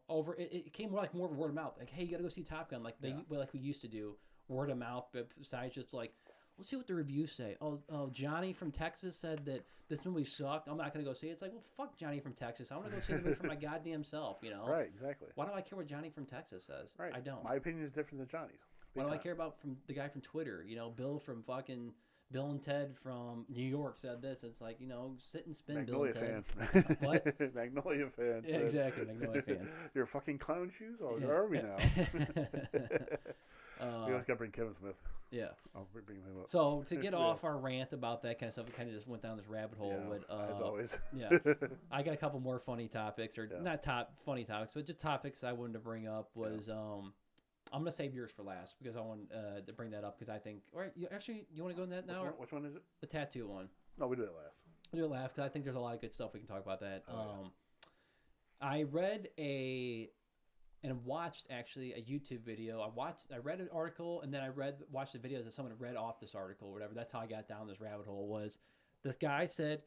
over. It came more like more of a word of mouth. Like, hey, you got to go see Top Gun, like like we used to do, word of mouth. But besides just like, we'll see what the reviews say. Oh, Johnny from Texas said that this movie sucked. I'm not going to go see it. It's like, well, fuck Johnny from Texas. I want to go see the movie for my goddamn self, Right, exactly. Why do I care what Johnny from Texas says? Right. I don't. My opinion is different than Johnny's. Why do I care about from the guy from Twitter? Bill from fucking Bill and Ted from New York said this. It's like, sit and spin Magnolia Bill and fan. Ted. What? Magnolia fan. Yeah, exactly. Magnolia fan. Your fucking clown shoes? Oh, where are we now? We always got to bring Kevin Smith. Yeah. I'll bring him up. So to get off our rant about that kind of stuff, we kind of just went down this rabbit hole. But, as always. Yeah. I got a couple more funny topics, or not funny topics, but just topics I wanted to bring up was I'm going to save yours for last because I want to bring that up because I think, all right, you want to go in that now? Which one is it? The tattoo one. No, we do that last. We'll do it last because I think there's a lot of good stuff we can talk about that. I read and watched actually a YouTube video. I read an article and then I watched the videos that someone had read off this article or whatever. That's how I got down this rabbit hole. Was this guy said,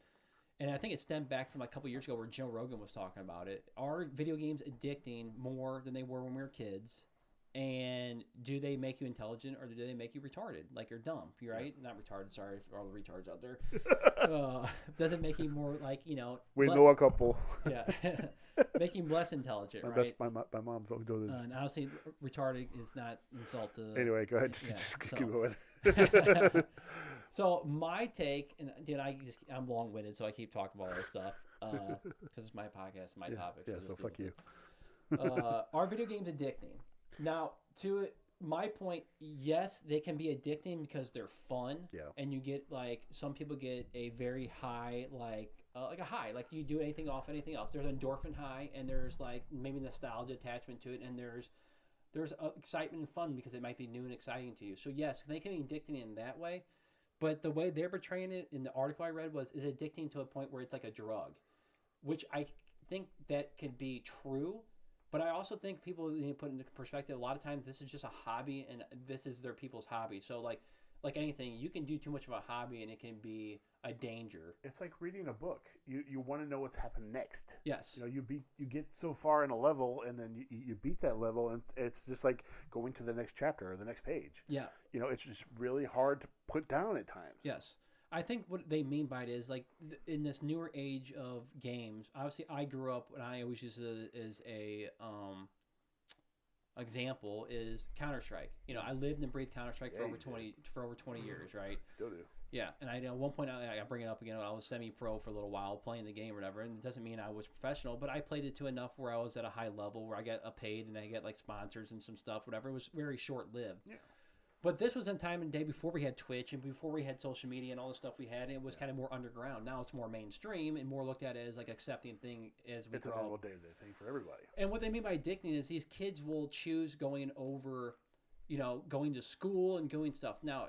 and I think it stemmed back from like a couple years ago where Joe Rogan was talking about it. Are video games addicting more than they were when we were kids? And do they make you intelligent or do they make you retarded? Like you're dumb, you're right? Not retarded. Sorry for all the retards out there. Does it make you more like We know a couple. Yeah, making less intelligent, My right? my mom don't do this. And honestly, retarded is not insult to. Anyway, go ahead. Yeah, Just so- keep going. So my take, and dude, I'm long winded, so I keep talking about all this stuff because it's my podcast, my topic. Yeah, just so do fuck it. you. Are video games addicting? Now, to my point, yes, they can be addicting because they're fun. Yeah. And you get some people get a very high, like a high, like you do anything off anything else. There's endorphin high, and there's maybe nostalgia attachment to it, and there's excitement and fun because it might be new and exciting to you. So yes, they can be addicting in that way. But the way they're portraying it in the article I read is addicting to a point where it's like a drug, which I think that can be true. But I also think people need to put into perspective. A lot of times, this is just a hobby, and this is their people's hobby. So, like anything, you can do too much of a hobby, and it can be a danger. It's like reading a book. You want to know what's happened next. Yes. You get so far in a level, and then you beat that level, and it's just like going to the next chapter or the next page. Yeah. It's just really hard to put down at times. Yes. I think what they mean by it is in this newer age of games. Obviously, I grew up, and I always use it as a example is Counter-Strike. I lived and breathed Counter-Strike for over 20 years, right? Still do. Yeah, and at one point I bring it up again. I was semi-pro for a little while playing the game or whatever, and it doesn't mean I was professional, but I played it to enough where I was at a high level where I got paid and I get sponsors and some stuff, whatever. It was very short-lived. Yeah. But this was in time and day before we had Twitch and before we had social media and all the stuff we had. And it was kind of more underground. Now it's more mainstream and more looked at as accepting thing as we It's a grow. normal day-to-day thing for everybody. And what they mean by addicting is these kids will choose going over, going to school and doing stuff. Now,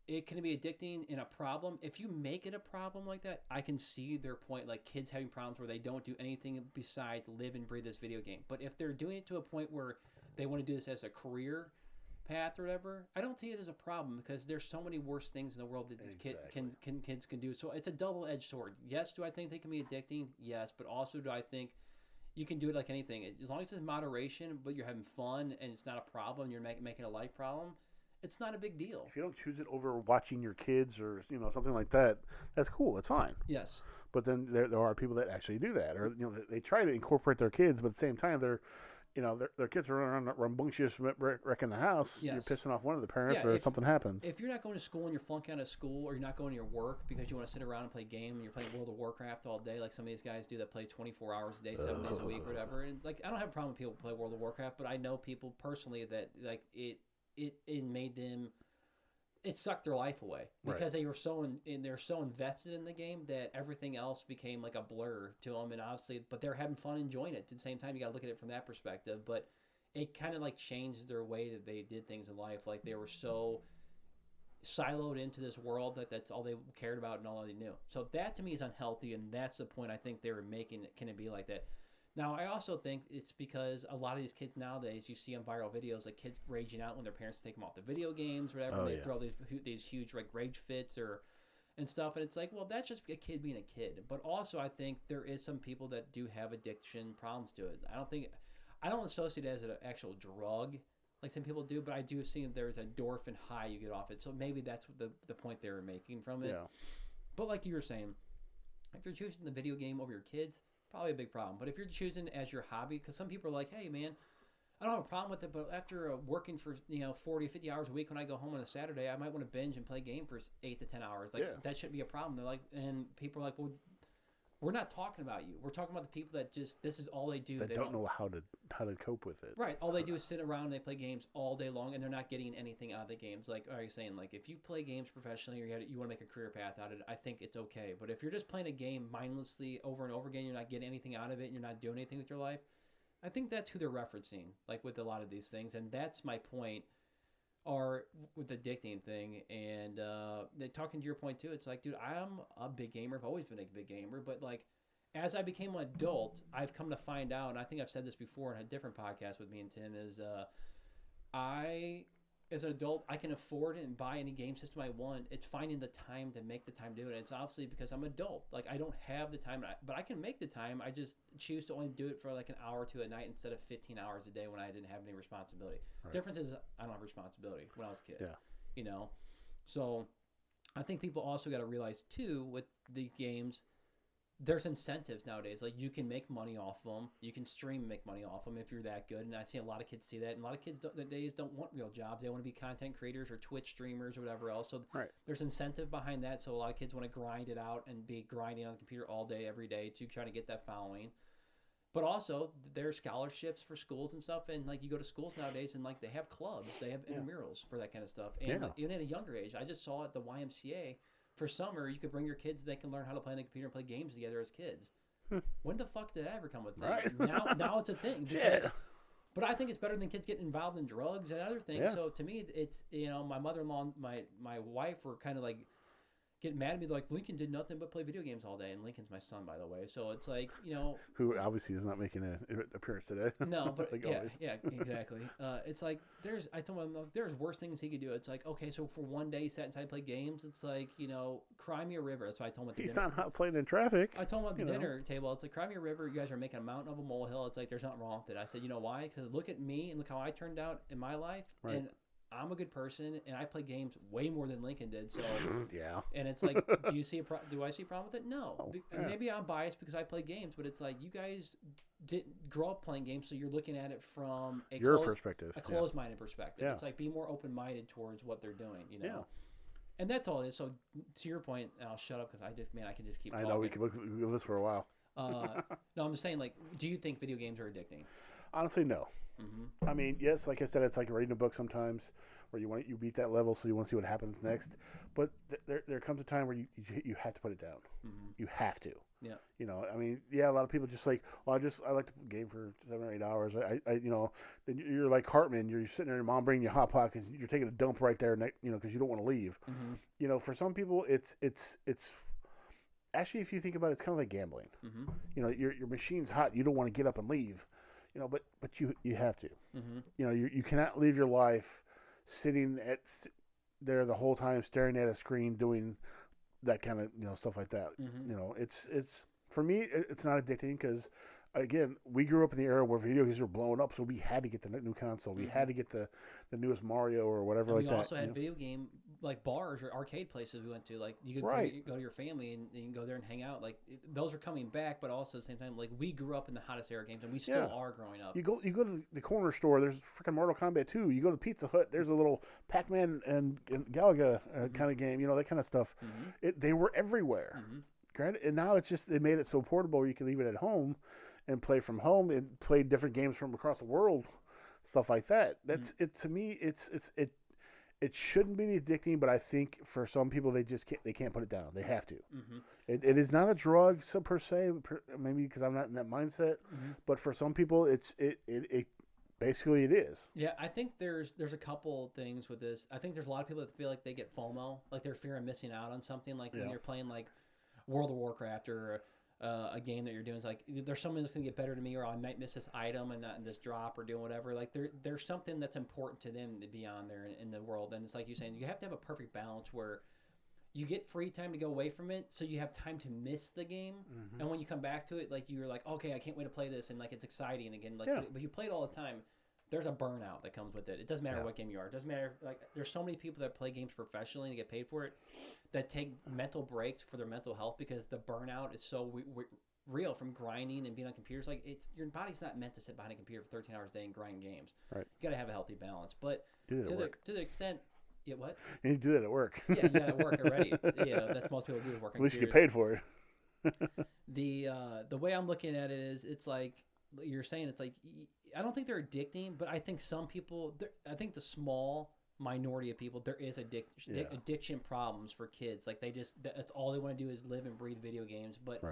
it can be addicting in a problem. If you make it a problem like that, I can see their point. Like kids having problems where they don't do anything besides live and breathe this video game. But if they're doing it to a point where they want to do this as a career path or whatever, I don't see it as a problem because there's so many worse things in the world that kids can do. So it's a double-edged sword. Yes, do I think they can be addicting? Yes, but also do I think you can do it like anything. As long as it's in moderation, but you're having fun and it's not a problem, you're making a life problem, it's not a big deal. If you don't choose it over watching your kids or something like that, that's cool. That's fine. Yes. But then there are people that actually do that, or they try to incorporate their kids, but at the same time they're their kids are running around rambunctious, wrecking the house. Yes. You're pissing off one of the parents, Yeah, or something happens. If you're not going to school and you're flunking out of school, or you're not going to your work because you want to sit around and play game and you're playing World of Warcraft all day, like some of these guys do that play 24 hours a day, 7 days a week, or whatever. And I don't have a problem with people who play World of Warcraft, but I know people personally that it made them. It sucked their life away because they were they're so invested in the game that everything else became like a blur to them. And obviously, but they're having fun enjoying it. At the same time, you got to look at it from that perspective. But it kind of changed their way that they did things in life. Like they were so siloed into this world that that's all they cared about and all they knew. So that to me is unhealthy, and that's the point I think they were making. Can it be like that? Now, I also think it's because a lot of these kids nowadays, you see on viral videos, like kids raging out when their parents take them off the video games or whatever. Oh, and they yeah. throw these huge rage fits and stuff. And it's like, well, that's just a kid being a kid. But also, I think there is some people that do have addiction problems to it. I don't associate it as an actual drug like some people do, but I do see there's a endorphin high you get off it. So maybe that's what the point they were making from it. Yeah. But like you were saying, if you're choosing the video game over your kids, probably a big problem. But if you're choosing as your hobby, because some people are like, hey, man, I don't have a problem with it, but after working for 40, 50 hours a week, when I go home on a Saturday, I might want to binge and play a game for 8 to 10 hours. That shouldn't be a problem. They're like, and people are like, well, we're not talking about you. We're talking about the people that just this is all they do. They don't know how to cope with it. Right. All they do is sit around and they play games all day long, and they're not getting anything out of the games. Like, are you saying, if you play games professionally or you want to make a career path out of it, I think it's okay. But if you're just playing a game mindlessly over and over again, you're not getting anything out of it, and you're not doing anything with your life, I think that's who they're referencing, with a lot of these things. And that's my point, or with the addicting thing. And talking to your point, too, it's like, dude, I'm a big gamer. I've always been a big gamer. But, as I became an adult, I've come to find out, and I think I've said this before in a different podcast with me and Tim, is I as an adult, I can afford it and buy any game system I want. It's finding the time to make the time to do it. It's obviously because I'm an adult. Like, I don't have the time, but I can make the time. I just choose to only do it for like an hour or two a night instead of 15 hours a day when I didn't have any responsibility. Right. Difference is I don't have responsibility when I was a kid. Yeah. You know? So I think people also got to realize too with the games, there's incentives nowadays. Like, you can make money off them. You can stream and make money off them if you're that good. And I see a lot of kids see that. And a lot of kids nowadays don't want real jobs. They want to be content creators or Twitch streamers or whatever else. So Right. there's incentive behind that. So a lot of kids want to grind it out and be grinding on the computer all day, every day to try to get that following. But also, there's scholarships for schools and stuff. And, like, you go to schools nowadays and, like, they have clubs. They have intramurals for that kind of stuff. And like, even at a younger age, I just saw at the YMCA, for summer, you could bring your kids. They can learn how to play on the computer and play games together as kids. When the fuck did that ever come with that? Right. Now it's a thing. Shit. But I think it's better than kids getting involved in drugs and other things. Yeah. So to me, it's, my mother-in-law and my wife were kind of like getting mad at me. They're like, Lincoln did nothing but play video games all day. And Lincoln's my son, by the way. So it's like, Who obviously is not making an appearance today. no, but Like yeah, always. yeah, exactly. It's like I told him there's worse things he could do. It's like, okay, so for one day he sat inside and played games. It's like, cry me a river. That's what I told him at the He's dinner. not out playing in traffic. I told him at the you know. dinner table, it's like, cry me a river. You guys are making a mountain of a molehill. It's like, there's nothing wrong with it. I said, you know why? Because look at me and look how I turned out in my life. Right. And I'm a good person, and I play games way more than Lincoln did. So, Yeah. and it's like, do I see a problem with it? No. Oh, And yeah. maybe I'm biased because I play games, but it's like, you guys didn't grow up playing games, so you're looking at it from Your perspective. a closed-minded perspective. Yeah. It's like, be more open-minded towards what they're doing, Yeah. And that's all it is. So to your point, and I'll shut up because I can just keep I talking. know we could look at this for a while. No, I'm just saying, like, do you think video games are addicting? Honestly, no. Mm-hmm. I mean, yes, like I said, it's like reading a book sometimes where you beat that level, so you want to see what happens next. But there comes a time where you have to put it down. Mm-hmm. You have to. Yeah. I mean, yeah, a lot of people just like, well, I like to game for 7 or 8 hours. Then you're like Hartman. You're sitting there, and mom bringing you hot pockets. You're taking a dump right there, because you don't want to leave. Mm-hmm. For some people, it's actually, if you think about it, it's kind of like gambling. Mm-hmm. Your machine's hot. You don't want to get up and leave. But you have to. Mm-hmm. You cannot live your life sitting there the whole time staring at a screen doing that kind of stuff like that. Mm-hmm. It's for me it's not addicting because again we grew up in the era where video games were blowing up, so we had to get the new console. We had to get the newest Mario or whatever And like that. we also had video game like bars or arcade places we went to. Like you could go to your family and you can go there and hang out. Like those are coming back, but also at the same time, like we grew up in the hottest era games and we still are growing up. You go to the corner store. There's freaking Mortal Kombat 2. You go to Pizza Hut. There's a little Pac-Man and Galaga kind of game. That kind of stuff. Mm-hmm. They were everywhere. Mm-hmm. Granted, and now it's just they made it so portable you can leave it at home and play from home and play different games from across the world, stuff like that. That's it to me. It shouldn't be addicting, but I think for some people they can't put it down. They have to. Mm-hmm. It is not a drug per se, maybe because I'm not in that mindset. Mm-hmm. But for some people, it basically it is. Yeah, I think there's a couple things with this. I think there's a lot of people that feel like they get FOMO, like they're fear of missing out on something. Like when you're playing like World of Warcraft or a game that you're doing, it's like there's something that's gonna get better to me, or I might miss this item and not in this drop or doing whatever. Like there's something that's important to them to be on there in the world, and it's like you're saying, you have to have a perfect balance where you get free time to go away from it, so you have time to miss the game, and when you come back to it, like you're like, okay, I can't wait to play this, and like it's exciting again. Like, but you play it all the time. There's a burnout that comes with it. It doesn't matter what game you are. It doesn't matter. Like there's so many people that play games professionally and get paid for it, that take mental breaks for their mental health because the burnout is so real from grinding and being on computers. Like your body's not meant to sit behind a computer for 13 hours a day and grind games. Right. You got to have a healthy balance. But to the extent, yeah, what? And you do that at work. Yeah, you got to work already. That's most people do work on At least you computers. get paid for it. The way I'm looking at it is, it's like you're saying, it's like I don't think they're addicting, but I think some people, I think the small minority of people, there is addiction problems for kids. Like that's all they want to do is live and breathe video games. But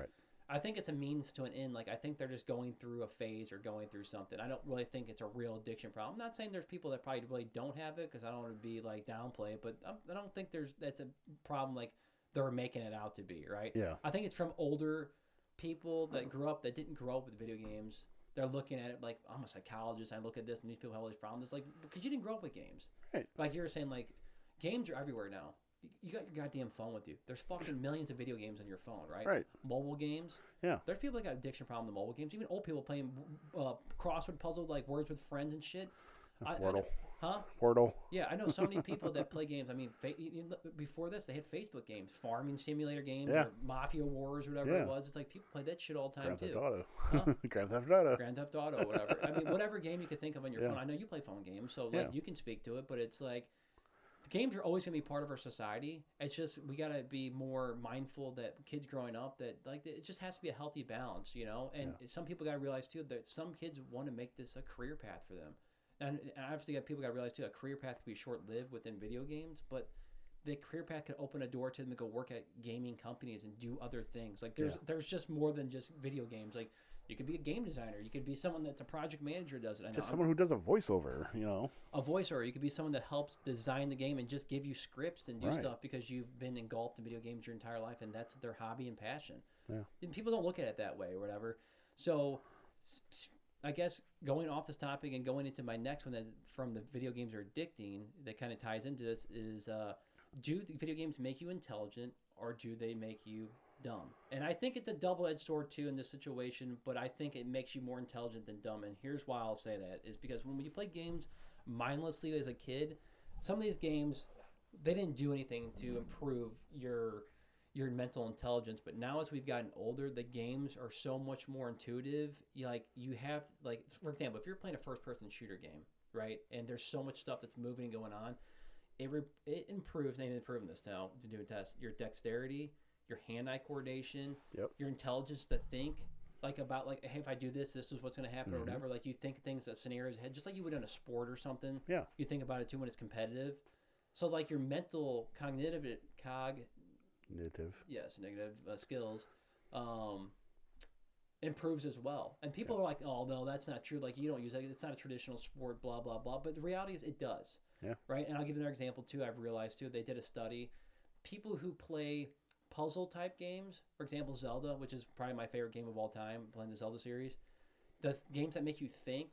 I think it's a means to an end. Like I think they're just going through a phase or going through something. I don't really think it's a real addiction problem. I'm not saying there's people that probably really don't have it, because I don't want to be like downplay it, but I don't think that's a problem like they're making it out to be, right? Yeah. I think it's from older people that grew up, that didn't grow up with video games, they're looking at it like, I'm a psychologist. I look at this and these people have all these problems. It's like, because you didn't grow up with games. Right. Like you were saying, like, games are everywhere now. You got your goddamn phone with you. There's fucking millions of video games on your phone, right? Right. Mobile games. Yeah. There's people that got addiction problem to mobile games. Even old people playing crossword puzzle, like Words with Friends and shit. Wordle. Huh? Wordle. Yeah, I know so many people that play games. I mean, before this, they had Facebook games, farming simulator games, or Mafia Wars, or whatever it was. It's like people play that shit all the time, Grand too. Theft Auto. Huh? Grand Theft Auto. Grand Theft Auto, whatever. I mean, whatever game you could think of on your phone. I know you play phone games, so like you can speak to it, but it's like, the games are always going to be part of our society. It's just we got to be more mindful that kids growing up, that like it just has to be a healthy balance, you know. And some people got to realize too that some kids want to make this a career path for them, and obviously people got to realize too a career path can be short lived within video games, but the career path could open a door to them to go work at gaming companies and do other things. Like there's just more than just video games. Like you could be a game designer. You could be someone that's a project manager, does it. Just someone who does a voiceover, you know. A voiceover. You could be someone that helps design the game and just give you scripts and do stuff because you've been engulfed in video games your entire life, and that's their hobby and passion. Yeah. And people don't look at it that way or whatever. So I guess going off this topic and going into my next one, that from the video games are addicting, that kind of ties into this is, do the video games make you intelligent or do they make you dumb? And I think it's a double-edged sword too in this situation, but I think it makes you more intelligent than dumb. And here's why I'll say that is because when you play games mindlessly as a kid, some of these games, they didn't do anything to improve your mental intelligence. But now as we've gotten older, the games are so much more intuitive. You have, like, for example, if you're playing a first-person shooter game, right, and there's so much stuff that's moving and going on, it improves, they've improving this now to do a test, your dexterity, your hand-eye coordination, your intelligence to think, like, about, like, hey, if I do this, this is what's going to happen or whatever. Like, you think things, that scenarios ahead, just like you would in a sport or something. Yeah. You think about it, too, when it's competitive. So, like, your mental negative skills improves as well. And people are like, oh, no, that's not true. Like, you don't use that. It's not a traditional sport, blah, blah, blah. But the reality is it does. Yeah. Right? And I'll give you another example, too. I've realized, too, they did a study. People who play puzzle-type games, for example, Zelda, which is probably my favorite game of all time, playing the Zelda series, the games that make you think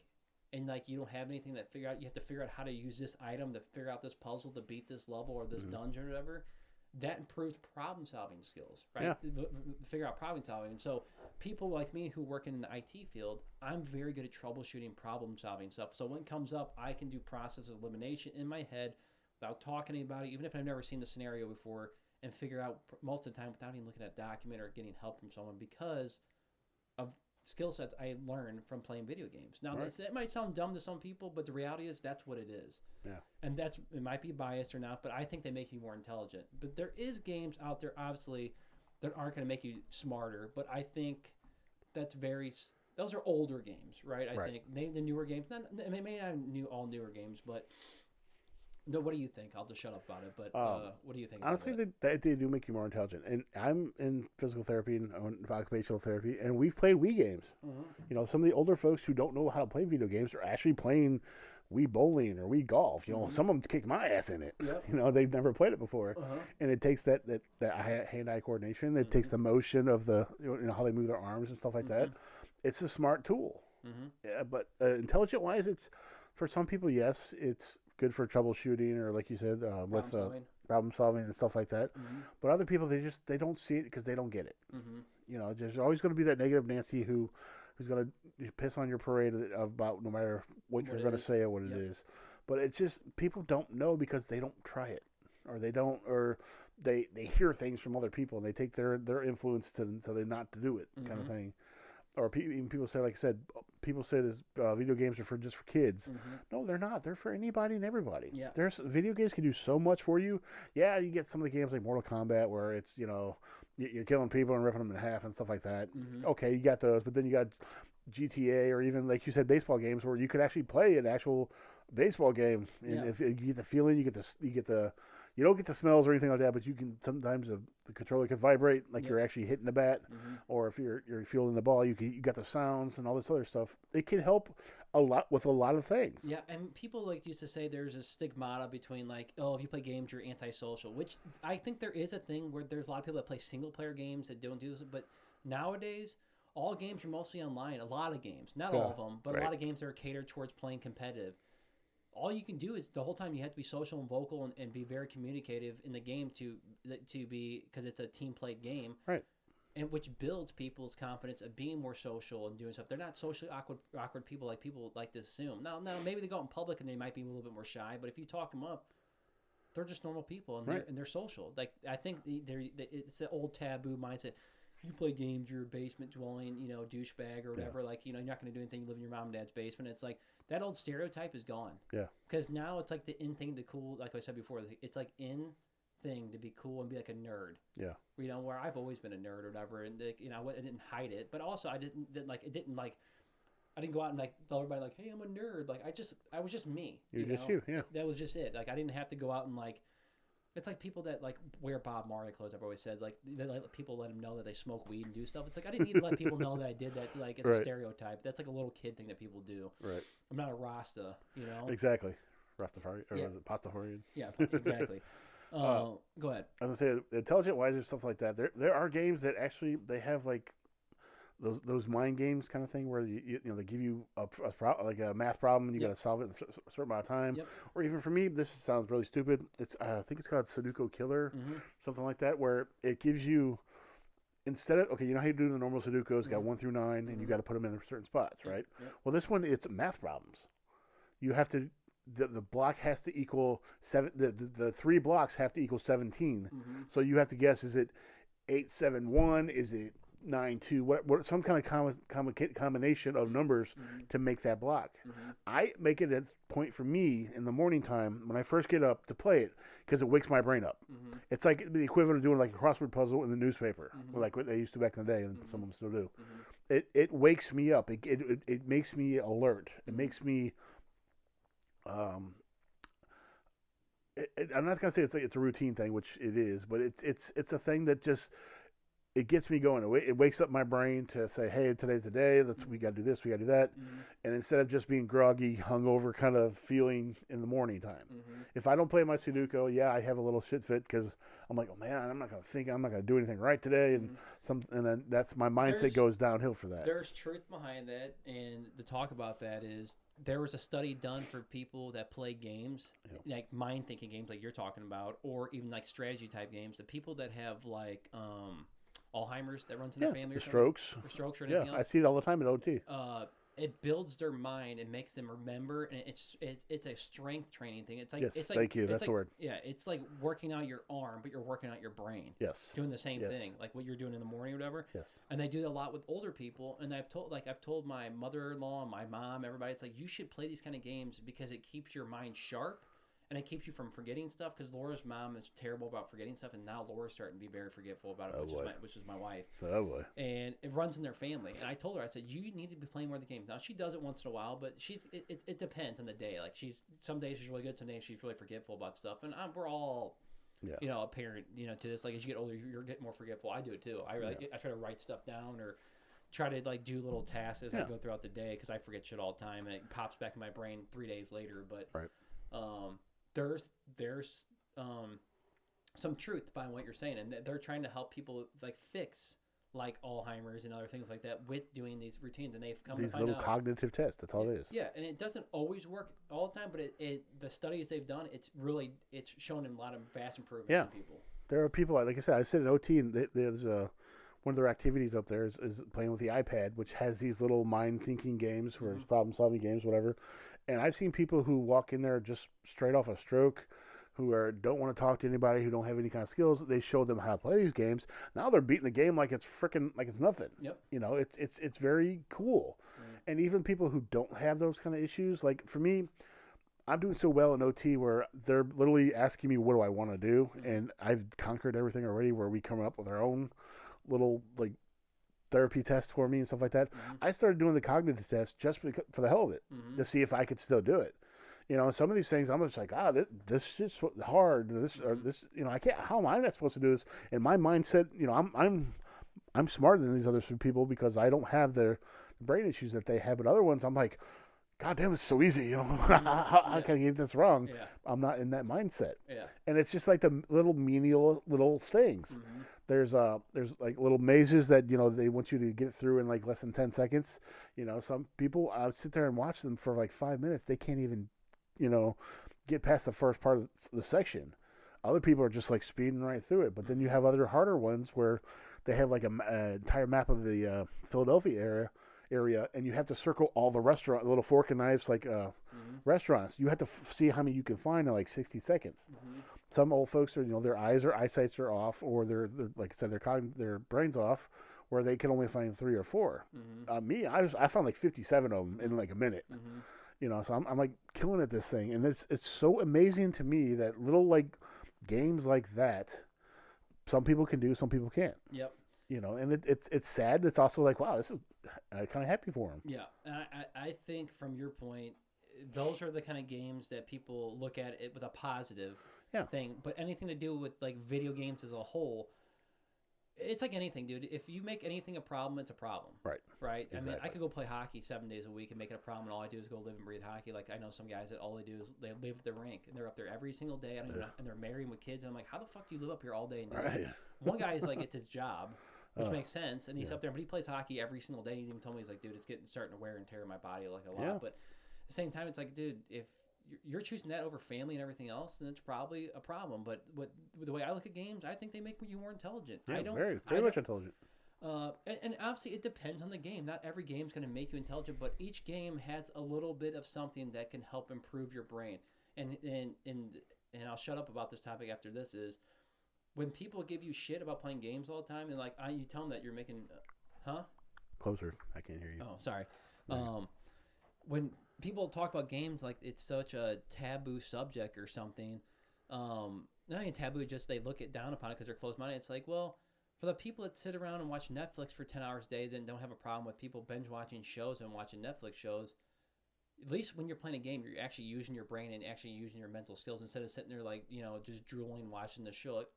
and, like, you don't have anything that you have to figure out how to use this item to figure out this puzzle to beat this level or this dungeon or whatever, that improves problem-solving skills, right? Yeah. Figure out problem-solving. So people like me who work in the IT field, I'm very good at troubleshooting problem-solving stuff. So when it comes up, I can do process elimination in my head without talking about it, even if I've never seen the scenario before, and figure out most of the time without even looking at a document or getting help from someone because of skill sets I learned from playing video games. Now, that might sound dumb to some people, but the reality is that's what it is. Yeah. And it might be biased or not, but I think they make you more intelligent. But there is games out there, obviously, that aren't going to make you smarter, but I think those are older games, right? I think maybe the newer games, maybe not all newer games, but no, what do you think? I'll just shut up about it. But what do you think? Honestly, they do make you more intelligent. And I'm in physical therapy and occupational therapy, and we've played Wii games. Mm-hmm. You know, some of the older folks who don't know how to play video games are actually playing Wii bowling or Wii golf. You know, some of them kick my ass in it. Yep. You know, they've never played it before, and it takes that hand-eye coordination. It takes the motion of how they move their arms and stuff like that. It's a smart tool. Yeah, but intelligent-wise, it's for some people, yes, it's good for troubleshooting or, like you said, with problem solving and stuff like that. But other people, they don't see it because they don't get it. You know, there's always going to be that negative Nancy who's going to piss on your parade about no matter what you're going to say or what it is. But it's just people don't know because they don't try it, or they hear things from other people and they take their influence so they not to do it, kind of thing. Or even people say, like I said, people say this video games are just for kids. No, they're not. They're for anybody and everybody. Yeah. Video games can do so much for you. Yeah, you get some of the games like Mortal Kombat where it's, you know, you're killing people and ripping them in half and stuff like that. Okay, you got those, but then you got GTA or even, like you said, baseball games where you could actually play an actual baseball game. And if you get the feeling, you don't get the smells or anything like that, but you can sometimes the controller can vibrate like you're actually hitting the bat, or if you're fielding the ball, you got the sounds and all this other stuff. It can help a lot with a lot of things. Yeah, and people used to say there's a stigmata between like, oh, if you play games, you're antisocial, which I think there is a thing where there's a lot of people that play single player games that don't do this, but nowadays all games are mostly online. A lot of games, not Yeah, all of them, but right. a lot of games are catered towards playing competitive. All you can do is the whole time you have to be social and vocal and be very communicative in the game to be, because it's a team played game, Right. and which builds people's confidence of being more social and doing stuff. They're not socially awkward people like people like to assume. Now maybe they go out in public and they might be a little bit more shy, but if you talk them up, they're just normal people and Right. they're social. Like I think it's the old taboo mindset. You play games, you're a basement dwelling, douchebag or whatever. Like, you're not going to do anything. You live in your mom and dad's basement. It's like that old stereotype is gone. Yeah. Because now it's like the in thing to cool. Like I said before, it's like in thing to be cool and be like a nerd. Yeah. Where I've always been a nerd or whatever, and like, I didn't hide it, but also I didn't I didn't go out and like tell everybody like, hey, I'm a nerd. Like I was just me. You're just you. Yeah. That was just it. Like I didn't have to go out and like. It's like people that like wear Bob Marley clothes. I've always said like they let people let them know that they smoke weed and do stuff. It's like I didn't need to let people know that I did that. Like it's a Right. stereotype. That's like a little kid thing that people do. Right. I'm not a Rasta, Exactly. Rastafari or Yeah. was it Pastafarian? Yeah, exactly. Go ahead. I was gonna say intelligent wise or stuff like that. There are games that actually they have like those mind games kind of thing where they give you like a math problem and you Yep. got to solve it in a certain amount of time. Yep. Or even for me, this sounds really stupid. It's I think it's called Sudoku Killer, Mm-hmm. something like that, where it gives you instead of you know how you do the normal Sudokus, got Mhm. 1 through 9, and you got to put them in certain spots, right? Yep. Well, this one it's math problems. You have to. The block has to equal 7. The 3 blocks have to equal 17. Mm-hmm. So you have to guess: is it 871? Is it 92? What? Some kind of combination of numbers to make that block. Mm-hmm. I make it a point for me in the morning time when I first get up to play it because it wakes my brain up. Mm-hmm. It's like the equivalent of doing like a crossword puzzle in the newspaper, Mhm. like what they used to back in the day, and some of them still do. Mm-hmm. It wakes me up. It makes me alert. It Mhm. makes me. I'm not gonna say it's a routine thing, which it is, but it's a thing that just it gets me going. It wakes up my brain to say, hey, today's the day. We got to do this. We got to do that. Mm-hmm. And instead of just being groggy, hungover kind of feeling in the morning time. Mm-hmm. If I don't play my Sudoku, I have a little shit fit because I'm like, oh man, I'm not gonna do anything right today, and and then that's my mindset goes downhill for that. There's truth behind that, and the talk about that is there was a study done for people that play games, like mind thinking games, like you're talking about, or even like strategy type games. The people that have like Alzheimer's that runs in their family, or strokes, or strokes, or anything else. I see it all the time at OT. It builds their mind and makes them remember, and it's a strength training thing. It's like Yes, it's like, thank you. it's That's like, the word. Yeah, it's like working out your arm, but you're working out your brain. Yes, Doing the same Yes. thing, like what you're doing in the morning or whatever. yes, And they do that a lot with older people. And I've told my mother-in-law, my mom, everybody, it's like you should play these kind of games because it keeps your mind sharp. And it keeps you from forgetting stuff because Laura's mom is terrible about forgetting stuff, and now Laura's starting to be very forgetful about it, which is my wife. Oh boy. And it runs in their family. And I told her, I said, you need to be playing more of the games. Now she does it once in a while, but it depends on the day. Like some days she's really good, some days she's really forgetful about stuff. And we're all, a parent, to this. Like as you get older, you're getting more forgetful. I do it too. I try to write stuff down or try to like do little tasks as I go throughout the day because I forget shit all the time and it pops back in my brain 3 days later. But there's some truth behind what you're saying, and they're trying to help people like fix like Alzheimer's and other things like that with doing these routines, and they've come These to find little out. cognitive tests. That's all it is. Yeah, and it doesn't always work all the time, but the studies they've done, it's shown a lot of vast improvements in people. There are people, like I said, I sit in OT, and there's one of their activities up there is playing with the iPad, which has these little mind thinking games, where it's problem solving games, whatever. And I've seen people who walk in there just straight off a stroke, who don't want to talk to anybody, who don't have any kind of skills. They show them how to play these games. Now they're beating the game like it's nothing. Yep. It's very cool. And even people who don't have those kind of issues, like for me, I'm doing so well in OT where they're literally asking me what do I want to do, and I've conquered everything already. Where we come up with our own little like therapy tests for me and stuff like that. I started doing the cognitive test just for the hell of it to see if I could still do it. Some of these things I'm just like, this is hard. This, I can't. How am I not supposed to do this? And my mindset, I'm smarter than these other people because I don't have the brain issues that they have. But other ones, I'm like, God damn, this is so easy. How can I get this wrong? Yeah. I'm not in that mindset. Yeah. And it's just like the little menial little things there's like little mazes that they want you to get through in like less than 10 seconds. Some people, I would sit there and watch them for like 5 minutes. They can't even get past the first part of the section. Other people are just like speeding right through it. But then you have other harder ones where they have like a entire map of the Philadelphia area, and you have to circle all the little fork and knives like restaurants. You have to see how many you can find in like 60 seconds. Some old folks are, their eyesights are off, or they're like I said, their brains off, where they can only find 3 or 4. Me, I found like 57 of them in like a minute. So I'm like killing at this thing, and it's so amazing to me that little like games like that, some people can do, some people can't. Yep. And it's sad. It's also like, wow, this is kind of happy for them. Yeah, and I think from your point, those are the kind of games that people look at it with a positive thing. But anything to do with like video games as a whole, it's like anything, dude. If you make anything a problem, it's a problem. Right. Right. Exactly. I mean, I could go play hockey 7 days a week and make it a problem, and all I do is go live and breathe hockey. Like I know some guys that all they do is they live at the rink, and they're up there every single day. And they're married with kids, and I'm like, how the fuck do you live up here all day and do this? One guy is like, it's his job. Which makes sense, and he's up there, but he plays hockey every single day. He even told me, he's like, dude, it's starting to wear and tear my body like a lot. But at the same time, it's like, dude, if you're choosing that over family and everything else, then it's probably a problem. But the way I look at games, I think they make you more intelligent. Yeah, very much intelligent. And obviously, it depends on the game. Not every game is going to make you intelligent, but each game has a little bit of something that can help improve your brain. And I'll shut up about this topic after this is, when people give you shit about playing games all the time, and like you tell them that you're making, Closer, I can't hear you. Oh, sorry. When people talk about games like it's such a taboo subject or something, not even taboo, just they look it down upon it because they're closed-minded. It's like, well, for the people that sit around and watch Netflix for 10 hours a day, then don't have a problem with people binge watching shows and watching Netflix shows. At least when you're playing a game, you're actually using your brain and actually using your mental skills instead of sitting there like, just drooling, watching the show. Like,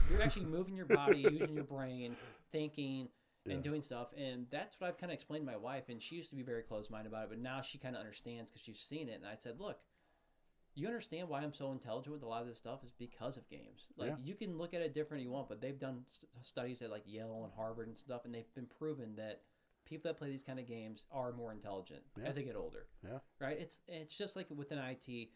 You're actually moving your body, using your brain, thinking, and doing stuff. And that's what I've kind of explained to my wife. And she used to be very closed-minded about it, but now she kind of understands because she's seen it. And I said, look, you understand why I'm so intelligent with a lot of this stuff is because of games. Like, you can look at it different if you want, but they've done studies at like Yale and Harvard and stuff, and they've been proven that people that play these kind of games are more intelligent as they get older. Yeah. Right? It's just like within IT,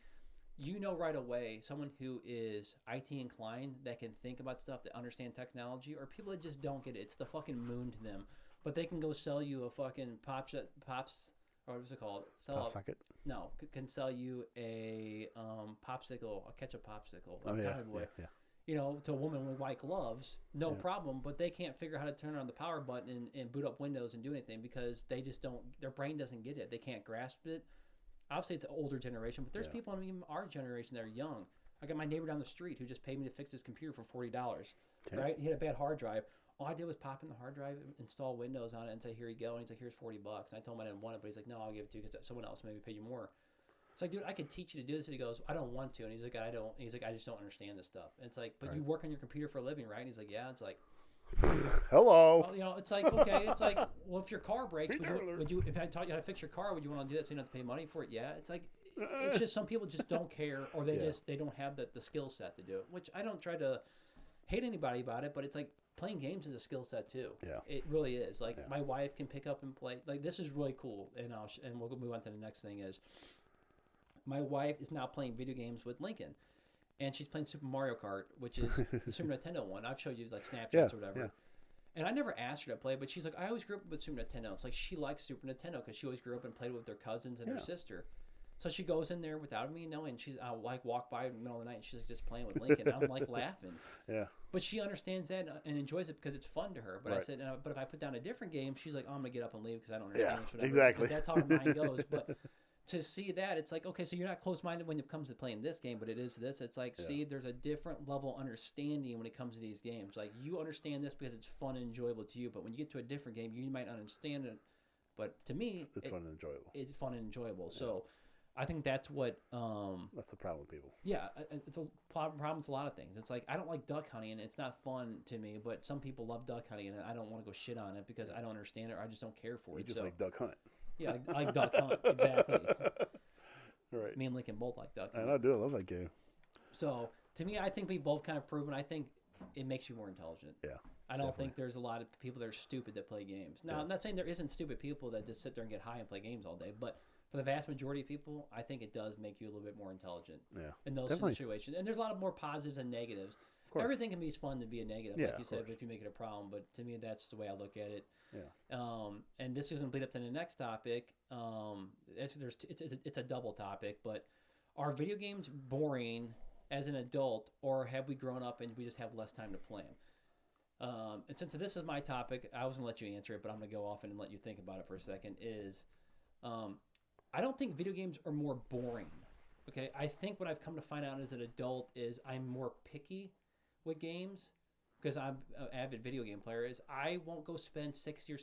right away someone who is IT inclined that can think about stuff, that understand technology, or people that just don't get it. It's the fucking moon to them. But they can go sell you a fucking pops or what's it called? Can sell you a popsicle, a ketchup popsicle, Tommy Boy. To a woman with white gloves, no problem, but they can't figure out how to turn on the power button and boot up Windows and do anything because they just don't, their brain doesn't get it. They can't grasp it. Obviously, it's an older generation, but there's people in our generation that are young. I got my neighbor down the street who just paid me to fix his computer for $40, right? He had a bad hard drive. All I did was pop in the hard drive, install Windows on it, and say, here you go. And he's like, here's $40. And I told him I didn't want it, but he's like, no, I'll give it to you because someone else maybe pay you more. It's like, dude, I could teach you to do this. And he goes, I don't want to. And he's like, I don't. He's like, I just don't understand this stuff. And it's like, but you work on your computer for a living, right? And he's like, yeah. It's like, hello. Well, it's like, okay. It's like, well, if your car breaks, would you? If I taught you how to fix your car, would you want to do that so you don't have to pay money for it? Yeah. It's like, it's just some people just don't care, or they they don't have the skill set to do it. Which I don't try to hate anybody about it, but it's like playing games is a skill set too. Yeah. It really is. Like my wife can pick up and play. Like this is really cool, and we'll move on to the next thing is. My wife is now playing video games with Lincoln, and she's playing Super Mario Kart, which is the Super Nintendo one. I've showed you like Snapchats or whatever. Yeah. And I never asked her to play, but she's like, I always grew up with Super Nintendo. It's like she likes Super Nintendo because she always grew up and played with their cousins and her sister. So she goes in there without me knowing. I'll like walk by in the middle of the night and she's like just playing with Lincoln. I'm like laughing. Yeah. But she understands that and enjoys it because it's fun to her. But I said, but if I put down a different game, she's like, oh, I'm gonna get up and leave because I don't understand. Yeah, exactly. But that's how her mind goes. But to see that, it's like, okay, so you're not close-minded when it comes to playing this game, but it is this. It's like, see, there's a different level of understanding when it comes to these games. Like, you understand this because it's fun and enjoyable to you, but when you get to a different game, you might not understand it. But to me, it's fun and enjoyable. It's fun and enjoyable. Yeah. So I think that's what... that's the problem with people. Yeah, it's a problem with a lot of things. It's like, I don't like duck hunting, and it's not fun to me, but some people love duck hunting, and I don't want to go shit on it because I don't understand it or I just don't care for it. You just like duck hunt. Yeah, I like duck hunt, exactly. Right. Me and Lincoln both like duck hunt. I do. I love that game. So, to me, I think we both kind of proven. I think it makes you more intelligent. Yeah, I don't definitely. think there's a lot of people that are stupid that play games. Now, Yeah. I'm not saying there isn't stupid people that just sit there and get high and play games all day, but for the vast majority of people, I think it does make you a little bit more intelligent Yeah, in those definitely. situations. And there's a lot of more positives and negatives. course. Everything can be fun to be a negative, Yeah, like you of said, course. if you make it a problem. But to me, that's the way I look at it. Yeah. And this is going to lead up to the next topic. It's a double topic, but are video games boring as an adult, or have we grown up and we just have less time to play them? And since this is my topic, I was going to let you answer it, but I'm going to go off and let you think about it for a second. I don't think video games are more boring. Okay, I think what I've come to find out as an adult is I'm more picky with games because I'm an avid video game player. Is I won't go spend $60 or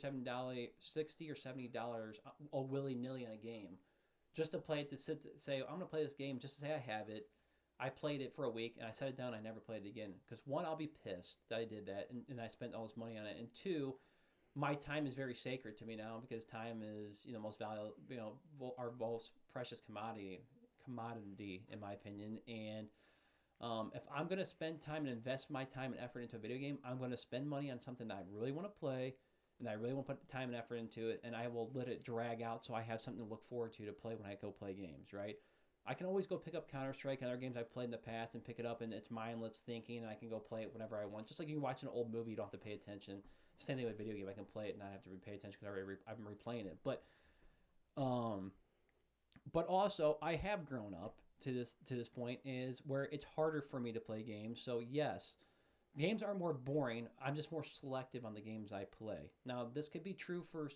$70 a willy nilly on a game just to play it, to say I'm going to play this game just to say I have it. I played it for a week and I set it down. I never played it again because one, I'll be pissed that I did that and I spent all this money on it, and two, my time is very sacred to me now because time is most valuable, our most precious commodity in my opinion. And if I'm going to spend time and invest my time and effort into a video game, I'm going to spend money on something that I really want to play and I really want to put time and effort into it, and I will let it drag out so I have something to look forward to play when I go play games, right? I can always go pick up Counter-Strike and other games I've played in the past and pick it up, and it's mindless thinking, and I can go play it whenever I want. Just like you can watch an old movie, you don't have to pay attention. It's the same thing with a video game. I can play it and not have to pay attention because I'm replaying it. But also, I have grown up to this point is where it's harder for me to play games. So yes, games are more boring. I'm just more selective on the games I play. Now, this could be true for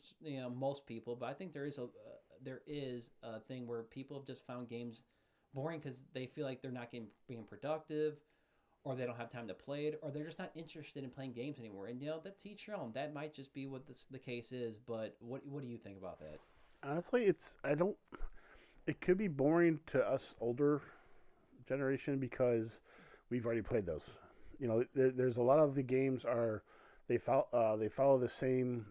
most people, but I think there is a thing where people have just found games boring because they feel like they're not being productive, or they don't have time to play it, or they're just not interested in playing games anymore. And that's each your own. That might just be what the case is. But what do you think about that? Honestly, it could be boring to us older generation because we've already played those. There's a lot of the games they follow the same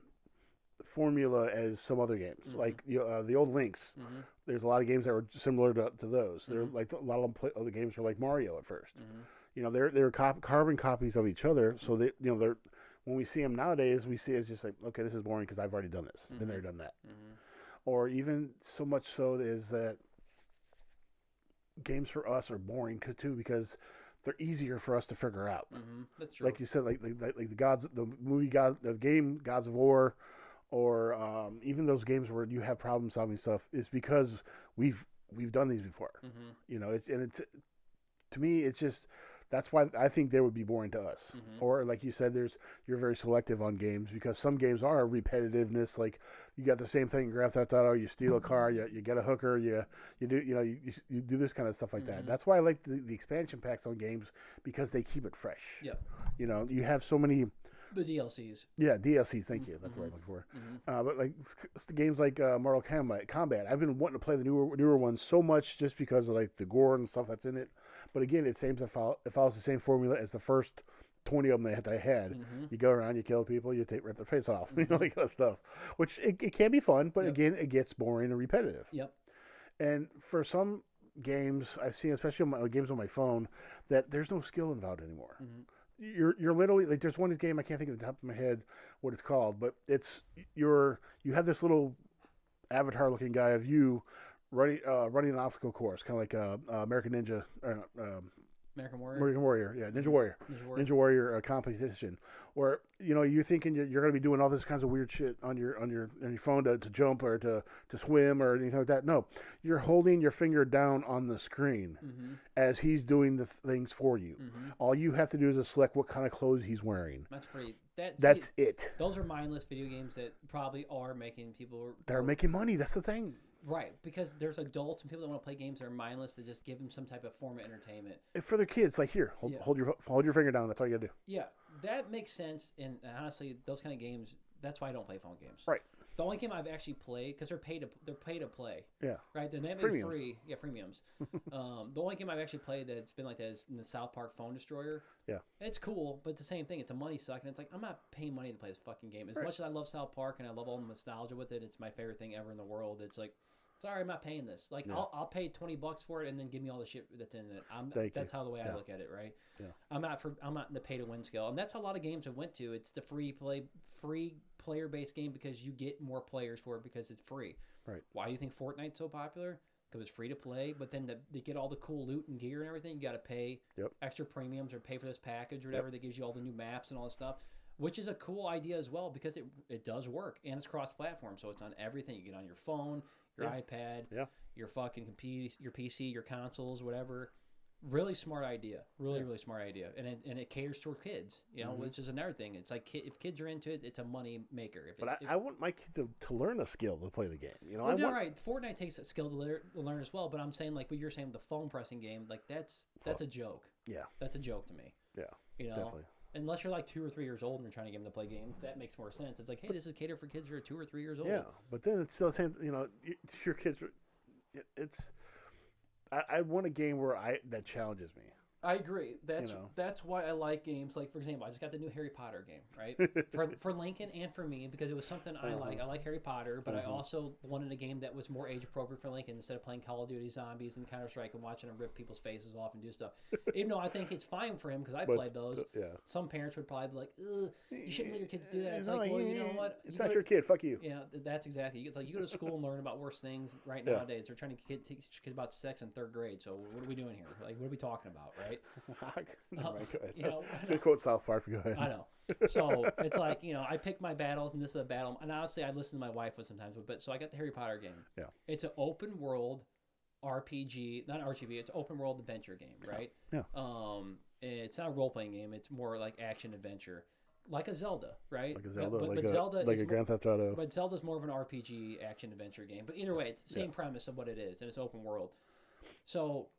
formula as some other games, Mm-hmm. like the old Lynx. Mm-hmm. There's a lot of games that were similar to those. Mm-hmm. They're like a lot of the games were like Mario at first. Mm-hmm. They're carbon copies of each other. So they're when we see them nowadays, we see it as just like, okay, this is boring because I've already done this, been there, done that. Mm-hmm. Or even so much so is that games for us are boring too because they're easier for us to figure out. Mm-hmm. That's true. Like you said, like the movie the game Gods of War, or even those games where you have problem solving stuff, is because we've done these before. Mm-hmm. It's to me, it's just that's why I think they would be boring to us. Mm-hmm. Or like you said, you're very selective on games because some games are repetitiveness. Like you got the same thing in Grand Theft Auto. You steal a car, you get a hooker, you do you do this kind of stuff like that. That's why I like the expansion packs on games because they keep it fresh. Yep. You have so many. The DLCs. Yeah, DLCs. Thank you. That's what I'm looking for. Mm-hmm. But like games like Mortal Kombat, I've been wanting to play the newer ones so much just because of like the gore and stuff that's in it. But again, it follows the same formula as the first 20 of them they had. Mm-hmm. You go around, you kill people, you rip their face off, that kind of stuff. Which it can be fun, but again, it gets boring and repetitive. Yep. And for some games, I've seen, especially on games on my phone, that there's no skill involved anymore. Mm-hmm. You're literally like, there's one game I can't think of the top of my head what it's called, but you have this little avatar looking guy of you running an obstacle course, kind of like American Ninja, American Warrior. American Warrior, yeah, Ninja Warrior. Ninja Warrior competition, where you're thinking you're going to be doing all this kinds of weird shit on your phone to jump or to swim or anything like that. No, you're holding your finger down on the screen as he's doing the things for you. All you have to do is select what kind of clothes he's wearing. That's pretty. That's it. Those are mindless video games that probably are making people. They're making money. That's the thing. Right, because there's adults and people that want to play games that are mindless that just give them some type of form of entertainment. And for their kids, like here, hold your finger down. That's all you gotta do. Yeah, that makes sense. And honestly, those kind of games, that's why I don't play phone games. Right. The only game I've actually played, because they're pay to play. Yeah. Right. They're not Freemiums. free. Yeah, freemiums. The only game I've actually played that's been like that is in the South Park Phone Destroyer. Yeah. It's cool, but it's the same thing. It's a money suck, and it's like I'm not paying money to play this fucking game. As much as I love South Park and I love all the nostalgia with it, it's my favorite thing ever in the world. It's like Sorry, I'm not paying this. Like, Yeah. I'll pay $20 for it, and then give me all the shit that's in it. That's how the way I Yeah. look at it, right? Yeah. I'm not in the pay to win scale, and that's how a lot of games have went to. It's the free player based game because you get more players for it because it's free. Right. Why do you think Fortnite's so popular? Because it's free to play, but then to get all the cool loot and gear and everything, you got to pay extra premiums or pay for this package or whatever that gives you all the new maps and all this stuff, which is a cool idea as well because it does work and it's cross-platform, so it's on everything. You get on your phone, your iPad, your fucking your PC, your consoles, whatever. Really smart idea. Really smart idea. And it caters to kids, which is another thing. It's like if kids are into it, it's a money maker. I want my kid to learn a skill to play the game. Right. Fortnite takes a skill to learn as well, but I'm saying like what you're saying, the phone pressing game, like that's a joke. Yeah. That's a joke to me. Yeah. Definitely. Unless you're like 2 or 3 years old and you're trying to get them to play games, that makes more sense. It's like, hey, this is catered for kids who are 2 or 3 years old. Yeah, but then it's still the same. Your kids. It's. I want a game that challenges me. I agree. That's why I like games. Like, for example, I just got the new Harry Potter game, right? for Lincoln and for me, because it was something I like. I like Harry Potter, but I also wanted a game that was more age appropriate for Lincoln instead of playing Call of Duty Zombies and Counter-Strike and watching him rip people's faces off and do stuff. Even though I think it's fine for him because I played those. Some parents would probably be like, ugh, you shouldn't let your kids do that. It's like, well, you know what? It's not your kid. Fuck you. Yeah, that's exactly. It's like you go to school and learn about worse things right nowadays. They're trying to teach kids about sex in 3rd grade. So what are we doing here? Like, what are we talking about, right? Go ahead. Quote South Park. Go ahead. I know. So it's like, I pick my battles, and this is a battle. And honestly, I listen to my wife sometimes. But so I got the Harry Potter game. Yeah. It's an open world RPG, not RPG. It's an open world adventure game, right? Yeah. It's not a role playing game. It's more like action adventure, like a Zelda, right? Like a Zelda, but Zelda like a Grand Theft Auto. But Zelda's more of an RPG action adventure game. But either way, it's the same premise of what it is, and it's open world. So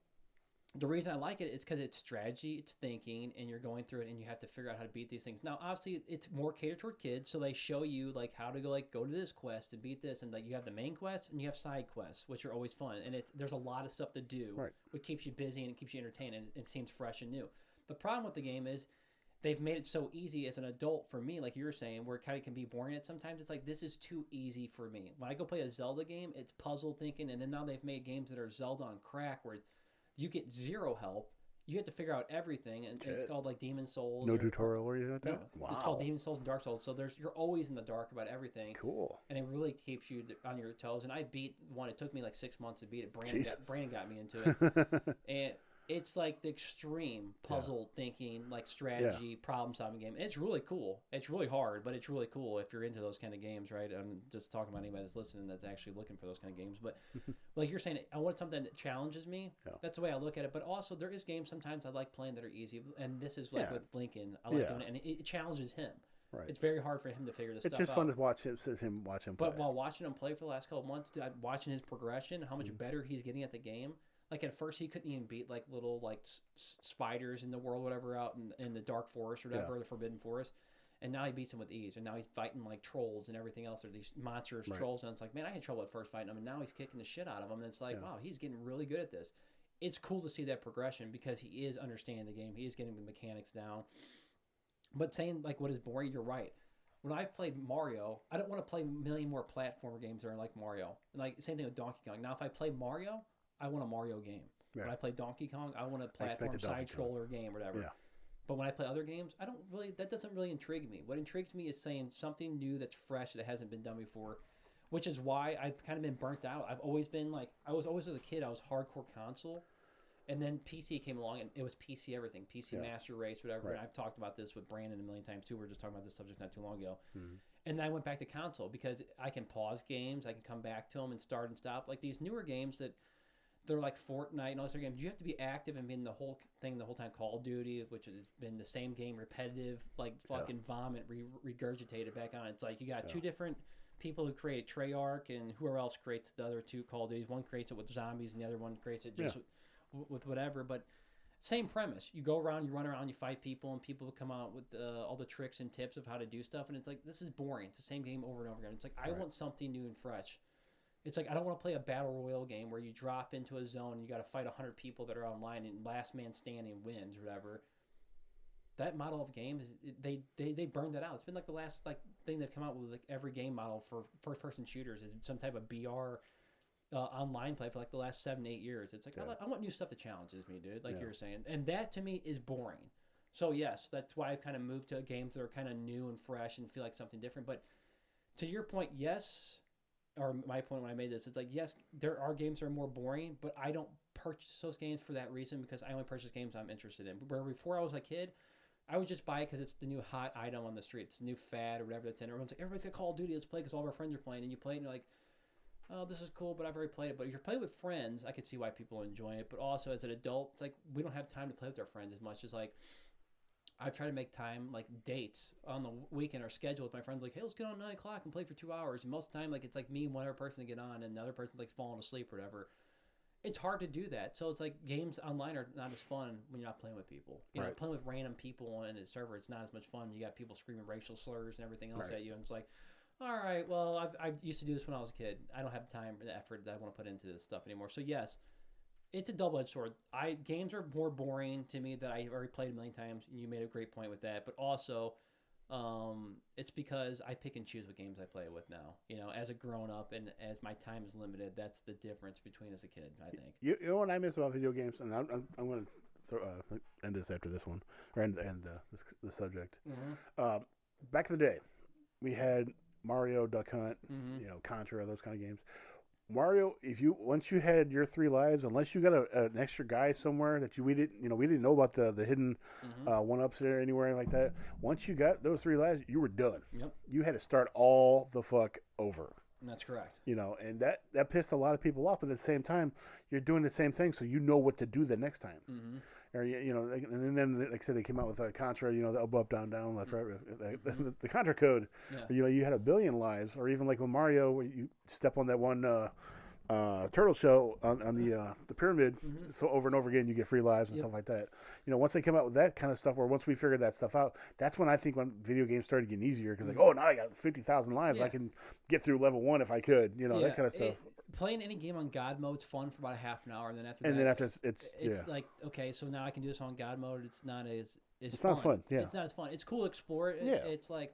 the reason I like it is because it's strategy, it's thinking, and you're going through it, and you have to figure out how to beat these things. Now, obviously, it's more catered toward kids, so they show you like how to go to this quest and beat this, and like you have the main quest and you have side quests, which are always fun, and there's a lot of stuff to do, which keeps you busy and it keeps you entertained, and it seems fresh and new. The problem with the game is they've made it so easy as an adult for me, like you were saying, where it kind of can be boring at sometimes. It's like, this is too easy for me. When I go play a Zelda game, it's puzzle thinking, and then now they've made games that are Zelda on crack where you get zero help. You have to figure out everything, and it's called like Demon Souls. No tutorial or anything like that? No, wow. It's called Demon Souls and Dark Souls. So you're always in the dark about everything. Cool. And it really keeps you on your toes. And I beat one. It took me like 6 months to beat it. Brandon got me into it. And it's like the extreme puzzle thinking, like strategy, problem solving game. And it's really cool. It's really hard, but it's really cool if you're into those kind of games, right? I'm just talking about anybody that's listening that's actually looking for those kind of games. But like you're saying, I want something that challenges me. Yeah. That's the way I look at it. But also, there is games sometimes I like playing that are easy. And this is like with Lincoln. I like doing it. And it challenges him. Right. It's very hard for him to figure this stuff out. It's just fun to watch him play. But while watching him play for the last couple of months, watching his progression, how much better he's getting at the game. Like at first he couldn't even beat like little like spiders in the world, whatever, out in the dark forest or whatever, the forbidden forest. And now he beats them with ease. And now he's fighting like trolls and everything else. Or these monstrous trolls. And it's like, man, I had trouble at first fighting them. And now he's kicking the shit out of them. And it's like, wow, he's getting really good at this. It's cool to see that progression because he is understanding the game. He is getting the mechanics down. But saying like what is boring, you're right. When I played Mario, I don't want to play a million more platformer games that are like Mario. And like same thing with Donkey Kong. Now if I play Mario, I want a Mario game. Yeah. When I play Donkey Kong, I want a platform side scroller game or whatever. Yeah. But when I play other games, that doesn't really intrigue me. What intrigues me is saying something new that's fresh that hasn't been done before, which is why I've kind of been burnt out. I've always been like, I was always as a kid, I was hardcore console. And then PC came along and it was PC everything, PC Master Race, whatever. Right. And I've talked about this with Brandon a million times too. We were just talking about this subject not too long ago. Mm-hmm. And then I went back to console because I can pause games. I can come back to them and start and stop. Like these newer games that they're like Fortnite and all these other games. You have to be active and be in the whole thing the whole time. Call of Duty, which has been the same game, repetitive, like fucking vomit, regurgitated back on. It's like you got two different people who create Treyarch and whoever else creates the other two Call of Duties. One creates it with zombies and the other one creates it just with whatever. But same premise. You go around, you run around, you fight people, and people come out with all the tricks and tips of how to do stuff. And it's like, this is boring. It's the same game over and over again. It's like, I want something new and fresh. It's like, I don't want to play a battle royale game where you drop into a zone and you got to fight 100 people that are online and last man standing wins or whatever. That model of game is they burned that out. It's been like the last thing they've come out with. Like every game model for first person shooters is some type of BR online play for like the last 7-8 years. It's like I want new stuff that challenges me, dude. Like you were saying, and that to me is boring. So yes, that's why I've kind of moved to games that are kind of new and fresh and feel like something different. But to your point, yes, or my point when I made this, it's like yes, there are games that are more boring, but I don't purchase those games for that reason because I only purchase games I'm interested in. Where before I was a kid, I would just buy it because it's the new hot item on the street. It's a new fad or whatever that's in. Everybody's got Call of Duty. Let's play because all of our friends are playing. And you play it and you're like, oh, this is cool, but I've already played it. But if you're playing with friends, I could see why people enjoy it. But also as an adult, it's like we don't have time to play with our friends as much as like I've tried to make time, like dates on the weekend or schedule with my friends. Like, hey, let's get on 9 o'clock and play for 2 hours. And most of the time, like it's like me and one other person to get on, and the other person like falling asleep or whatever. It's hard to do that. So it's like games online are not as fun when you're not playing with people. You know, playing with random people in a server, it's not as much fun. You got people screaming racial slurs and everything else at you. And it's like, all right, well, I used to do this when I was a kid. I don't have the time or the effort that I want to put into this stuff anymore. So yes, it's a double-edged sword. Games are more boring to me that I've already played a million times. And you made a great point with that. But also, it's because I pick and choose what games I play with now. You know, as a grown-up and as my time is limited, that's the difference between as a kid, I think. You know what I miss about video games, and I'm going to end this after this one, or end this subject. Mm-hmm. Back in the day, we had Mario, Duck Hunt, you know, Contra, those kind of games. Mario, once you had your 3 lives, unless you got an extra guy somewhere that we didn't know about the hidden 1-ups there anywhere like that. Once you got those 3 lives, you were done. Yep. You had to start all the fuck over. That's correct. You know, and that pissed a lot of people off. But at the same time, you're doing the same thing, so you know what to do the next time. Mm-hmm. Or you know, and then like I said, they came out with Contra. You know, the up, down, down, left, right. The Contra code. Yeah. You know, you had 1 billion lives, or even like with Mario, where you step on that one turtle shell on the pyramid, so over and over again you get free lives and stuff like that. You know, once they came out with that kind of stuff, or once we figured that stuff out, that's when I think when video games started getting easier because like, oh, now I got 50,000 lives, I can get through level 1 if I could. You know, that kind of stuff. Playing any game on God mode's fun for about a half an hour, and then after it's like, okay, so now I can do this on God mode. It's not as it's fun. Not as fun. Yeah, it's not as fun. It's cool to explore it. Yeah. It's like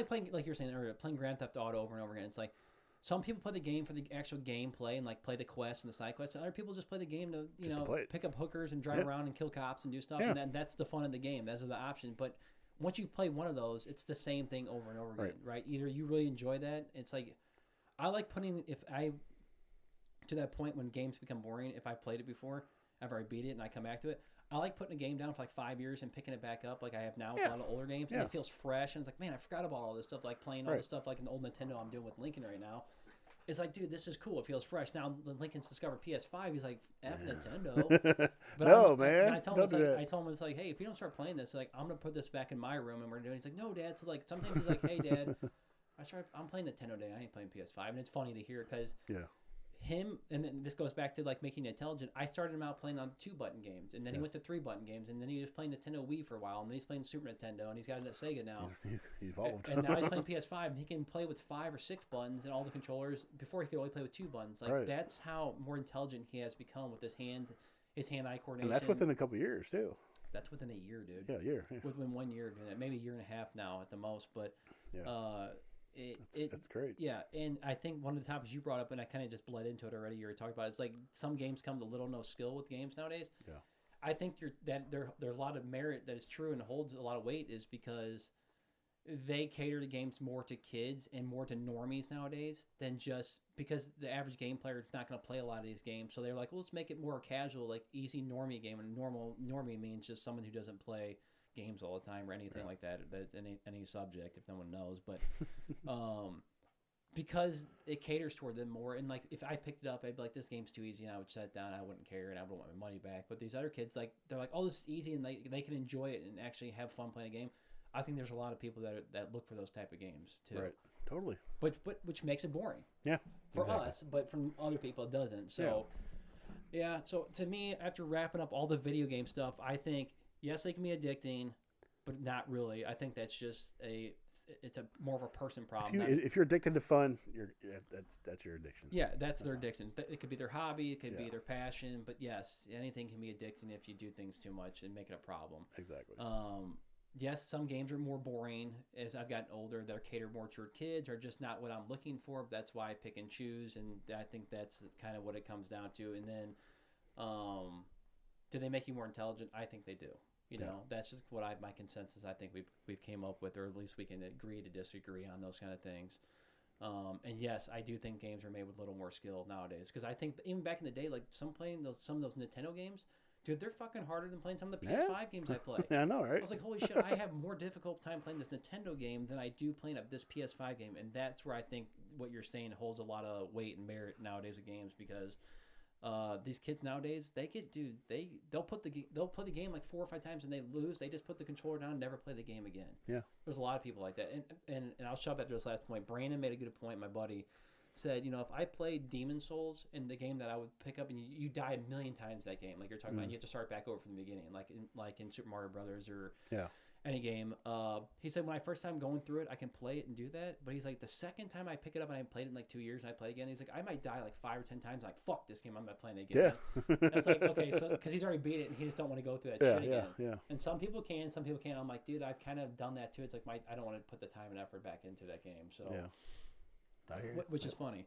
playing, like you were saying earlier, playing Grand Theft Auto over and over again. It's like some people play the game for the actual gameplay and like play the quests and the side quests, and other people just play the game to pick up hookers and drive around and kill cops and do stuff. Yeah. And that's the fun of the game. That's the option. But once you've played one of those, it's the same thing over and over again, right? Either you really enjoy that. It's like I like putting to that point when games become boring, if I played it before, after I beat it and I come back to it, I like putting a game down for like 5 years and picking it back up like I have now with a lot of older games. And it feels fresh. And it's like, man, I forgot about all this stuff, like playing all this stuff like an old Nintendo I'm doing with Lincoln right now. It's like, dude, this is cool. It feels fresh. Now Lincoln's discovered PS5. He's like, F Nintendo. But no, man. I tell him, it's like, hey, if you don't start playing this, like, I'm going to put this back in my room and we're doing it. He's like, no, Dad. So like sometimes he's like, hey, Dad, I'm playing Nintendo today. I ain't playing PS5. And it's funny to hear because him, and then this goes back to like making it intelligent. I started him out playing on 2-button games, and then he went to 3-button games, and then he was playing Nintendo Wii for a while, and then he's playing Super Nintendo, and he's got a Sega now. He's evolved. And now he's playing PS5, and he can play with 5 or 6 buttons and all the controllers. Before he could only play with 2 buttons. Like that's how more intelligent he has become with his hands, his hand-eye coordination. And that's within a couple of years too. That's within a year, dude. Yeah, a year. Yeah. Within 1 year doing that, maybe a year and a half now at the most, but. That's great. Yeah, and I think one of the topics you brought up, and I kind of just bled into it already. You were talking about it's like some games come to little no skill with games nowadays. Yeah, I think there's a lot of merit that is true and holds a lot of weight is because they cater to games more to kids and more to normies nowadays than just because the average game player is not going to play a lot of these games. So they're like, well, let's make it more casual, like easy normie game. And normal normie means just someone who doesn't play games all the time or anything like that any subject if no one knows, but because it caters toward them more, and like if I picked it up I'd be like, this game's too easy, and I would set it down, I wouldn't care, and I would want my money back. But these other kids, like they're like, oh, this is easy, and they can enjoy it and actually have fun playing a game. I think there's a lot of people that look for those type of games too. Right, totally. But which makes it boring. Yeah, for us, but from other people it doesn't. So yeah, so to me, after wrapping up all the video game stuff, I think yes, they can be addicting, but not really. I think that's just it's a more of a person problem. If you're addicted to fun, that's your addiction. Yeah, that's their addiction. It could be their hobby, it could be their passion, but yes, anything can be addicting if you do things too much and make it a problem. Exactly. yes, some games are more boring as I've gotten older. That are catered more toward kids, or just not what I'm looking for. That's why I pick and choose, and I think that's kind of what it comes down to. And then, do they make you more intelligent? I think they do. You know, that's just what my consensus. I think we've came up with, or at least we can agree to disagree on those kind of things. And yes, I do think games are made with a little more skill nowadays. Because I think even back in the day, like some of those Nintendo games, dude, they're fucking harder than playing some of the PS5 games I play. Yeah, I know, right? I was like, holy shit, I have more difficult time playing this Nintendo game than I do playing this PS5 game. And that's where I think what you're saying holds a lot of weight and merit nowadays with games, because these kids nowadays, they'll play the game like 4 or 5 times and they lose. They just put the controller down and never play the game again. Yeah. There's a lot of people like that. And I'll shove after this last point. Brandon made a good point, my buddy. Said, if I played Demon Souls in the game that I would pick up, and you die a million times that game, like you're talking about, you have to start back over from the beginning, like in Super Mario Brothers or any game. He said when I first time going through it, I can play it and do that, but he's like, the second time I pick it up and I played it in like 2 years and I play it again, he's like, I might die like 5 or 10 times. Like, fuck this game, I'm not playing it again. Yeah. That's like, okay, so because he's already beat it and he just don't want to go through that shit again. Yeah. And some people can, some people can't. I'm like, dude, I've kind of done that too. It's like I don't want to put the time and effort back into that game. So which is funny.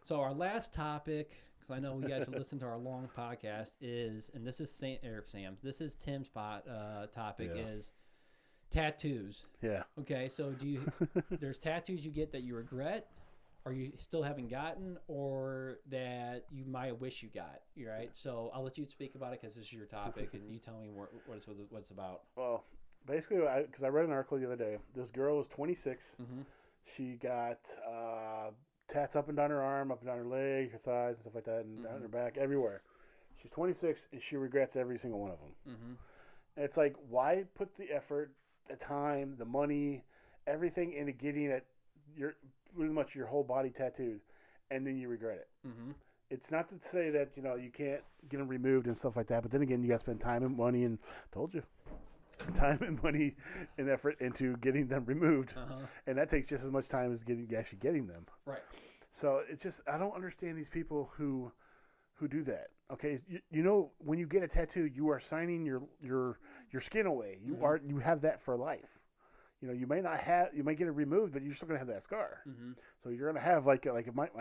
So our last topic, because I know you guys have listened to our long podcast, is, and this is Sam's, this is Tim's topic, is tattoos. Yeah. Okay, so there's tattoos you get that you regret, or you still haven't gotten, or that you might wish you got. Right? So I'll let you speak about it because this is your topic, and you tell me what it's about. Well, basically, because I read an article the other day, this girl was 26. Mm-hmm. She got tats up and down her arm, up and down her leg, her thighs, and stuff like that, and down her back, everywhere. She's 26, and she regrets every single one of them. Mm-hmm. And it's like, why put the effort, the time, the money, everything into getting pretty much your whole body tattooed, and then you regret it? Mm-hmm. It's not to say that you can't get them removed and stuff like that, but then again, you got to spend time and money, and told you, time and money and effort into getting them removed, and that takes just as much time as actually getting them. Right. So it's just, I don't understand these people who do that. Okay, when you get a tattoo, you are signing your skin away. You have that for life. You may get it removed, but you're still gonna have that scar. Mm-hmm. So you're gonna have I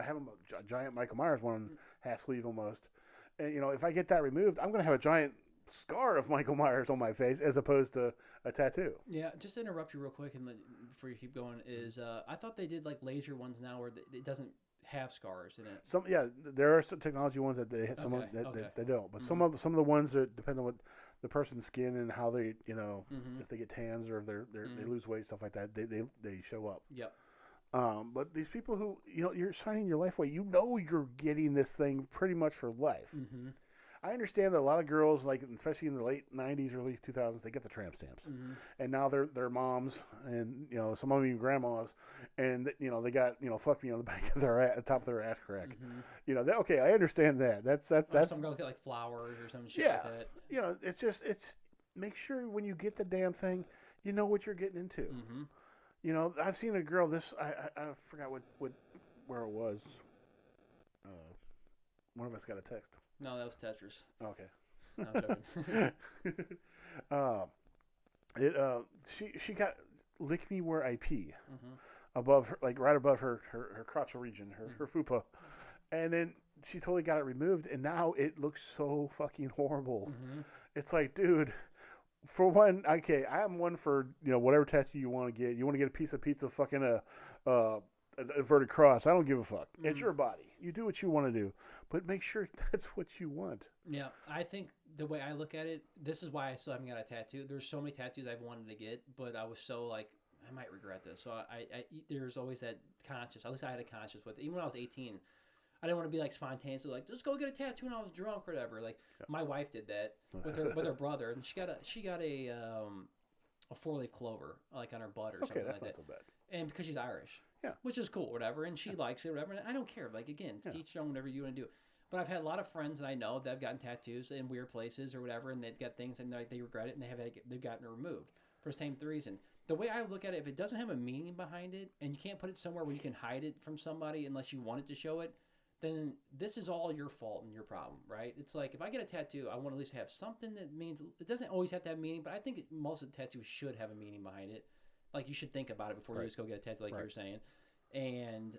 have a giant Michael Myers one, half sleeve almost, and if I get that removed, I'm gonna have a giant scar of Michael Myers on my face as opposed to a tattoo. Yeah, just to interrupt you real quick and before you keep going, is I thought they did like laser ones now where it doesn't have scars in it. There are some technology ones that they they don't, but some of the ones that depend on what the person's skin and how they if they get tans or if they lose weight, stuff like that, they show up. Yep. But these people who you're signing your life away, you're getting this thing pretty much for life. Mm-hmm. I understand that a lot of girls, especially in the late 90s, early 2000s, they get the tramp stamps. Mm-hmm. And now they're moms and, some of them even grandmas. And, they got, fuck me on the back of the top of their ass crack. Mm-hmm. Okay, I understand that. That's some girls get like flowers or some shit like that. It's make sure when you get the damn thing, you know what you're getting into. Mm-hmm. I've seen a girl, I forgot where it was. One of us got a text. No, that was Tetris. Okay. No, I'm joking. She got lick me where I pee above her, right above her crotchal region, her fupa, and then she totally got it removed, and now it looks so fucking horrible. It's like, dude, for one, okay, I'm one for whatever tattoo you want to get. You want to get a piece of pizza, fucking an inverted cross. I don't give a fuck. It's your body. You do what you want to do, but make sure that's what you want. Yeah, I think the way I look at it, this is why I still haven't got a tattoo. There's so many tattoos I've wanted to get, but I was so like, I might regret this. So I there's always that conscious. At least I had a conscious with it. Even when I was 18, I didn't want to be like spontaneously like, let's go get a tattoo when I was drunk or whatever. Like my wife did that with her brother, and she got a 4-leaf clover like on her butt or something that's like not that. so bad. And because she's Irish. Yeah. Which is cool, whatever. And she likes it, whatever. And I don't care. Like, again, teach your own, whatever you want to do. But I've had a lot of friends that I know that have gotten tattoos in weird places or whatever, and they've got things and they regret it, and they've gotten it removed for the same reason. The way I look at it, if it doesn't have a meaning behind it, and you can't put it somewhere where you can hide it from somebody unless you want it to show it, then this is all your fault and your problem, right? It's like if I get a tattoo, I want to at least have something that means it doesn't always have to have meaning, but I think most of the tattoos should have a meaning behind it. Like you should think about it before you just go get a tattoo, like you were saying, and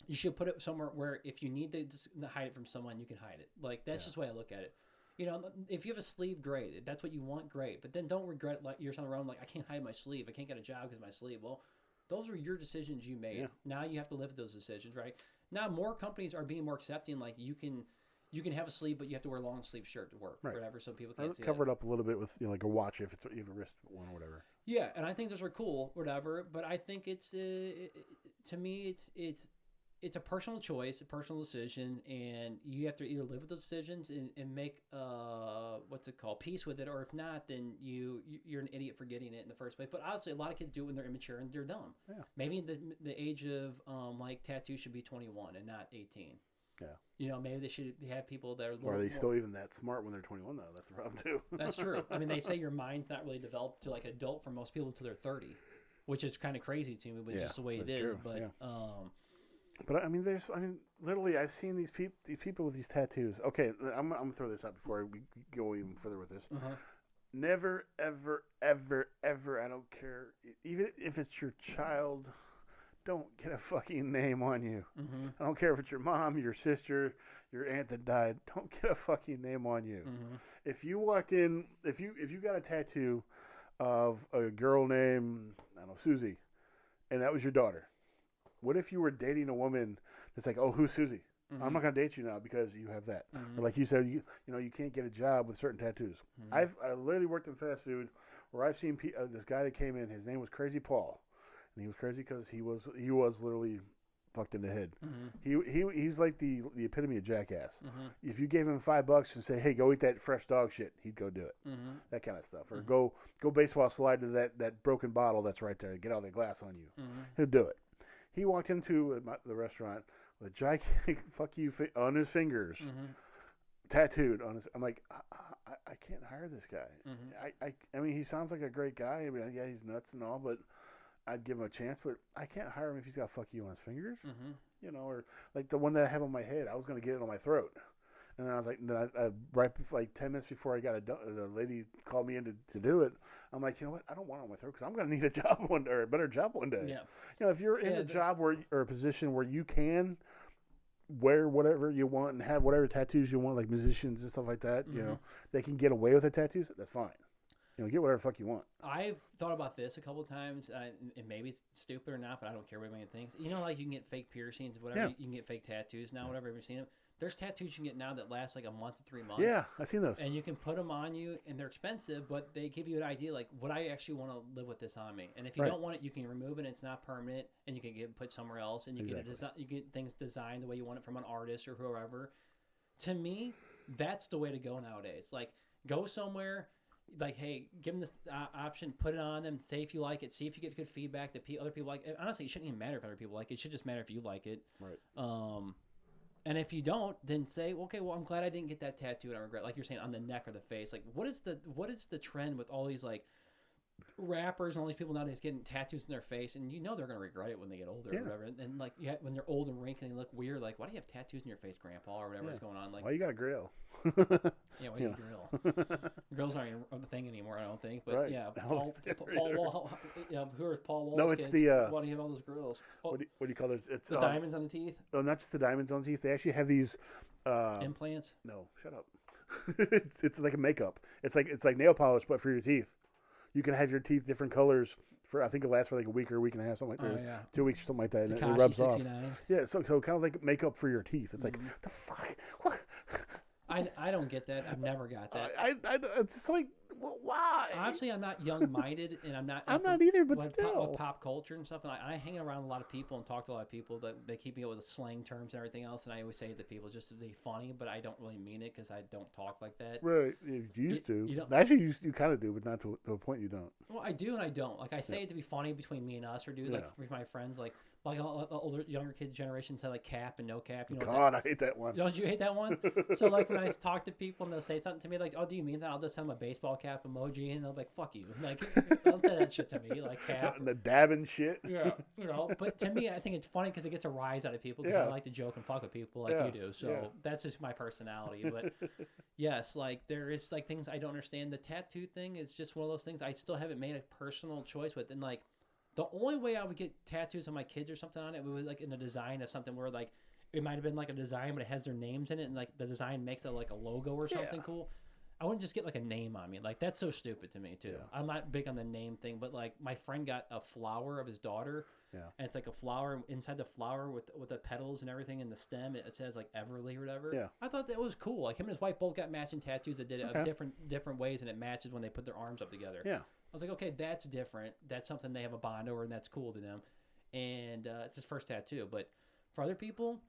you should put it somewhere where if you need to just hide it from someone, you can hide it. Like that's just the way I look at it. You know, if you have a sleeve, great. If that's what you want, great. But then don't regret like years on the road. Like I can't hide my sleeve. I can't get a job because of my sleeve. Well, those were your decisions you made. Yeah. Now you have to live with those decisions, right? Now more companies are being more accepting. Like you can have a sleeve, but you have to wear a long sleeve shirt to work, or whatever, so people can't see it. Cover it up a little bit with like a watch if it's, you have a wrist one or whatever. Yeah, and I think those are cool, whatever. But I think it's to me it's a personal choice, a personal decision, and you have to either live with those decisions and make what's it called, peace with it, or if not, then you're an idiot for getting it in the first place. But honestly, a lot of kids do it when they're immature and they're dumb. Yeah. Maybe the age of like tattoo should be 21 and not 18. Yeah. You know, maybe they should have people that are. Or are they still even that smart when they're 21 though? That's the problem too. That's true. I mean, they say your mind's not really developed to like adult for most people until they're 30, which is kind of crazy to me, but it's just the way it is. True. But but I mean, literally, I've seen these people with these tattoos. Okay, I'm gonna throw this out before we go even further with this. Never, ever, ever, ever. I don't care, even if it's your child. Don't get a fucking name on you. I don't care if it's your mom, your sister, your aunt that died. Don't get a fucking name on you. If you walked in, if you got a tattoo of a girl named, I don't know, Susie, and that was your daughter. What if you were dating a woman that's like, oh, who's Susie? I'm not gonna date you now because you have that. Or like you said, you know, you can't get a job with certain tattoos. I literally worked in fast food where I've seen this guy that came in. His name was Crazy Paul. And he was crazy because he was literally fucked in the head. He's like the epitome of jackass. If you gave him $5 and say, "Hey, go eat that fresh dog shit," he'd go do it. That kind of stuff. Or go baseball slide to that broken bottle that's right there and get all that glass on you. He'll do it. He walked into the restaurant with a gigantic "fuck you" on his fingers, tattooed on his. I'm like, I can't hire this guy. I mean, he sounds like a great guy. I mean, yeah, he's nuts and all, but I'd give him a chance, but I can't hire him if he's got "fuck you" on his fingers. You know, or like the one that I have on my head, I was going to get it on my throat. And then I was like, right before, like 10 minutes before I got it done, the lady called me in to do it. I'm like, you know what? I don't want it on my throat because I'm going to need a job one day, or a better job one day. Yeah. You know, if you're in a job or a position where you can wear whatever you want and have whatever tattoos you want, like musicians and stuff like that, you know, they can get away with the tattoos, that's fine. You know, get whatever the fuck you want. I've thought about this a couple of times, and maybe it's stupid or not, but I don't care what anyone thinks. You know, like you can get fake piercings, whatever. You can get fake tattoos now, whatever. Have you seen them? There's tattoos you can get now that last like a month to 3 months. Yeah, I've seen those. And you can put them on you, and they're expensive, but they give you an idea, like, would I actually want to live with this on me? And if you don't want it, you can remove it. It's not permanent, and you can get put somewhere else, and you get things designed the way you want it from an artist or whoever. To me, that's the way to go nowadays. Like, go somewhere. Like, hey, give them this option, put it on them, say if you like it, see if you get good feedback that other people like it. Honestly, it shouldn't even matter if other people like it. It should just matter if you like it. Right. And if you don't, then say, okay, well, I'm glad I didn't get that tattoo and I regret, like you're saying, on the neck or the face. Like, what is the trend with all these, like, rappers and all these people nowadays getting tattoos in their face, and you know they're going to regret it when they get older or whatever. And like, when they're old and wrinkled and they look weird, like, why do you have tattoos in your face, Grandpa, or whatever is going on? Like, why you got a grill? Yeah, why do you grill? Grills aren't even a thing anymore, I don't think. But yeah, Paul Wall, who is Paul Wall's No, it's kids? the. Why do you have all those grills? Oh, what do you call those? It's the diamonds on the teeth. Oh, not just the diamonds on the teeth. They actually have these. Implants. No, shut up. it's like a makeup. It's like nail polish, but for your teeth. You can have your teeth different colors for, I think it lasts for like a week or a week and a half, something like that. Oh, yeah. 2 weeks or something like that. And Tekashi it rubs 69. off. Yeah, so kind of like makeup for your teeth. It's like, the fuck? What? I don't get that. I've never got that. It's just like, well, why? Obviously, I'm not young-minded, and I'm not either, but with still. with pop culture and stuff. And I hang around a lot of people and talk to a lot of people that they keep me up with the slang terms and everything else. And I always say to people just to be funny, but I don't really mean it because I don't talk like that. Right, you used to. You don't, actually, you kind of do, but not to a point you don't. Well, I do and I don't. Like I say it to be funny between me and us, or do like with my friends, like. like older, younger kids generation said like cap and no cap. You know, God, I hate that one. don't you hate that one? So like when I talk to people and they'll say something to me like, "Oh, do you mean that?" I'll just send them a baseball cap emoji and they'll be like, "Fuck you!" Like, don't say that shit to me, like cap. The dabbing shit. Yeah, you know. But to me, I think it's funny because it gets a rise out of people because I like to joke and fuck with people like you do. So that's just my personality. But yes, like there is like things I don't understand. The tattoo thing is just one of those things I still haven't made a personal choice with, and like. The only way I would get tattoos on my kids or something on it was like in a design of something where like it might have been like a design, but it has their names in it, and like the design makes it like a logo or something cool. I wouldn't just get like a name on me. Like that's so stupid to me too. Yeah. I'm not big on the name thing, but like my friend got a flower of his daughter, and it's like a flower inside the flower with the petals and everything, and the stem it says like Everly or whatever. Yeah, I thought that was cool. Like him and his wife both got matching tattoos that did it of different ways, and it matches when they put their arms up together. Yeah. I was like, okay, that's different. That's something they have a bond over, and that's cool to them. And it's his first tattoo. But for other people,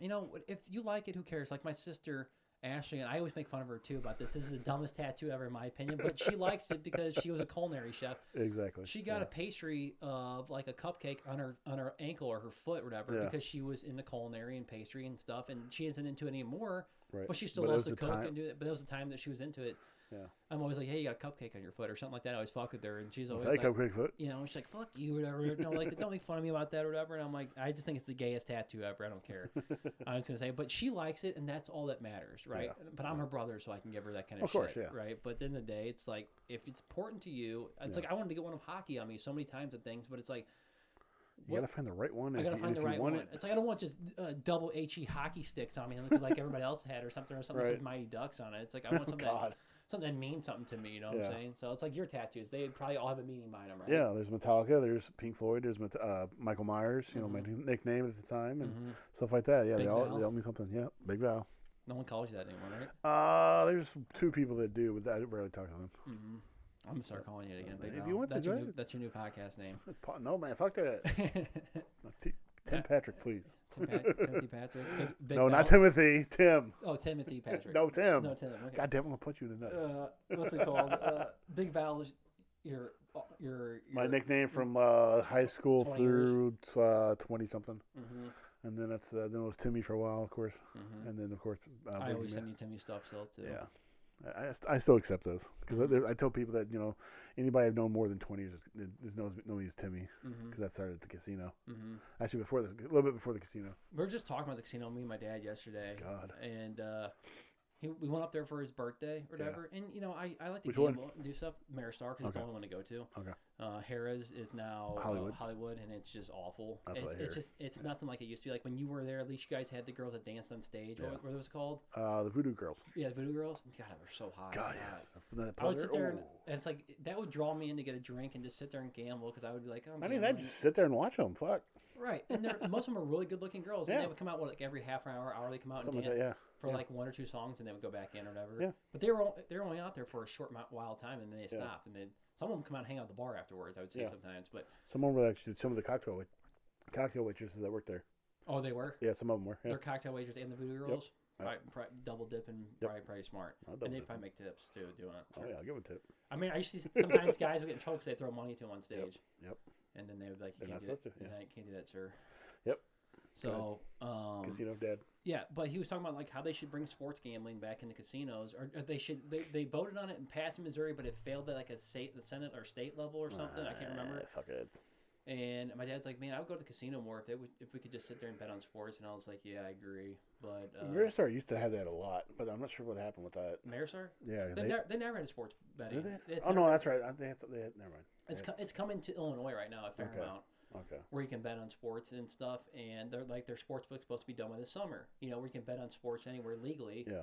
you know, if you like it, who cares? Like my sister, Ashley, and I always make fun of her, too, about this. This is the dumbest tattoo ever, in my opinion. But she likes it because she was a culinary chef. Exactly. She got a pastry of, like, a cupcake on her ankle or her foot or whatever because she was into culinary and pastry and stuff. And she isn't into it anymore. Right. But she still loves to cook and do it. But it was the time that she was into it. Yeah. I'm always like, hey, you got a cupcake on your foot or something like that. I always fuck with her, and she's always like, cupcake foot? You know, she's like, fuck you, whatever. You know, like, don't make fun of me about that or whatever. And I'm like, I just think it's the gayest tattoo ever. I don't care. I was gonna say, but she likes it, and that's all that matters, right? Yeah. But I'm her brother, so I can give her that kind of shit, right? But at the end of the day, it's like if it's important to you, it's like I wanted to get one of hockey on me so many times and things, but it's like. You gotta find the right one. I gotta find the right one. It's like I don't want just double HE hockey sticks on me because like everybody else had or something that says Mighty Ducks on it. It's like I want something something that means something to me. You know what I'm saying? So it's like your tattoos. They probably all have a meaning behind them, right? Yeah. There's Metallica. There's Pink Floyd. There's Michael Myers. You know, my nickname at the time and stuff like that. Yeah, they all mean something. Yeah, Big Val. No one calls you that anymore, right? There's two people that do, but I rarely talk to them. Mm-hmm. I'm gonna start calling you it again. Big if you want that's your new podcast name. No man, fuck that. Tim Patrick, please. Timothy Patrick. Big no, not Timothy. Tim. Oh, Timothy Patrick. No, Tim. No, Tim. Okay. God damn, I'm gonna punch you in the nuts. What's it called? Big Val is your my nickname from high school through 20 something. Mm-hmm. And then then it was Timmy for a while, of course. Mm-hmm. And then of course I always send you Timmy stuff still too. Yeah. I still accept those because I tell people that anybody I've known more than 20 years knows me as Timmy because that started at the casino. Mm-hmm. Actually, a little bit before the casino. We were just talking about the casino, me and my dad yesterday. God. And we went up there for his birthday or whatever, and I like to Which gamble one? and do stuff. Maristar because it's the only one to go to. Okay. Harrah's is now Hollywood, and it's just awful. It's nothing like it used to be. Like when you were there, at least you guys had the girls that danced on stage. Yeah. What was it called? The Voodoo Girls. Yeah, the Voodoo Girls. God, they were so hot. God, yes. I would sit there, and it's like that would draw me in to get a drink and just sit there and gamble because I would be like, oh, I'd just sit there and watch them. Fuck. Right, and most of them are really good-looking girls, and they would come out like every half hour they come out and dance for like one or two songs, and they would go back in or whatever. Yeah. But they were only out there for a short while time, and then they stopped, and then some of them come out and hang out at the bar afterwards. I would say sometimes, but some of them were actually some of the cocktail waitresses that worked there. Oh, they were. Yeah, some of them were. Yeah. They're cocktail waitresses and the Voodoo Girls. Yep. Probably double dipping, probably smart, and they probably make tips too doing it. Oh yeah, I'll give them a tip. I mean, I used to see sometimes guys would get in trouble because they throw money to them on stage. Yep. And then they would be like, you can't do that, sir. Yep. So, Casino Dad. Yeah, but he was talking about like how they should bring sports gambling back into casinos, or they voted on it and passed in Missouri, but it failed at like the Senate or state level or something. I can't remember. Fuck it. And my dad's like, man, I would go to the casino more if we could just sit there and bet on sports. And I was like, yeah, I agree. But Maristar used to have that a lot, but I'm not sure what happened with that. Maristar? Yeah, they never had a sports betting. Did they? No, that's right. They had never mind. It's coming to Illinois right now at Fairmount. Okay. Where you can bet on sports and stuff, and their sports book's supposed to be done by this summer. Where you can bet on sports anywhere legally. Yeah.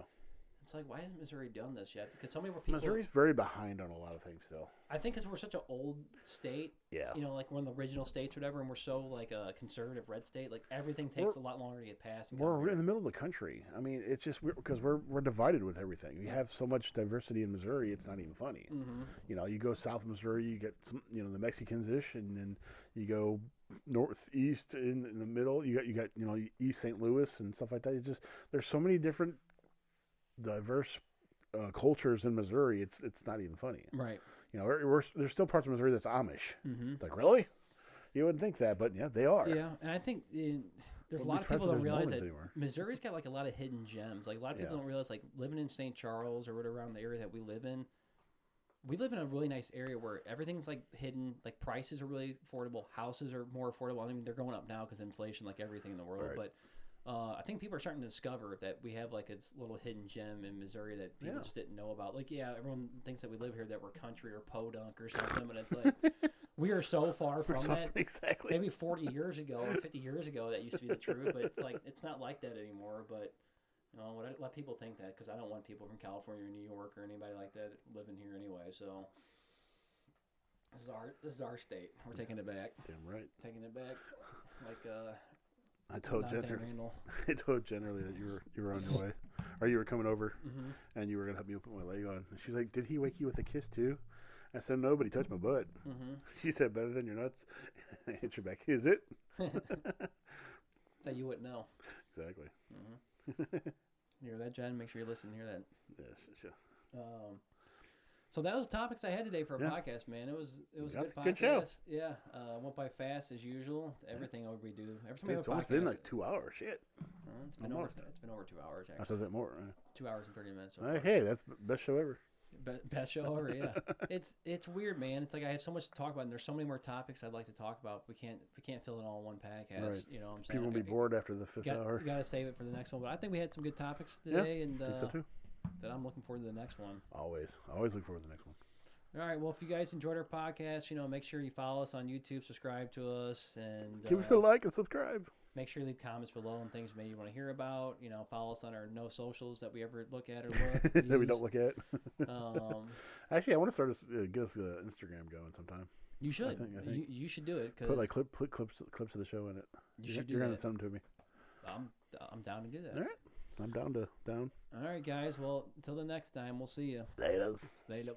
It's like, why hasn't Missouri done this yet? Because so many more people. Missouri's very behind on a lot of things still. I think because we're such an old state. Yeah. Like one of the original states or whatever, and we're so like a conservative red state. Like everything takes a lot longer to get passed. We're in the middle of the country. I mean, it's just because we're divided with everything. We have so much diversity in Missouri. It's not even funny. Mm-hmm. You go south of Missouri, you get some, the Mexicans-ish, and then you go northeast in the middle. You got East St. Louis and stuff like that. It's just there's so many different diverse cultures in Missouri. It's not even funny. Right. There's still parts of Missouri that's Amish. Mm-hmm. It's like, really? You wouldn't think that, but yeah, they are. Yeah, and I think there's a Wouldn't lot be of people surprised if don't there's realize Mormons that anymore. Missouri's got like a lot of hidden gems. Like a lot of people Yeah. don't realize, like living in St. Charles or whatever around the area that we live in. We live in a really nice area where everything's like hidden. Like prices are really affordable. Houses are more affordable. I mean, they're going up now because inflation, like everything in the world. Right. But I think people are starting to discover that we have like this little hidden gem in Missouri that people Yeah. just didn't know about. Like, yeah, everyone thinks that we live here, that we're country or podunk or something, but it's like we are so far from that. Exactly. Maybe 40 years ago or 50 years ago that used to be the truth, but it's like it's not like that anymore. But you know, let people think that, because I don't want people from California or New York or anybody like that living here anyway. So this is our state. We're taking it back. Damn right. Taking it back. Like I told Dante Jen. Randall. I told Jen earlier that you were on your way, or you were coming over, Mm-hmm. and you were gonna help me put my leg on. And she's like, "Did he wake you with a kiss too?" I said, "No, but he touched my butt." Mm-hmm. She said, "Better than your nuts." I answered back, "Is it?" So you wouldn't know. Exactly. Mm-hmm. You hear that, Jen? Make sure you listen and hear that. Yes. Sure. So that was topics I had today for a Yeah. podcast, man. It was a That's good a podcast. good show. Yeah, went by fast as usual. Everything we do. Every time we have It's a almost podcast, been like 2 hours. Shit. it's been over. almost. It's been over 2 hours I actually. says that more. 2 hours and 30 minutes. So far. Hey, that's the best show ever. Best show ever. Yeah, it's weird, man. It's like I have so much to talk about, and there's so many more topics I'd like to talk about. We can't fill it all in one podcast. Right. You know what I'm saying? People will be bored after the fifth hour. You got to save it for the next one. But I think we had some good topics today, and I think so too. that I'm looking forward to the next one. Always look forward to the next one. All right. Well, if you guys enjoyed our podcast, make sure you follow us on YouTube, subscribe to us, and Give us a like and subscribe. make sure you leave comments below on things maybe you want to hear about. Follow us on our no socials that we ever look at or look. That we don't look at. Actually, I want to start get us Instagram going sometime. You should. I think. You should do it, Put because like clips of the show in it. you should do You're gonna that. send them to me. I'm down to do that. All right. I'm down. All right, guys. Well, until the next time, we'll see you Laters. later.